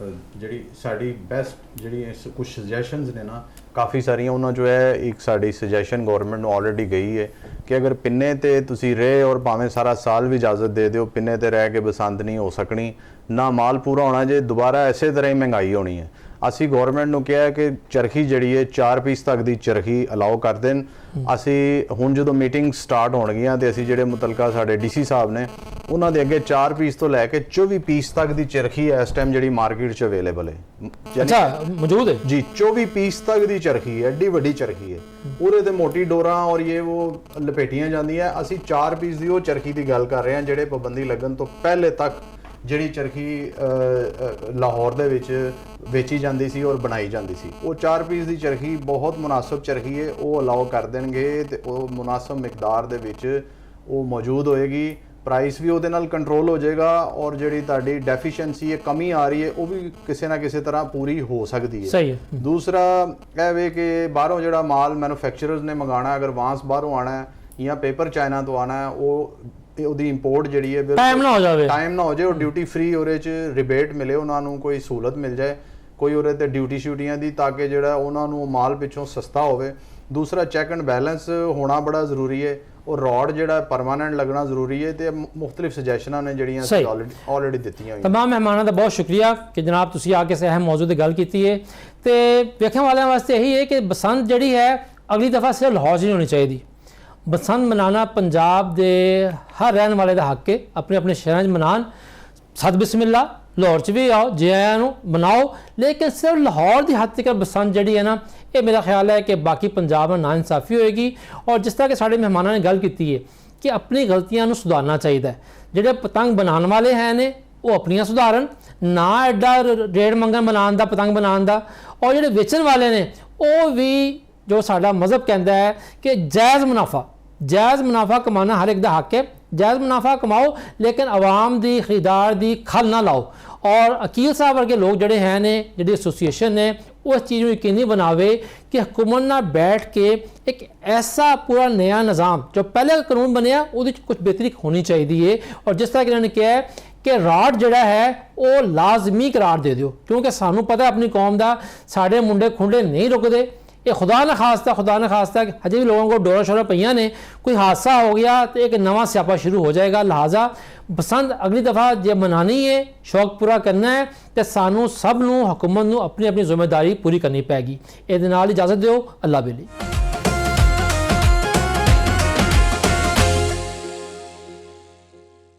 ਜਿਹੜੀ ਸਾਡੀ ਬੈਸਟ ਜਿਹੜੀ ਕੁਝ ਸੁਜੈਸ਼ਨਸ ਨੇ ਨਾ, ਕਾਫੀ ਸਾਰੀਆਂ, ਉਹਨਾਂ 'ਚੋਂ ਇਹ ਇੱਕ ਸਾਡੀ ਸੁਜੈਸ਼ਨ ਗਵਰਨਮੈਂਟ ਨੂੰ ਆਲਰੇਡੀ ਗਈ ਹੈ ਕਿ ਅਗਰ ਪਿੰਨੇ ਤੇ ਤੁਸੀਂ ਰਹੇ ਔਰ ਭਾਵੇਂ ਸਾਰਾ ਸਾਲ ਵੀ ਇਜਾਜ਼ਤ ਦੇ ਦਿਓ, ਪਿੰਨੇ ਤੇ ਰਹਿ ਕੇ ਬਸੰਤ ਨਹੀਂ ਹੋ ਸਕਣੀ, ਨਾ ਮਾਲ ਪੂਰਾ ਹੋਣਾ, ਜੇ ਦੁਬਾਰਾ ਇਸੇ ਤਰ੍ਹਾਂ ਹੀ ਮਹਿੰਗਾਈ ਹੋਣੀ ਹੈ। ਅਸੀਂ ਗਵਰਨਮੈਂਟ ਨੂੰ ਕਿਹਾ ਕਿ ਚਰਖੀ ਜਿਹੜੀ ਹੈ 4 ਪੀਸ ਤੱਕ ਦੀ ਚਰਖੀ ਅਲਾਓ ਕਰ ਦੇਣ। ਅਸੀਂ ਹੁਣ ਜਦੋਂ ਮੀਟਿੰਗ ਸਟਾਰਟ ਹੋਣਗੀਆਂ ਤੇ ਅਸੀਂ ਜਿਹੜੇ ਮੁਤਲਕਾ ਸਾਡੇ ਡੀਸੀ ਸਾਹਿਬ ਨੇ ਉਹਨਾਂ ਦੇ ਅੱਗੇ 4 ਪੀਸ ਤੋਂ ਲੈ ਕੇ 24 ਪੀਸ ਤੱਕ ਦੀ ਚਰਖੀ ਇਸ ਟਾਈਮ ਜਿਹੜੀ ਮਾਰਕੀਟ 'ਚ ਅਵੇਲੇਬਲ ਹੈ। ਅੱਛਾ, ਮੌਜੂਦ ਹੈ ਜੀ, 24 ਪੀਸ ਤੱਕ ਦੀ ਚਰਖੀ ਹੈ, ਐਡੀ ਵੱਡੀ ਚਰਖੀ ਹੈ, ਉਹਦੇ ਤੇ ਮੋਟੀ ਡੋਰਾਂ ਔਰ ਉਹ ਲਪੇਟੀਆਂ ਜਾਂਦੀਆਂ। ਅਸੀਂ 4 ਪੀਸ ਦੀ ਉਹ ਚਰਖੀ ਦੀ ਗੱਲ ਕਰ ਰਹੇ ਹਾਂ ਜਿਹੜੇ ਪਾਬੰਦੀ ਲੱਗਣ ਤੋਂ ਪਹਿਲੇ ਤੱਕ ਜਿਹੜੀ ਚਰਖੀ ਲਾਹੌਰ ਦੇ ਵਿੱਚ ਵੇਚੀ ਜਾਂਦੀ ਸੀ ਔਰ ਬਣਾਈ ਜਾਂਦੀ ਸੀ। ਉਹ 4 ਪੀਸ ਦੀ ਚਰਖੀ ਬਹੁਤ ਮੁਨਾਸਬ ਚਰਖੀ ਹੈ, ਉਹ ਅਲਾਓ ਕਰ ਦੇਣਗੇ ਤੇ ਉਹ ਮੁਨਾਸਬ ਮਿਕਦਾਰ ਦੇ ਵਿੱਚ ਉਹ ਮੌਜੂਦ ਹੋਏਗੀ। ਪ੍ਰਾਈਸ ਵੀ ਉਹਦੇ ਨਾਲ ਕੰਟਰੋਲ ਹੋ ਜਾਏਗਾ ਔਰ ਜਿਹੜੀ ਤੁਹਾਡੀ ਡੈਫੀਸ਼ੀਐਂਸੀ ਹੈ, ਕਮੀ ਆ ਰਹੀ ਹੈ, ਉਹ ਵੀ ਕਿਸੇ ਨਾ ਕਿਸੇ ਤਰ੍ਹਾਂ ਪੂਰੀ ਹੋ ਸਕਦੀ ਹੈ। ਸਹੀ ਹੈ। ਦੂਸਰਾ ਇਹ ਵੇ ਕਿ ਬਾਹਰੋਂ ਜਿਹੜਾ ਮਾਲ ਮੈਨੂਫੈਕਚਰਰਸ ਨੇ ਮੰਗਾਉਣਾ, ਅਗਰ ਵਾਂਸ ਬਾਹਰੋਂ ਆਣਾ ਹੈ ਜਾਂ ਪੇਪਰ ਚਾਈਨਾ ਤੋਂ ਆਣਾ ਹੈ, ਉਹਦੀ ਇੰਪੋਰਟ ਜਿਹੜੀ ਹੈ ਟਾਈਮ ਨਾ ਹੋ ਜਾਵੇ, ਔਰ ਡਿਊਟੀ ਫ੍ਰੀ ਉਹਦੇ 'ਚ ਰਿਬੇਟ ਮਿਲੇ, ਉਹਨਾਂ ਨੂੰ ਕੋਈ ਸਹੂਲਤ ਮਿਲ ਜਾਏ ਕੋਈ ਉਹਦੇ ਤੇ ਡਿਊਟੀ ਸ਼ਿਊਟੀਆਂ ਦੀ, ਤਾਂ ਕਿ ਜਿਹੜਾ ਉਹਨਾਂ ਨੂੰ ਮਾਲ ਪਿੱਛੋਂ ਸਸਤਾ ਹੋਵੇ। ਦੂਸਰਾ ਚੈੱਕ ਐਂਡ ਬੈਲੈਂਸ ਹੋਣਾ ਬੜਾ ਜ਼ਰੂਰੀ ਹੈ, ਉਹ ਰੋਡ ਜਿਹੜਾ ਪਰਮਾਨੈਂਟ ਲੱਗਣਾ ਜ਼ਰੂਰੀ ਹੈ। ਤੇ ਮੁxtਲਿਫ ਸੁਜੈਸ਼ਨਾਂ ਨੇ ਜਿਹੜੀਆਂ ਅਸੀਂ ਆਲਰੇਡੀ ਦਿੱਤੀਆਂ ਹੋਈਆਂ। ਤਮਾਮ ਮਹਿਮਾਨਾਂ ਦਾ ਬਹੁਤ ਸ਼ੁਕਰੀਆ ਕਿ ਜਨਾਬ ਤੁਸੀਂ ਆ ਕੇ ਇਸ ਅਹਿਮ ਮੌਜੂਦ ਦੀ ਗੱਲ ਕੀਤੀ ਹੈ। ਤੇ ਵੇਖਣ ਵਾਲਿਆਂ ਵਾਸਤੇ ਇਹੀ ਹੈ ਕਿ ਬਸੰਤ ਜਿਹੜੀ ਹੈ ਅਗਲੀ ਦਫਾ ਸਿਰਫ ਲਾਹੌਰ 'ਚ ਨਹੀਂ ਹੋਣੀ ਚਾਹੀਦੀ। ਬਸੰਤ ਮਨਾਉਣਾ ਪੰਜਾਬ ਦੇ ਹਰ ਰਹਿਣ ਵਾਲੇ ਦਾ ਹੱਕ ਹੈ, ਆਪਣੇ ਆਪਣੇ ਸ਼ਹਿਰਾਂ 'ਚ ਮਨਾਉਣ। ਸਦ ਬਿਸਮਿਲ੍ਲਾ, ਲਾਹੌਰ 'ਚ ਵੀ ਆਓ, ਜੇ ਆਇਆਂ ਨੂੰ ਮਨਾਓ, ਲੇਕਿਨ ਸਿਰਫ ਲਾਹੌਰ ਦੀ ਹੱਦ ਤੱਕ ਬਸੰਤ ਜਿਹੜੀ ਹੈ ਨਾ, ਇਹ ਮੇਰਾ ਖਿਆਲ ਹੈ ਕਿ ਬਾਕੀ ਪੰਜਾਬ ਨਾਲ ਨਾਇਨਸਾਫੀ ਹੋਏਗੀ। ਔਰ ਜਿਸ ਤਰ੍ਹਾਂ ਕਿ ਸਾਡੇ ਮਹਿਮਾਨਾਂ ਨੇ ਗੱਲ ਕੀਤੀ ਹੈ ਕਿ ਆਪਣੀ ਗਲਤੀਆਂ ਨੂੰ ਸੁਧਾਰਨਾ ਚਾਹੀਦਾ ਹੈ। ਜਿਹੜੇ ਪਤੰਗ ਬਣਾਉਣ ਵਾਲੇ ਹੈ ਨੇ ਉਹ ਆਪਣੀਆਂ ਸੁਧਾਰਨ, ਨਾ ਐਡਾ ਰੇਟ ਮੰਗਣ ਬਣਾਉਣ ਦਾ, ਪਤੰਗ ਬਣਾਉਣ ਦਾ। ਔਰ ਜਿਹੜੇ ਵੇਚਣ ਵਾਲੇ ਨੇ ਉਹ ਵੀ, ਜੋ ਸਾਡਾ ਮਜ਼ਹਬ ਕਹਿੰਦਾ ਹੈ ਕਿ ਜਾਇਜ਼ ਮੁਨਾਫਾ ਜਾਇਜ਼ ਮੁਨਾਫਾ ਕਮਾਉਣਾ ਹਰ ਇੱਕ ਦਾ ਹੱਕ ਹੈ, ਜਾਇਜ਼ ਮੁਨਾਫਾ ਕਮਾਓ, ਲੇਕਿਨ ਆਵਾਮ ਦੀ ਖਰੀਦਾਰ ਦੀ ਖਲ ਨਾ ਲਾਓ। ਔਰ ਅਕੀਲ ਸਾਹਿਬ ਵਰਗੇ ਲੋਕ ਜਿਹੜੇ ਹੈ ਨੇ, ਜਿਹੜੀ ਐਸੋਸੀਏਸ਼ਨ ਨੇ, ਉਸ ਚੀਜ਼ ਨੂੰ ਯਕੀਨੀ ਬਣਾਵੇ ਕਿ ਹਕੂਮਤ ਨਾਲ ਬੈਠ ਕੇ ਇੱਕ ਐਸਾ ਪੂਰਾ ਨया ਨਿਜ਼ਾਮ ਜੋ ਪਹਿਲੇ ਕਾਨੂੰਨ ਬਣਿਆ ਉਹਦੇ 'ਚ ਕੁਝ ਬਿਹਤਰੀ ਹੋਣੀ ਚਾਹੀਦੀ ਹੈ। ਔਰ ਜਿਸ ਤਰ੍ਹਾਂ ਕਿ ਇਹਨਾਂ ਨੇ ਕਿਹਾ ਹੈ ਕਿ ਰਾਡ ਜਿਹੜਾ ਹੈ ਉਹ ਲਾਜ਼ਮੀ ਕਰਾਰ ਦੇ ਦਿਓ, ਕਿਉਂਕਿ ਸਾਨੂੰ ਪਤਾ ਆਪਣੀ ਕੌਮ ਦਾ ਸਾਡੇ ਮੁੰਡੇ ਖੁੰਡੇ ਨਹੀਂ ਰੁਕਦੇ। ਇਹ ਖੁਦਾ ਨਾ ਖਾਸਤਾ ਕਿ ਹਜੇ ਵੀ ਲੋਕਾਂ ਕੋਲ ਡੋਰਾ ਸ਼ੋਰਾ ਪਈਆਂ ਨੇ, ਕੋਈ ਹਾਦਸਾ ਹੋ ਗਿਆ तो एक नवा स्यापा शुरू हो जाएगा। लिहाजा पसंद अगली दफ़ा जे मनानी है, शौक पूरा करना है तो सानू सब नू हुकूमत नू अपनी अपनी जिम्मेदारी पूरी करनी पैगी। इहदे नाल इजाज़त दिओ। अल्लाह बेली।